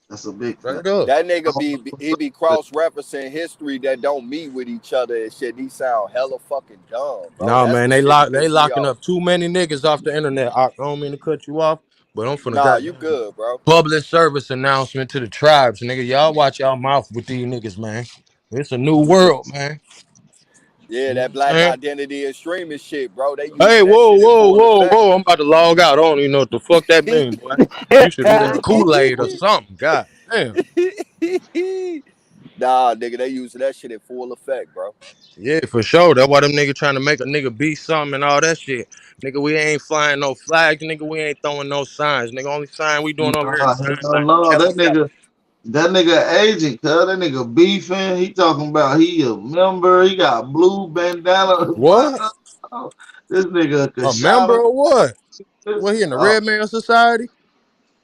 That's a big fact.
Straight up.
That nigga he be cross referencing history that don't meet with each other and shit. He sound hella fucking dumb, bro.
Nah,
That's
man,
the
they
shit that
they
piss me
locking
off.
up too many niggas off the internet. I don't mean to cut you off, but I'm finna
Nah,
got
you good, bro.
public service announcement to the tribes, nigga. Y'all watch y'all mouth with these niggas, man. It's a new world, man.
Yeah,
You know
that
what I'm
black
saying?
identity extremist shit, bro. They
Hey,
using that
whoa,
shit in
whoa,
full
whoa,
effect.
whoa. I'm about to log out. I don't even know what the fuck that means, boy. You should have been Kool-Aid or something. God damn.
Nah, nigga, they using that shit in full effect, bro.
Yeah, for sure. That's why them niggas trying to make a nigga be something and all that shit. Nigga, we ain't flying no flags. Nigga, we ain't throwing no signs. Nigga, only sign we doing over here is
Nah,
signs
hell
like
no,
Kelly
that
got.
nigga. That nigga agent, cuz that nigga beefing. He talking about he a member. He got blue bandana.
What?
This nigga
A member
Kashana.
or what? What, he in the
Oh
Red Man Society?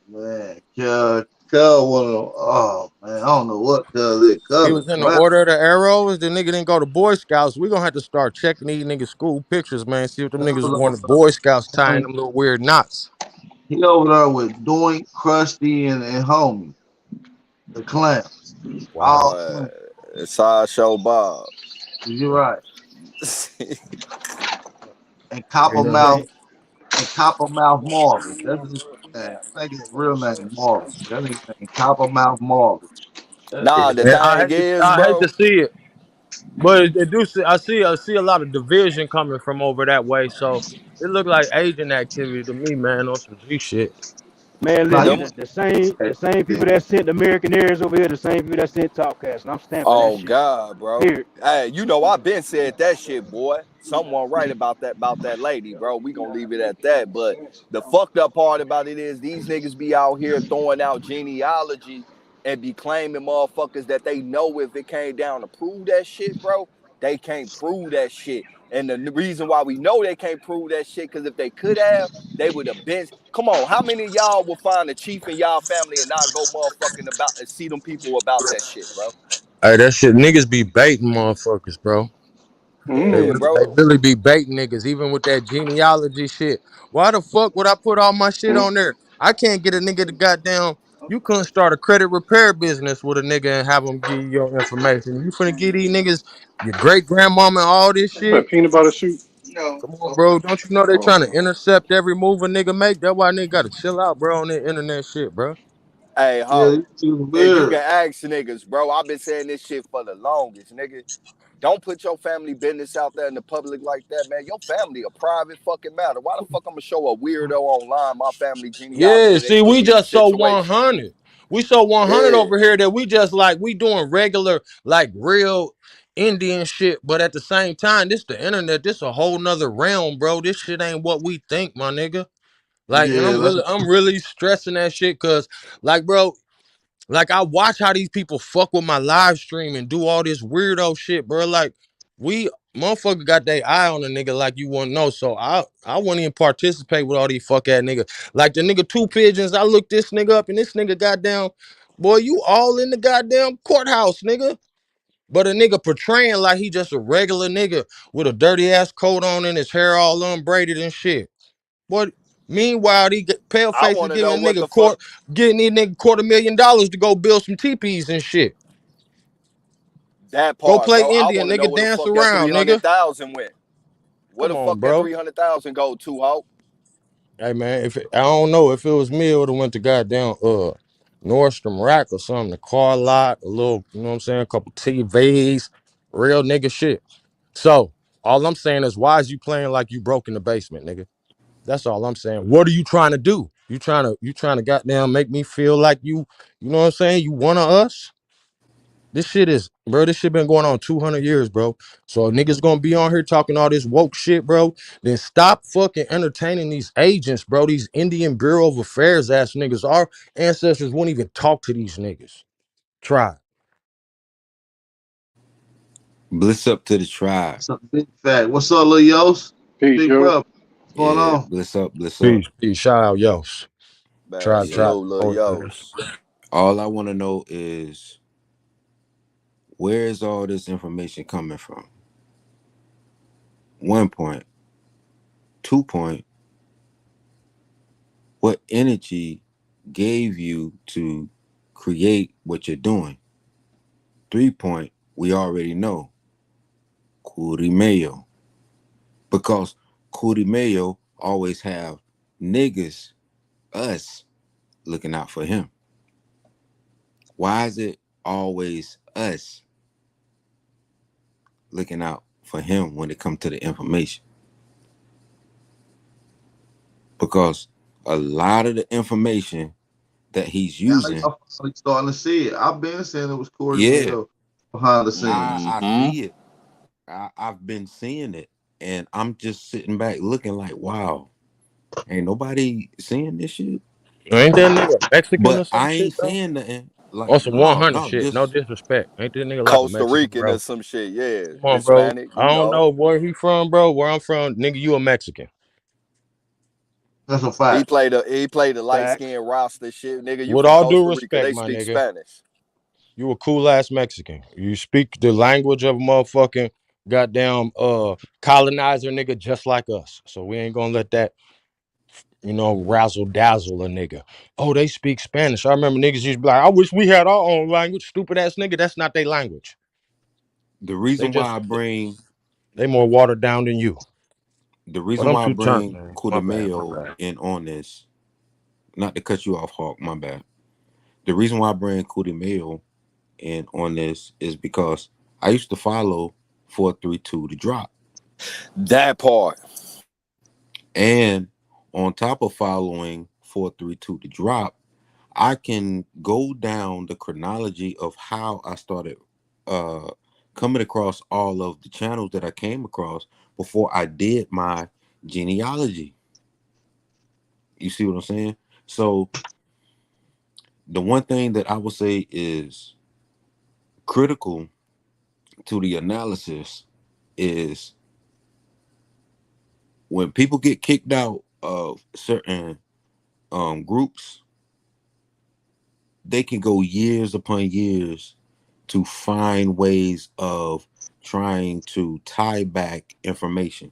man, cuz one of them. Oh man, I don't know what cuz it.
He
Cuz a
was in the
clown.
Order of the Arrows. The nigga didn't go to Boy Scouts. We gonna have to start checking these niggas' school pictures, man. See what them niggas going to Boy Scouts tying them little weird knots.
He over there with Doink, Krusty, and Homie, the clowns.
Wow.
All
Boy, Sideshow Bob.
you're right. And
Hey, man.
Coppermouth Marvin. That's his name. I think his real name Marvin. That nigga named Coppermouth Marvin.
Nah, the
Man,
thing is,
I hate to
bro.
see it, but it do see, I see a lot of division coming from over that way. So it look like agent activity to me, man, on some G shit.
Man,
Now
listen,
you
Them.
the same people that sent the American Airs over here, the same people that sent Topcast, and I'm standing for that
Oh
shit.
God, bro.
Period.
Hey, you know I been said that shit, boy. Someone right about that lady, bro. We gonna leave it at that. But the fucked up part about it is these niggas be out here throwing out genealogy and be claiming motherfuckers that they know if it came down to prove that shit, bro. They can't prove that shit. And the reason why we know they can't prove that shit, because if they could have, they would have been. Come on, how many of y'all will find a chief in y'all family and not go motherfucking about and see them people about that shit, bro?
Hey, that shit niggas be baiting motherfuckers, bro.
Yeah,
They
bro.
really be baiting niggas, even with that genealogy shit. Why the fuck would I put all my shit on there? I can't get a nigga to goddamn. You couldn't start a credit repair business with a nigga and have them give you your information. You finna give these niggas your great grandmama and all this shit.
But peanut butter shoot.
know.
Come on, bro. Don't you know they trying to intercept every move a nigga make? That's why nigga gotta chill out, bro, on that internet shit, bro.
Hey,
Yeah,
ho.
these niggas
And you
weird.
can ask niggas, bro. I've been saying this shit for the longest, nigga. Don't put your family business out there in the public like that, man. Your family a private fucking matter. Why the fuck I'm gonna show a weirdo online my family
Yeah,
genealogy? They
see,
put
we
me in a
just so
situation.
100. We so 100
Yeah.
over here that we just like we doing regular, like real Indian shit. But at the same time, this the internet. This a whole nother realm, bro. This shit ain't what we think, my nigga. Like, and
Yeah,
I'm really stressing that shit, cause, like, bro, like I watch how these people fuck with my live stream and do all this weirdo shit, bro. Like we motherfucker got their eye on a nigga like you wouldn't know. So I wouldn't even participate with all these fuck ass niggas. Like the nigga Two Pigeons, I looked this nigga up and this nigga goddamn, boy, you all in the goddamn courthouse, nigga. But a nigga portraying like he just a regular nigga with a dirty ass coat on and his hair all unbraided and shit. But meanwhile, these pale
I
faces
wanna know
giving a
what
nigga
the fuck.
getting these nigga $250,000 to go build some teepees and shit.
That
Go
part,
play
bro. I
Indian,
wanna know
nigga,
where the
dance
fuck that
around, nigga.
300,000 went. Where
Come
the
on,
fuck that
bro.
300,000 go to, Hulk?
Hey man, I don't know if it was me, it would have went to goddamn Nordstrom Rack or something, the car lot, a little, you know what I'm saying, a couple TVs, real nigga shit. So all I'm saying is, why is you playing like you broke in the basement, nigga? That's all I'm saying. What are you trying to do? You trying to goddamn make me feel like you know what I'm saying? You one of us? This shit is, bro, this shit been going on 200 years, bro. So if niggas gonna be on here talking all this woke shit, bro, then stop fucking entertaining these agents, bro. These Indian Bureau of Affairs ass niggas. Our ancestors wouldn't even talk to these niggas. Try.
Bliss up to the tribe.
that's a big fact. What's up, Lil Yos?
Peace,
Big
yo.
brother. What's going
Yeah,
on?
bliss up, bliss up.
Peace, peace. Shout out, Yos.
Man,
Try,
Yeah.
try.
salute, Lil
Oh, man.
Yos.
All I want to know is where is all this information coming from? 1 point. 2 point. What energy gave you to create what you're doing? 3 point. We already know. Kurimeyo. Because Kurimeyo always have niggas, us, looking out for him. Why is it always us looking out for him when it comes to the information? Because a lot of the information that he's
Now
using,
y'all finally starting to see it. I've been saying it was Corey
yeah,
Mayo behind the scenes.
I
Mm-hmm.
see it. I've been seeing it, and I'm just sitting back looking like, wow, ain't nobody seeing this shit.
Ain't that nigga Mexican or
But
some
I
shit
ain't
though?
saying nothing. like
On some
no,
100
no,
shit. No
just
disrespect. Ain't this nigga like a
Costa
Mexican,
Rican
bro?
or some shit. Yeah,
Come on, bro.
Hispanic.
I don't know where he from, bro. Where I'm from, nigga, you a Mexican.
That's a
He
fact.
played the light
Facts.
skin roster shit, nigga. You
With
from
all due
Costa Rica?
respect,
They
my
speak
nigga,
Spanish.
you a cool ass Mexican. You speak the language of a motherfucking goddamn colonizer nigga just like us. So we ain't gonna let that, razzle dazzle a nigga. Oh, they speak Spanish. I remember niggas used to be like, I wish we had our own language. Stupid ass nigga. That's not their language.
the
They
reason why
just
I bring
they more watered down than you.
the
But
reason
I'm
why I
too turned,
bring
man. My bad, my
Kudameo
bad.
in on this, not to cut you off, Hawk, my bad. The reason why I bring Kudameo in on this is because I used to follow 432 The Drop.
That part.
And on top of following 432 The Drop, I can go down the chronology of how I started uh coming across all of the channels that I came across before I did my genealogy. You see what I'm saying? So the one thing that I would say is critical to the analysis is when people get kicked out of certain groups, they can go years upon years to find ways of trying to tie back information.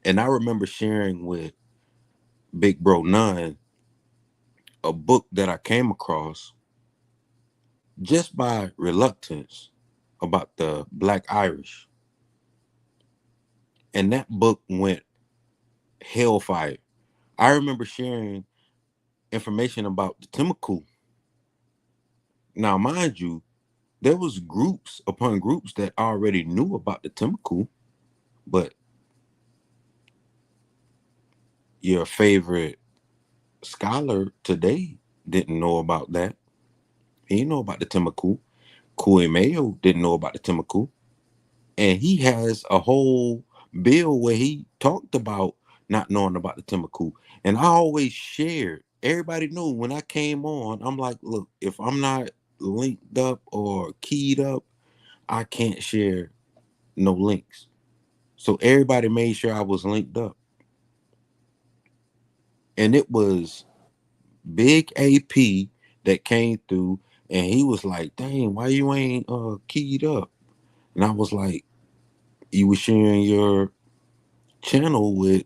And I remember sharing with Big Bro None a book that I came across just by reluctance about the Black Irish. And that book went hellfire. I remember sharing information about the Timaku. Now, mind you, there was groups upon groups that already knew about the Timaku, but your favorite scholar today didn't know about that. He didn't know about the Timaku. Mayo didn't know about the Timaku. And he has a whole bill where he talked about not knowing about the Timaku. And I always shared. Everybody knew when I came on, I'm like, look, if I'm not linked up or keyed up, I can't share no links. So everybody made sure I was linked up. And it was Big AP that came through and he was like, dang, why you ain't keyed up? And I was like, you were sharing your channel with,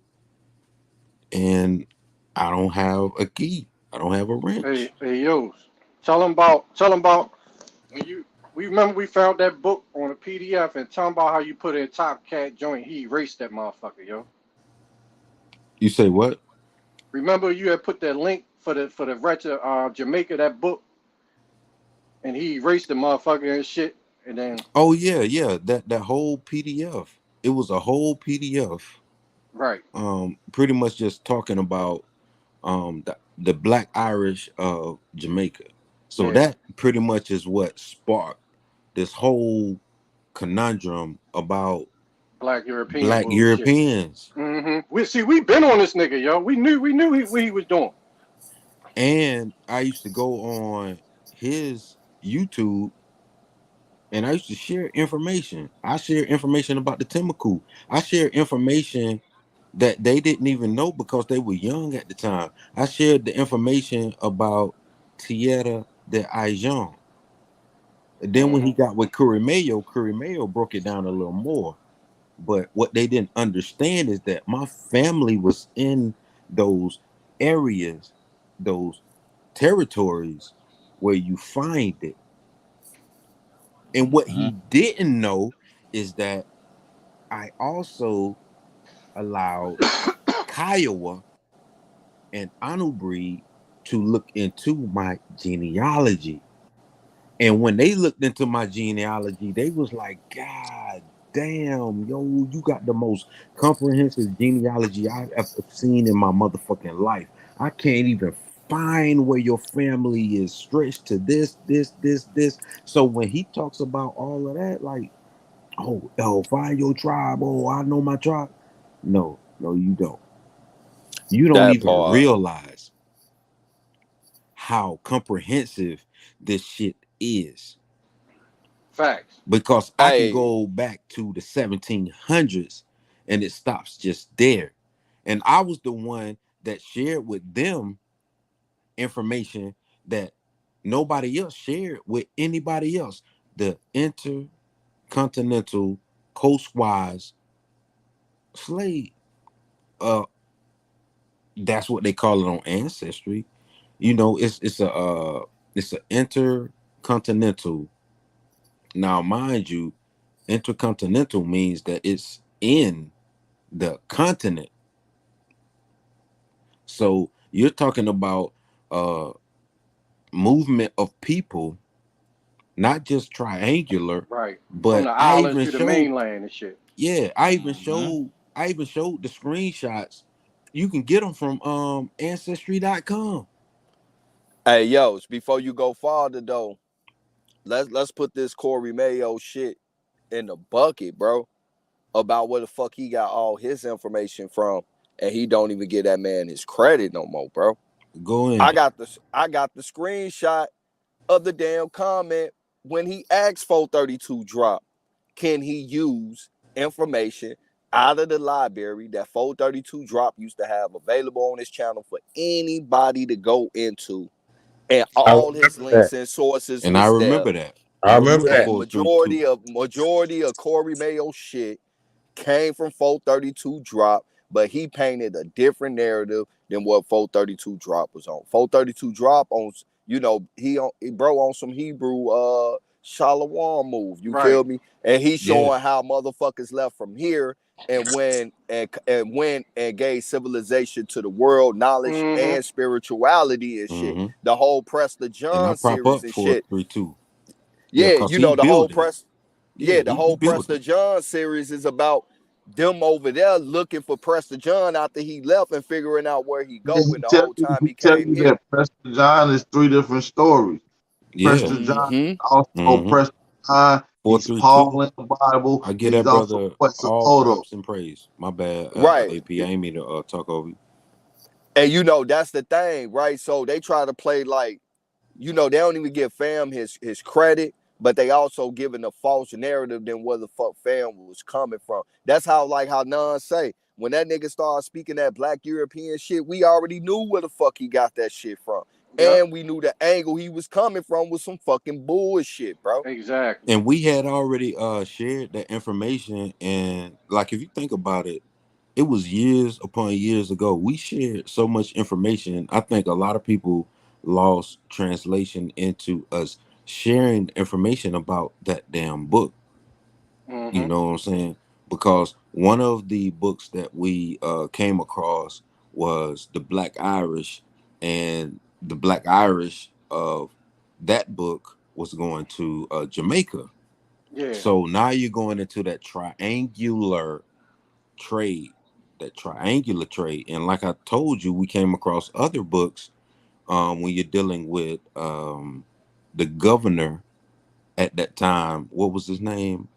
and I don't have a key. I don't have a wrench.
Hey, yo, tell them about when you. We remember we found that book on a PDF and tell them about how you put in Top Cat joint. He erased that motherfucker, yo.
You say what?
Remember you had put that link for the wretched Jamaica that book, and he erased the motherfucker and shit, and then
Oh yeah, yeah. That whole PDF. It was a whole PDF.
right,
Pretty much just talking about the Black Irish of Jamaica. So
yeah,
that pretty much is what sparked this whole conundrum about
Black European
Black
bullshit.
Europeans.
We been on this nigga, yo. We knew what he was doing.
And I used to go on his YouTube and I used to share information. I share information about the Timaku. I share information that they didn't even know because they were young at the time. I shared the information about Tierra de Ajon. And then when he got with Curry Mayo broke it down a little more. But what they didn't understand is that my family was in those areas, those territories where you find it. And what he didn't know is that I also allowed Kiowa and Anubri to look into my genealogy. And when they looked into my genealogy, they was like, God damn, yo, you got the most comprehensive genealogy I've ever seen in my motherfucking life. I can't even find where your family is stretched to this. So when he talks about all of that, like, oh, find your tribe. Oh, I know my tribe. No, you don't. You don't
That
even
part.
realize how comprehensive this shit is.
Facts.
Because I can
Hey,
go back to the 1700s and it stops just there. And I was the one that shared with them information that nobody else shared with anybody else. The intercontinental coastwise slave, uh, that's what they call it on Ancestry. You know, it's an intercontinental. Now, mind you, intercontinental means that it's in the continent. So you're talking about uh movement of people, not just triangular,
Right. From
but
the
I
islands
even
to the
showed,
mainland and shit.
yeah, I even showed the screenshots. You can get them from ancestry.com.
hey, yo, before you go farther though, let's put this Corey Mayo shit in the bucket, bro. About where the fuck he got all his information from, and he don't even give that man his credit no more, bro.
Go
I
in.
got the screenshot of the damn comment when he asked 432 drop, can he use information out of the library that 432 drop used to have available on his channel for anybody to go into, and
I
all his
remember that.
links and sources
And I
was there.
remember that.
I
I
remember
remember
that.
And
432.
majority of Corey Mayo shit came from 432 drop, but he painted a different narrative than what 432 drop was on. 432 drop on, he bro on some Hebrew Shalom move. You
Right.
feel me? And he's
Yeah.
showing how motherfuckers left from here and went and gave civilization to the world, knowledge
Mm-hmm.
and spirituality and shit.
Hmm.
The whole Prester
And I
John
prop
series
up
and shit.
432. Yeah,
Yeah,
cause he
the whole
building.
press.
Yeah,
Yeah, the
he
whole
building.
Prester John series is about them over there looking for Prester John after he left and figuring out where he
Man,
go. And the whole time
he
he
tell
came
you
here.
that Preston John is three different stories.
Yeah.
Preston John
Mm-hmm.
also
Mm-hmm.
Preston John. He's
432.
Paul in the Bible,
I
and
give
he's
that
also
brother all
Quetzalcoatl.
props and praise. My bad,
Right.
AP. I ain't mean to talk over you.
And that's the thing, right? So they try to play like, they don't even give fam his credit, but they also giving a false narrative than where the fuck fam was coming from. That's how Nun say, when that nigga started speaking that black European shit, we already knew where the fuck he got that shit from.
Yep.
And we knew the angle he was coming from was some fucking bullshit, bro.
Exactly.
And we had already shared that information. And like, if you think about it, it was years upon years ago. We shared so much information. I think a lot of people lost translation into us sharing information about that damn book. You
Mm-hmm.
know what I'm saying? Because one of the books that we came across was the Black Irish, and the Black Irish of that book was going to Jamaica.
Yeah.
So now you're going into that trade, triangular trade. And like I told you, we came across other books when you're dealing with the governor at that time. What was his name?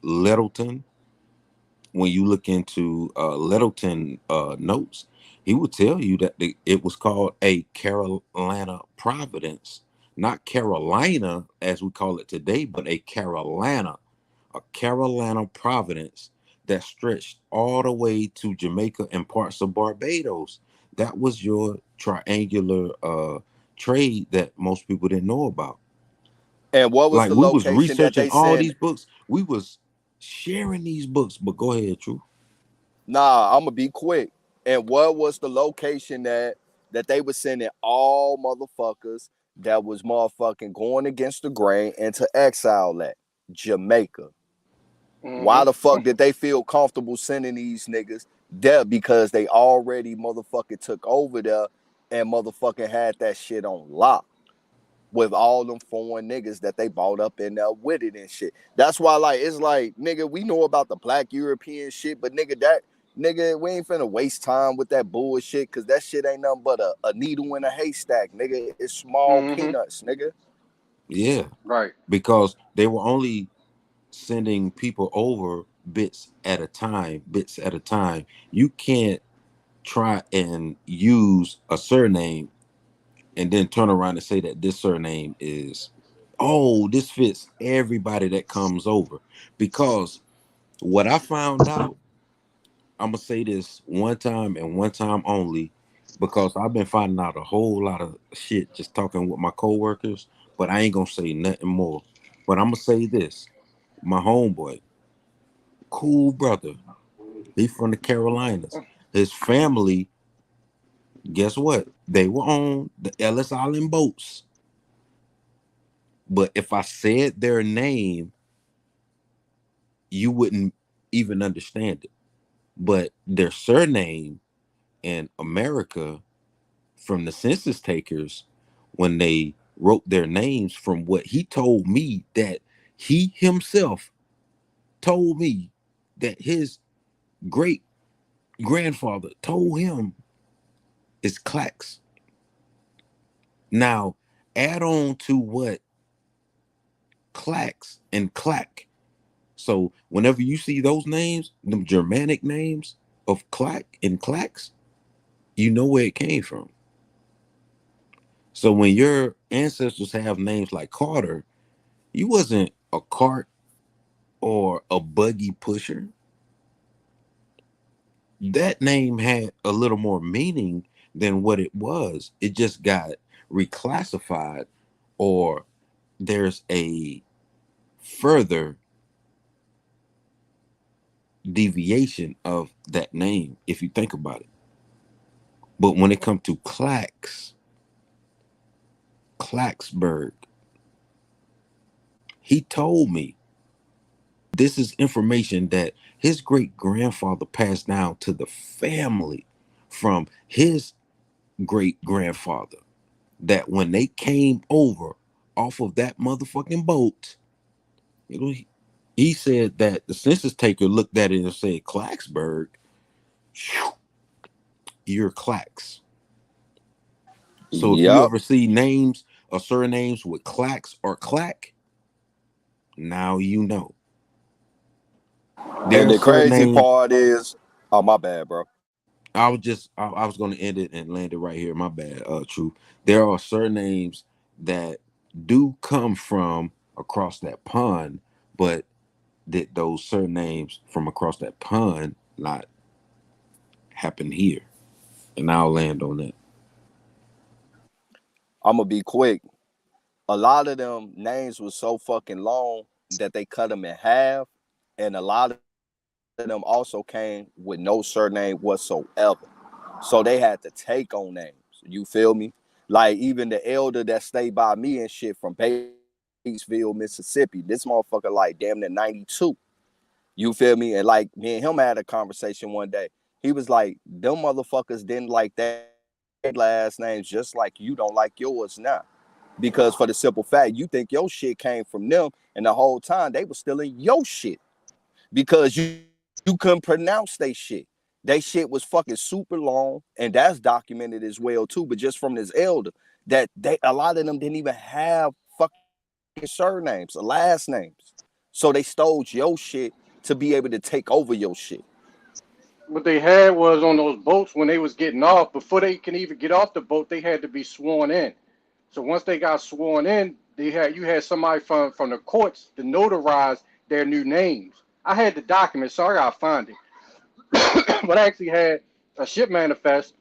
Littleton. When you look into Littleton notes, he would tell you that it was called a Carolina Providence, not Carolina as we call it today, but a Carolina Providence that stretched all the way to Jamaica and parts of Barbados. That was your triangular trade that most people didn't know about.
And what was
Like,
the
we was
location that
researching
they
all
sent?
these books. We was sharing these books. But go ahead, True.
Nah, I'm gonna be quick. And what was the location that they were sending all motherfuckers that was motherfucking going against the grain into exile at? Jamaica. Why the
Mm-hmm.
fuck did they feel comfortable sending these niggas there? Because they already motherfucking took over there and motherfucking had that shit on lock with all them foreign niggas that they bought up in there with it and shit. That's why, like, it's like, nigga, we know about the black European shit, but nigga, we ain't finna waste time with that bullshit, cause that shit ain't nothing but a needle in a haystack, nigga. It's small
Mm-hmm.
peanuts, nigga.
Yeah,
Right.
because they were only sending people over bits at a time, bits at a time. You can't try and use a surname and then turn around and say that this surname is, oh, this fits everybody that comes over. Because what I found out, I'm gonna say this one time and one time only, because I've been finding out a whole lot of shit just talking with my coworkers, but I ain't gonna say nothing more. But I'm gonna say this: my homeboy, cool brother, he from the Carolinas. His family, guess what? They were on the Ellis Island boats. But if I said their name, you wouldn't even understand it. But their surname in America, from the census takers, when they wrote their names, from what he told me, that he himself told me that his great grandfather told him, is Clacks. Now, add on to what Clacks and Clack. So whenever you see those names, them Germanic names of Clack and Clacks, you know where it came from. So when your ancestors have names like Carter, you wasn't a cart or a buggy pusher. That name had a little more meaning than what it was. It just got reclassified, or there's a further deviation of that name if you think about it. But when it comes to Clacksburg, he told me this is information that his great grandfather passed down to the family from his great grandfather. That when they came over off of that motherfucking boat, you know, he said that the census taker looked at it and said, Clacksburg, you're Clacks. So if you
Yep.
ever see names or surnames with Clacks or Clack, now you know.
And
Their
the crazy
surname,
part is, oh my bad, bro.
I was going to end it and land it right here. My bad, Truth. There are surnames that do come from across that pond, but did those surnames from across that pond not happen here? And I'll land on that.
I'm gonna be quick. A lot of them names was so fucking long that they cut them in half, and a lot of them also came with no surname whatsoever. So they had to take on names. You feel me? Like even the elder that stayed by me and shit from Batesville, Mississippi. This motherfucker like damn near 92. You feel me? And like me and him had a conversation one day. He was like, them motherfuckers didn't like their last names just like you don't like yours now. Because for the simple fact, you think your shit came from them, and the whole time they was stealing your shit because you couldn't pronounce they shit. They shit was fucking super long, and that's documented as well too. But just from this elder, that they a lot of them didn't even have fucking surnames or last names, so they stole your shit to be able to take over your shit.
What they had was on those boats when they was getting off, before they can even get off the boat, they had to be sworn in. So once they got sworn in, you had somebody from the courts to notarize their new names. I had the document, so I gotta find it. But I actually had a ship manifest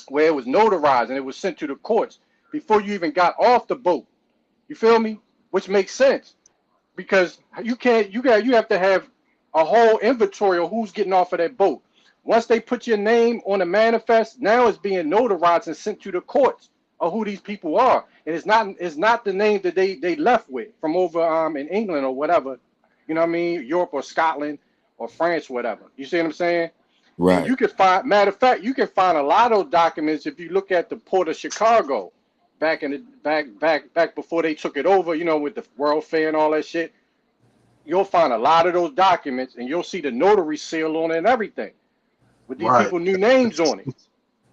where it was notarized and it was sent to the courts before you even got off the boat. You feel me? Which makes sense because you have to have a whole inventory of who's getting off of that boat. Once they put your name on the manifest, now it's being notarized and sent to the courts of who these people are. And it's not the name that they left with from over in England or whatever, you know what I mean, Europe or Scotland or France, whatever. You see what I'm saying? And
Right.
you can find, matter of fact, you can find a lot of those documents if you look at the port of Chicago back in the back before they took it over, with the World Fair and all that shit. You'll find a lot of those documents and you'll see the notary seal on it and everything with these
Right.
people new names on it.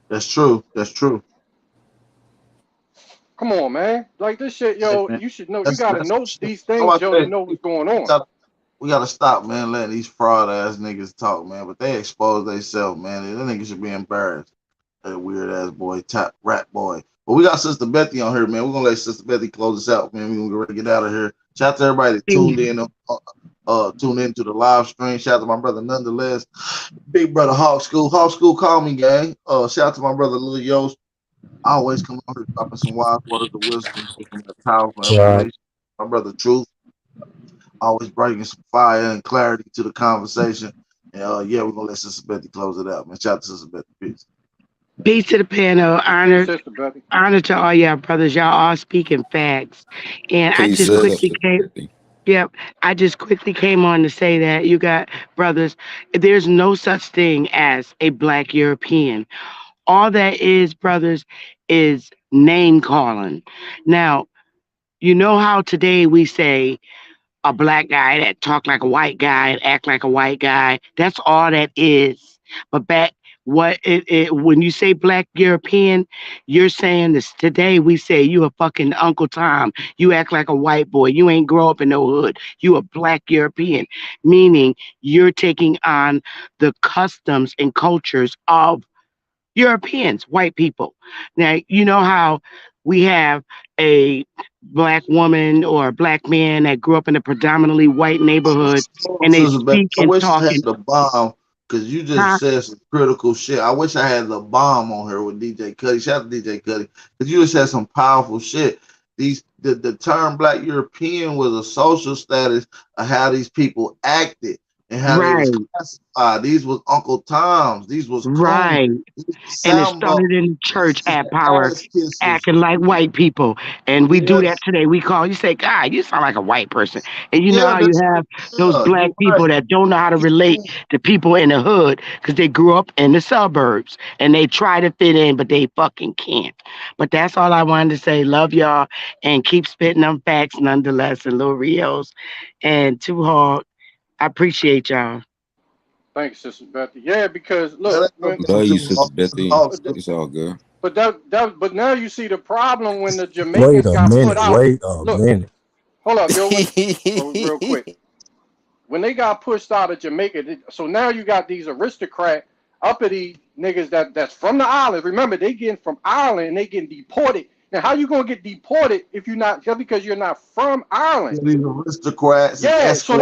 That's true. That's true.
Come on, man. Like this shit,
Hey,
yo,
man.
you should know. You
That's
gotta
that's
know
shit.
these
I
things,
want
yo,
to
to
say
know what's going
we
on.
got we gotta stop, man, letting these fraud ass niggas talk, man. But they expose themselves, man. Them niggas should be embarrassed. That weird ass boy, top rat boy. But we got Sister Bethy on here, man. We're gonna let Sister Bethy close us out, man. We're gonna get out of here. Shout out to everybody that tuned into the live stream. Shout out to my brother Nonetheless, Big Brother Hawk School. Hawk School, call me, gang. Shout out to my brother Lil Yost. I always come on here dropping some wise words of wisdom, some powerful information. My brother Truth, always bringing some fire and clarity to the conversation. And yeah, we're gonna let Sister Bethy close it out, man. Shout out to Sister Bethy. Peace.
Peace to the panel. Honor to all y'all brothers. Y'all all speaking facts. And I just quickly came on to say that you got brothers, there's no such thing as a Black European. All that is, brothers, is name calling. Now, you know how today we say a Black guy that talk like a white guy and act like a white guy. That's all that is. But back when you say Black European, you're saying this today. We say you a fucking Uncle Tom. You act like a white boy. You ain't grow up in no hood. You a Black European, meaning you're taking on the customs and cultures of Europeans, white people. Now, you know how we have a Black woman or a Black man that grew up in a predominantly white neighborhood and they speak and
I wish
talk.
I had the bomb because you just said some critical shit. I wish I had the bomb on here with DJ Cuddy. Shout out to DJ Cuddy because you just said some powerful shit. The term Black European was a social status of how these people acted and how they was classified. These was Uncle Toms. These was
right. And it started in the church at Power, acting like white people. And we do that today. We call you say, God, you sound like a white person. And you know how you have those Black people that don't know how to relate to people in the hood because they grew up in the suburbs and they try to fit in, but they fucking can't. But that's all I wanted to say. Love y'all and keep spitting them facts nonetheless. And Lil Rios and Too Hard. I appreciate y'all.
Thanks, Sister Bethy. Yeah, because look,
love you, Sister Bethy. It's all good.
But now you see the problem when the Jamaicans got put out.
Wait a minute.
Hold up, yo, real quick. When they got pushed out of Jamaica, so now you got these aristocrat uppity niggas that's from the island. Remember, they getting from Ireland and they getting deported. Now, how you gonna get deported if you're not just because you're not from Ireland?
These aristocrats,
so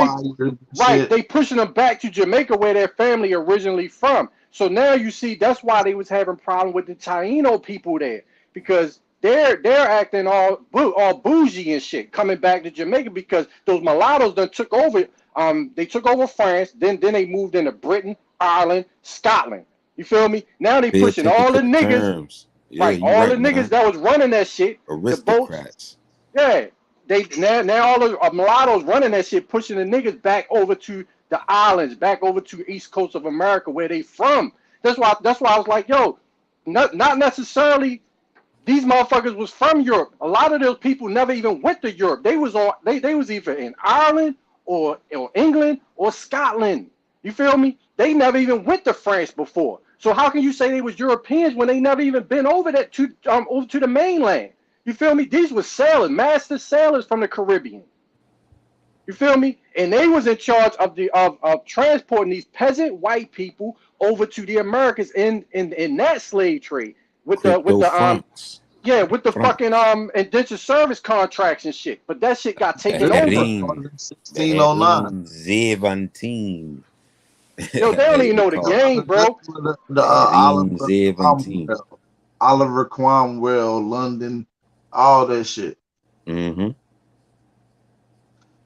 they pushing them back to Jamaica where their family originally from. So now you see that's why they was having problem with the Taino people there because they're acting all bougie and shit coming back to Jamaica because those mulattoes done took over. They took over France, then they moved into Britain, Ireland, Scotland. You feel me? Now they pushing all the niggas.
Yeah,
all the niggas that was running that shit,
aristocrats.
The boats, now all the mulattoes running that shit, pushing the niggas back over to the islands, back over to the East Coast of America, where they from. That's why I was like, yo, not necessarily these motherfuckers was from Europe. A lot of those people never even went to Europe. They was either in Ireland or England or Scotland. You feel me? They never even went to France before. So how can you say they was Europeans when they never even been over that over to the mainland? You feel me? These were sailors, master sailors from the Caribbean. You feel me? And they was in charge of transporting these peasant white people over to the Americas in that slave trade with the fucking indentured service contracts and shit. But that shit got taken over.
17.
Yo, they don't even know the game, bro.
Oliver Cromwell, London, all that shit.
Mm-hmm.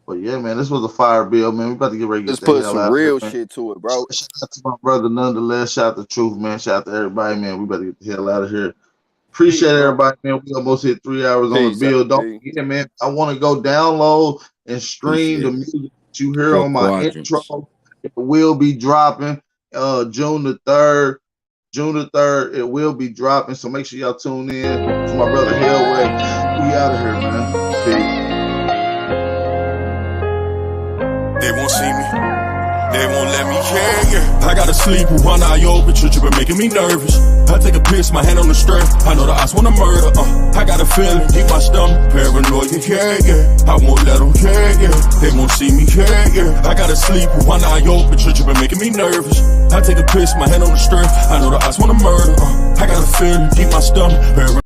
But yeah, man, this was a fire bill, man. We about to get ready to
just put some real shit to it, bro.
Shout out to my brother, Nonetheless. Shout out to Truth, man. Shout out to everybody, man. We better get the hell out of here. Appreciate everybody, man. We almost hit 3 hours on the bill. Don't forget, man. I want to go download and stream the music that you hear on my intro. It will be dropping June the 3rd. It will be dropping. So make sure y'all tune in to my brother Hellway. We out of here, man. Peace.
They won't see me. They won't let me I gotta sleep with one eye open, you been making me nervous. I take a piss, my hand on the strap. I know the odds wanna murder. I got a feeling, deep my stomach, paranoid. Yeah. I won't let them. Yeah. They won't see me. Yeah. I gotta sleep with one eye open, you been making me nervous. I take a piss, my hand on the strip. I know the odds wanna murder. I got a feeling deep my stomach.